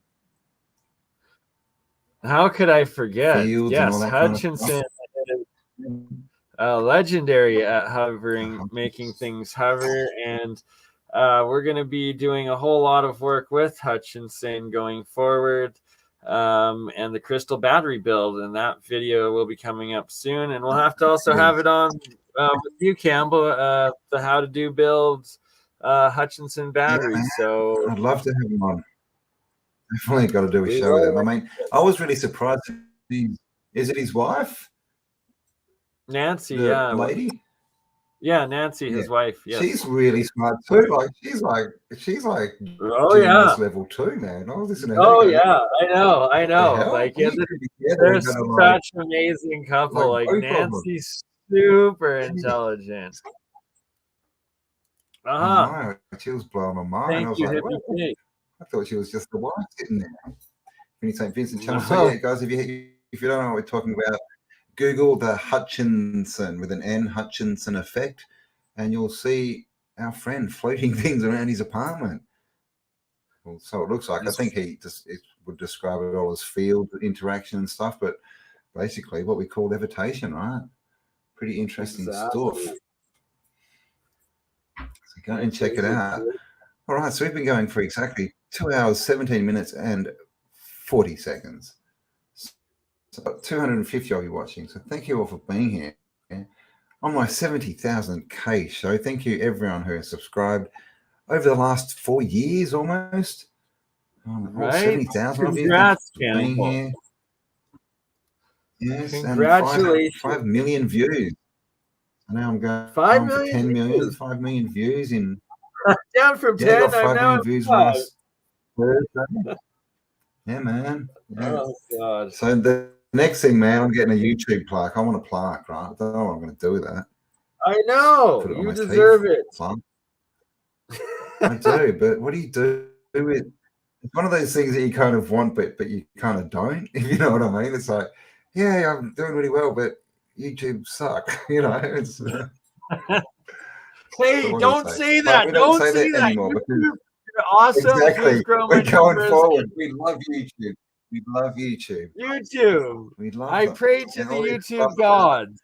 How could I forget? Yes, Hutchinson is legendary at hovering, making things hover, and we're going to be doing a whole lot of work with Hutchinson going forward, and the crystal battery build, and that video will be coming up soon, and we'll have to also have it on with you, Campbell, the how to do builds Hutchinson batteries. Yeah, so I'd love to have him on. Definitely got to do a show with him. I mean, I was really surprised. Is it his wife? Nancy, the lady? Yeah, Nancy, his wife. Yes. She's really smart too. She's like oh yeah, this level too, man. I was listening. Oh yeah, I know. Like they're such an amazing couple. Like Nancy's super intelligent. She was blowing my mind. Thank you, I thought she was just the wife sitting there. Vinny St. Vincent channel. So yeah, guys, if you don't know what we're talking about, Google the Hutchinson with an N, Hutchinson effect, and you'll see our friend floating things around his apartment. Well, so it looks like. I think he would describe it all as field interaction and stuff, but basically what we call levitation, right? Pretty interesting stuff. So go and check it out. All right, so we've been going for exactly 2 hours, 17 minutes, and 40 seconds. So 250 of you watching. So thank you all for being here on my 70,000K show. Thank you everyone who has subscribed over the last 4 years almost. Right. 70,000 of you. Congrats, being here. Yes, congratulations. And 5 million views. And now I'm going 5 on million for 10 million, views. 5 million views in. Down from 10. Got 5 I'm now million views last Thursday. Yeah, man. Yeah. Oh God. So the next thing, man, I'm getting a YouTube plaque. I want a plaque, right? I don't know what I'm going to do with that. I know. You deserve it. I do, but what do you do with it? It's one of those things that you kind of want, but you kind of don't, if you know what I mean. It's like, yeah, I'm doing really well, but YouTube suck. You know, it's hey, don't say that. Don't say that anymore. You're awesome. Exactly. We're going forward. We love YouTube. We love YouTube. YouTube. We love I pray to the YouTube gods.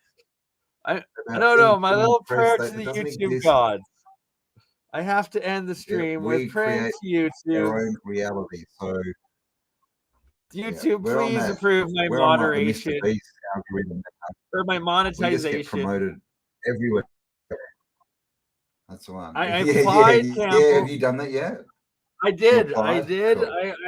I don't know. My little prayer to the YouTube gods. I have to end the stream with praying to YouTube. Our own reality. So YouTube, please approve my moderation or my monetization. We just get promoted everywhere. That's the one. I applied. Yeah, have you done that yet? I did. I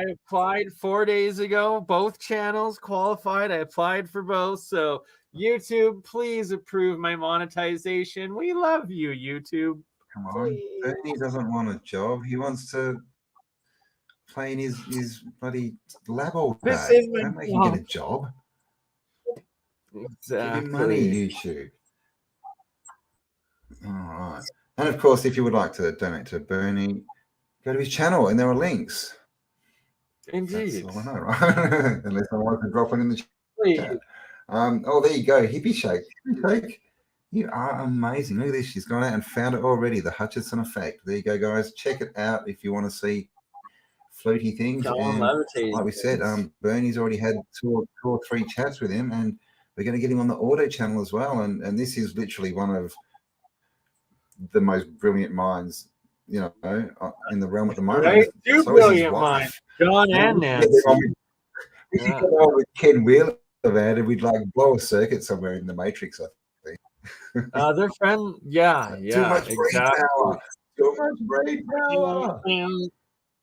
applied 4 days ago. Both channels qualified. I applied for both. So YouTube, please approve my monetization. We love you, YouTube. Come on. Bernie doesn't want a job. He wants to play in his bloody lab all day. Don't make him get a job. Exactly. Give him money, YouTube. All right. And of course, if you would like to donate to Bernie, go to his channel and there are links. Indeed. That's all I know, right? Unless I want to drop one in the chat. Oh, there you go. Hippie Shake. Hippie Shake. You are amazing. Look at this. She's gone out and found it already. The Hutchinson effect. There you go, guys. Check it out if you want to see floaty things. And like we said, Bernie's already had two or three chats with him, and we're going to get him on the auto channel as well. And this is literally one of the most brilliant minds, you know, in the realm at the moment. Right? Two brilliant minds. John and Nancy. We could get on with Ken Wheeler, man, and we'd like blow a circuit somewhere in the Matrix, I think. Their friend, yeah, Too much brain exactly. power. Too much brain power.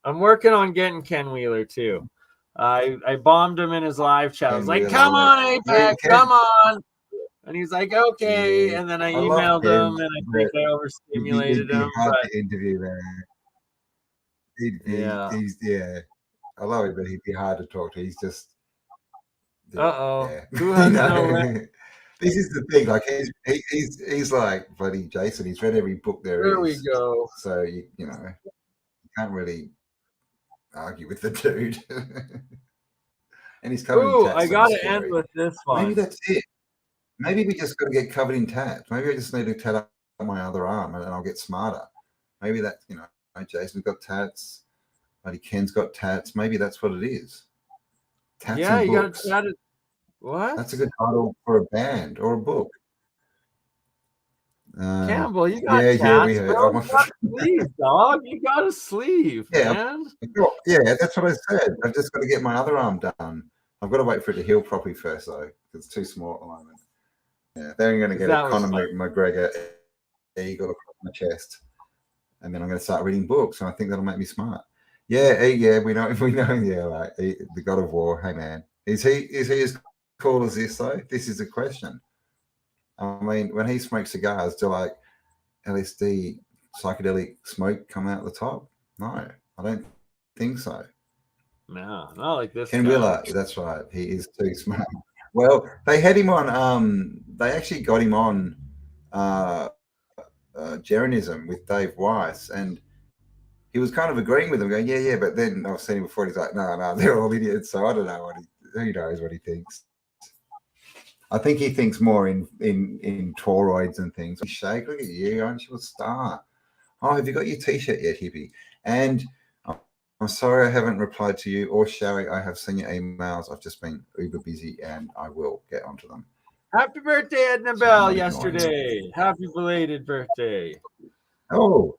I'm working on getting Ken Wheeler too. I bombed him in his live chat. I was like, Wheeler, "Come on, Apex, Ken. come on!" And he's like, "Okay." Yeah, And then I love emailed Ken, him, and I think I overstimulated He'd be him. hard But to interview, man. Yeah. I love him, but he'd be hard to talk to. He's just. Who has no? This is the thing. Like he's like bloody Jason. He's read every book there is. There we go. So you can't really argue with the dude. And he's covered in tats. I gotta end with this one. Maybe that's it. Maybe we just got to get covered in tats. Maybe I just need to tat up my other arm and I'll get smarter. Maybe that Jason's got tats. Buddy Ken's got tats. Maybe that's what it is. Tats and you books. got it. What? That's a good title for a band or a book. Campbell, you got tats, we heard. bro. You got a sleeve, dog. You got a sleeve, man. Yeah, that's what I said. I've just got to get my other arm done. I've got to wait for it to heal properly first, though. It's too small at the moment. Yeah, then I'm going to get a Conor McGregor eagle across my chest, and then I'm going to start reading books, and I think that'll make me smart. Yeah, we know. Yeah, like the God of War. Hey, man, is he as cool as this though? This is a question. I mean, when he smokes cigars, do like LSD psychedelic smoke come out the top? No, I don't think so. No, not like this. Ken Wheeler, that's right. He is too smart. Well, they had him on. They actually got him on Jeranism with Dave Weiss, and he was kind of agreeing with them, going, yeah. But then I've seen him before. He's like, no, they're all idiots. So I don't know who knows what he thinks. I think he thinks more in toroids and things. Shake, look at you, aren't you a star? Oh, have you got your T-shirt yet, hippie? And I'm sorry I haven't replied to you or Sherry. I have seen your emails. I've just been uber busy, and I will get onto them. Happy birthday, Edna Bell, yesterday. Happy belated birthday. Oh,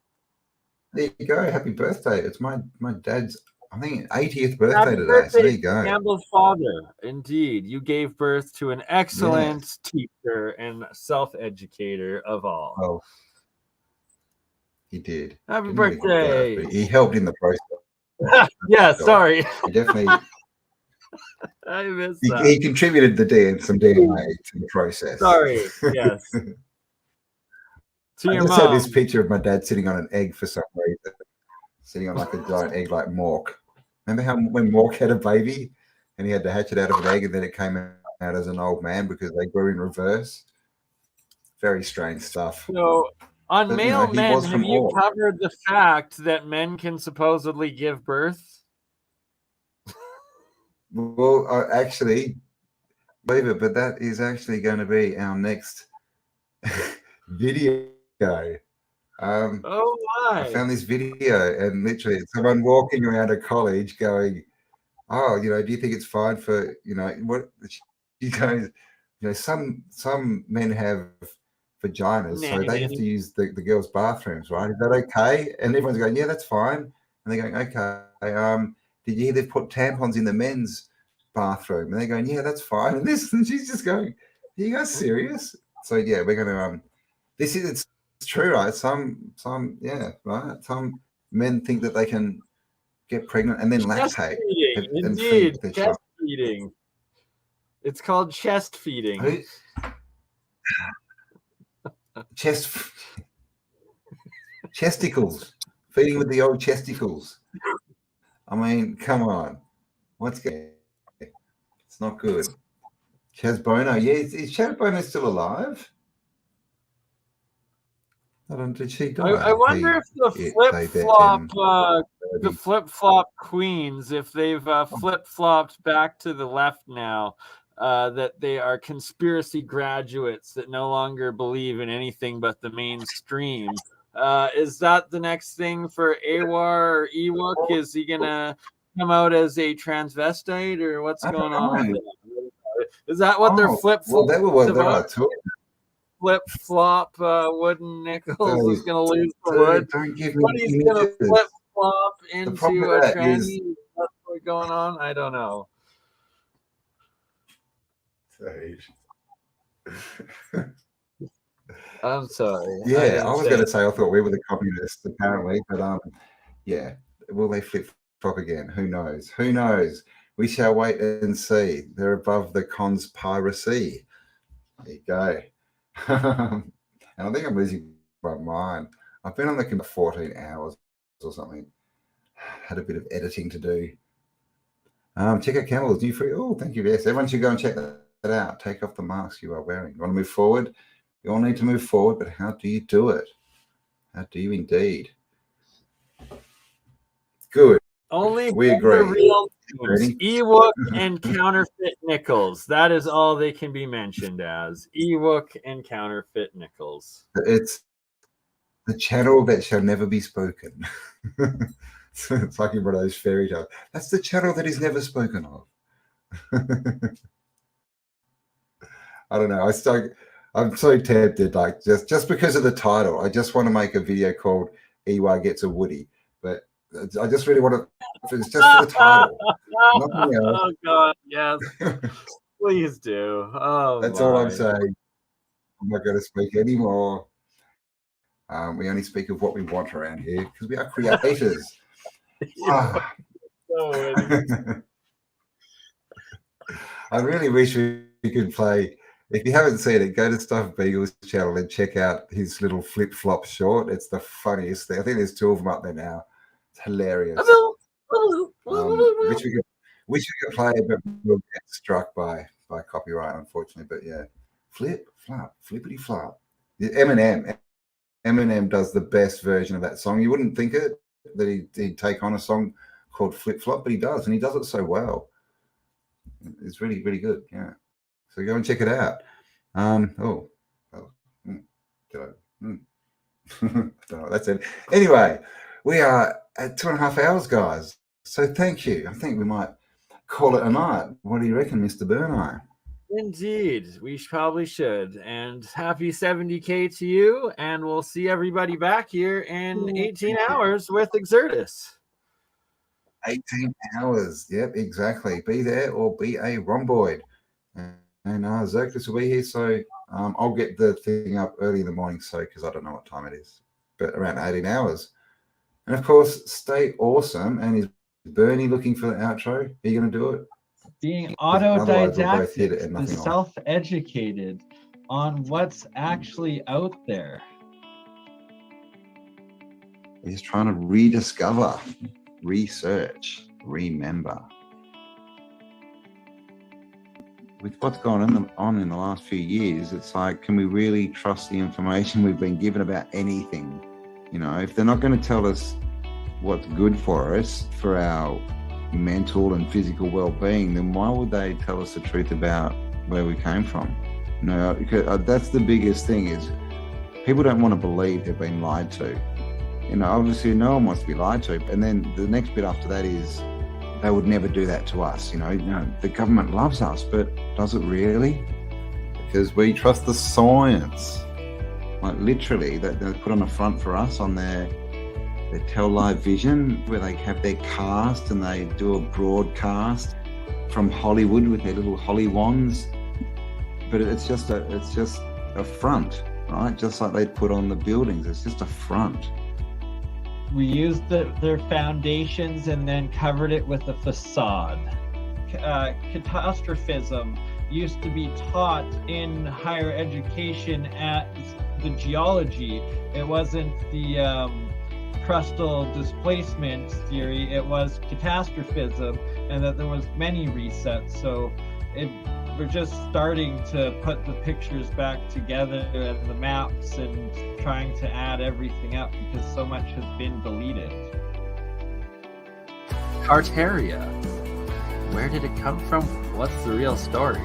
there you go. Happy birthday. It's my dad's, I think, 80th birthday today. So there you go. Campbell's father. Indeed. You gave birth to an excellent teacher and self-educator of all. Oh, he did. Happy birthday. He helped in the process. Yeah, sorry. He definitely. I missed that. He contributed some DNA to the process. Sorry. Yes. I just had this picture of my dad sitting on an egg for some reason, sitting on like a giant egg like Mork. Remember how when Mork had a baby and he had to hatch it out of an egg and then it came out as an old man because they grew in reverse? Very strange stuff. So on male men, have you covered the fact that men can supposedly give birth? Well, actually, believe it, but that is actually going to be our next video. Oh my! I found this video, and literally, it's someone walking around a college going, "Oh, do you think it's fine for what?" She goes, some men have vaginas, so they have to use the girls' bathrooms, right? Is that okay? And everyone's going, "Yeah, that's fine." And they're going, "Okay, did you hear they've put tampons in the men's bathroom?" And they're going, "Yeah, that's fine." And she's just going, "Are you guys serious?" So yeah, we're gonna it's true, right? Some right. Some men think that they can get pregnant and then lactate. Indeed, chest feeding. It's called chest feeding. Chesticles. Feeding with the old chesticles. I mean, come on. What's good? It's not good. Chaz Bono. Yeah, is Chaz Bono still alive? Did she die? I wonder if the flip-flop queens, if they've flip-flopped back to the left now, that they are conspiracy graduates that no longer believe in anything but the mainstream. Is that the next thing for Awar or Ewok? Is he gonna come out as a transvestite, or what's going on? Is that what they're flip-flop? Well, they were what they are too. Flip-flop wooden nickels is going to lose the wood. Don't give me but he's going to flip-flop into a tranny going on? I don't know. I'm sorry. Yeah, I was going to say I thought we were the communists apparently, but yeah, will they flip flop again? Who knows? Who knows? We shall wait and see. They're above the conspiracy. There you go. And I think I'm losing my mind. I've been on the computer 14 hours or something. Had a bit of editing to do. Check out Cambell's new free. Oh, thank you. Yes, everyone should go and check that out. Take off the mask you are wearing. You want to move forward? You all need to move forward, but how do you do it? How do you indeed? Good. Only we agree. Real Ewok and counterfeit nickels. That is all they can be mentioned as. Ewok and counterfeit nickels. It's the channel that shall never be spoken. It's like in one of those fairy tales. That's the channel that is never spoken of. I don't know. I'm so tempted, like just because of the title. I just want to make a video called Ewa Gets a Woody, but I just really want to. It's just for the title. Nothing else. Oh God, yes. Please do. Oh, that's all I'm saying. I'm not going to speak anymore. We only speak of what we want around here because we are creators. I really wish we could play. If you haven't seen it, go to Stuff Beagle's channel and check out his little flip-flop short. It's the funniest thing. I think there's 2 of them up there now. It's hilarious. Which we could play, but we'll get struck by copyright, unfortunately. But yeah, flippity flop. Eminem does the best version of that song. You wouldn't think it that he'd take on a song called Flip Flop, but he does, and he does it so well. It's really, really good. Yeah. So go and check it out. That's it. Anyway, we are at 2.5 hours, guys. So thank you. I think we might call it a night. What do you reckon, Mr. Burneye? Indeed, we probably should. And happy 70K to you. And we'll see everybody back here in 18 hours with Exertus. 18 hours. Yep, exactly. Be there or be a rhomboid. And Xerxes will be here, so I'll get the thing up early in the morning, so because I don't know what time it is, but around 18 hours. And of course, stay awesome. And is Bernie looking for the outro? Are you going to do it? Being autodidactic and self-educated on what's actually out there. He's trying to rediscover, research, remember. With what's gone on in the last few years, it's like, can we really trust the information we've been given about anything? You know, if they're not going to tell us what's good for us, for our mental and physical well-being, then why would they tell us the truth about where we came from? You know, because that's the biggest thing, is people don't want to believe they've been lied to. You know, obviously no one wants to be lied to. And then the next bit after that is, they would never do that to us. You know, the government loves us, but does it really? Because we trust the science. Like literally, they put on a front for us on their Tell Live Vision, where they have their cast and they do a broadcast from Hollywood with their little holly wands. But it's just a front, right? Just like they'd put on the buildings. It's just a front. We used their foundations and then covered it with a facade. Catastrophism used to be taught in higher education at the geology. It wasn't the crustal displacement theory, it was catastrophism, and that there was many resets. So we're just starting to put the pictures back together and the maps and trying to add everything up because so much has been deleted. Tartaria. Where did it come from? What's the real story?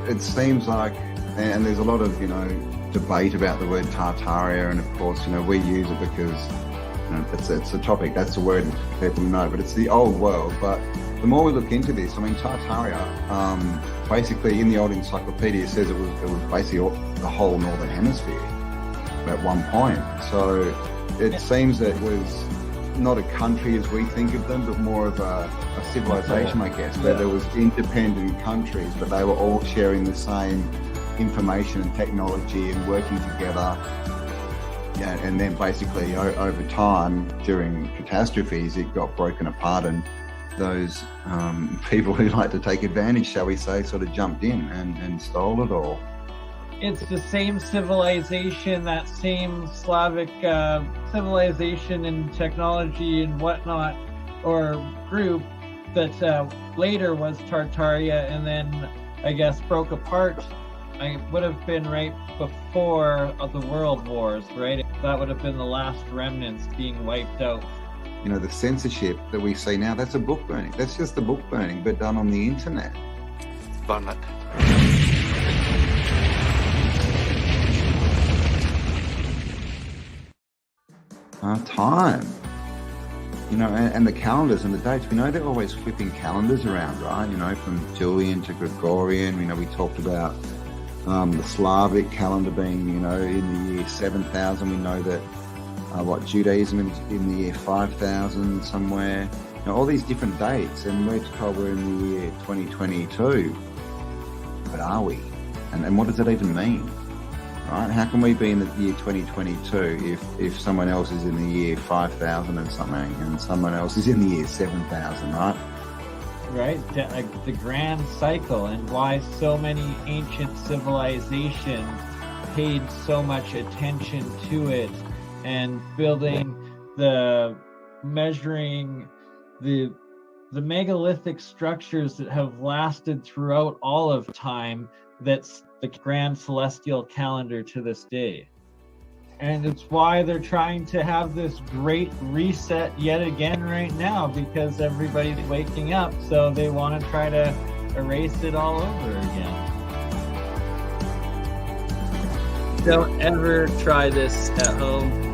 It seems like, and there's a lot of, debate about the word Tartaria, and of course, we use it because it's a topic, that's the word people know, but it's the old world. But the more we look into this, Tartaria, basically in the old encyclopedia, it says it was basically the whole northern hemisphere at one point. So it seems that it was not a country as we think of them, but more of a civilization, I guess, where there was independent countries, but they were all sharing the same information and technology and working together. Yeah, and then basically over time, during catastrophes, it got broken apart, and those people who like to take advantage, shall we say, sort of jumped in and stole it all. It's the same civilization, that same Slavic civilization and technology and whatnot, or group that later was Tartaria and then I guess broke apart. It would have been right before the World Wars, right? That would have been the last remnants being wiped out. You know, the censorship that we see now, that's a book burning. That's just the book burning, but done on the internet. Burn it. Time. You know, and the calendars and the dates, we know they're always flipping calendars around, right? You know, from Julian to Gregorian. You know, we talked about the Slavic calendar being, you know, in the year 7000. We know that Judaism is in the year 5000 somewhere. You know, all these different dates, and we're told we're in the year 2022. But are we? And what does it even mean? Right? How can we be in the year 2022 if someone else is in the year 5000 and something, and someone else is in the year 7000, right? Right, the grand cycle, and why so many ancient civilizations paid so much attention to it, and measuring the megalithic structures that have lasted throughout all of time. That's the grand celestial calendar to this day. And it's why they're trying to have this great reset yet again right now, because everybody's waking up, so they want to try to erase it all over again. Don't ever try this at home.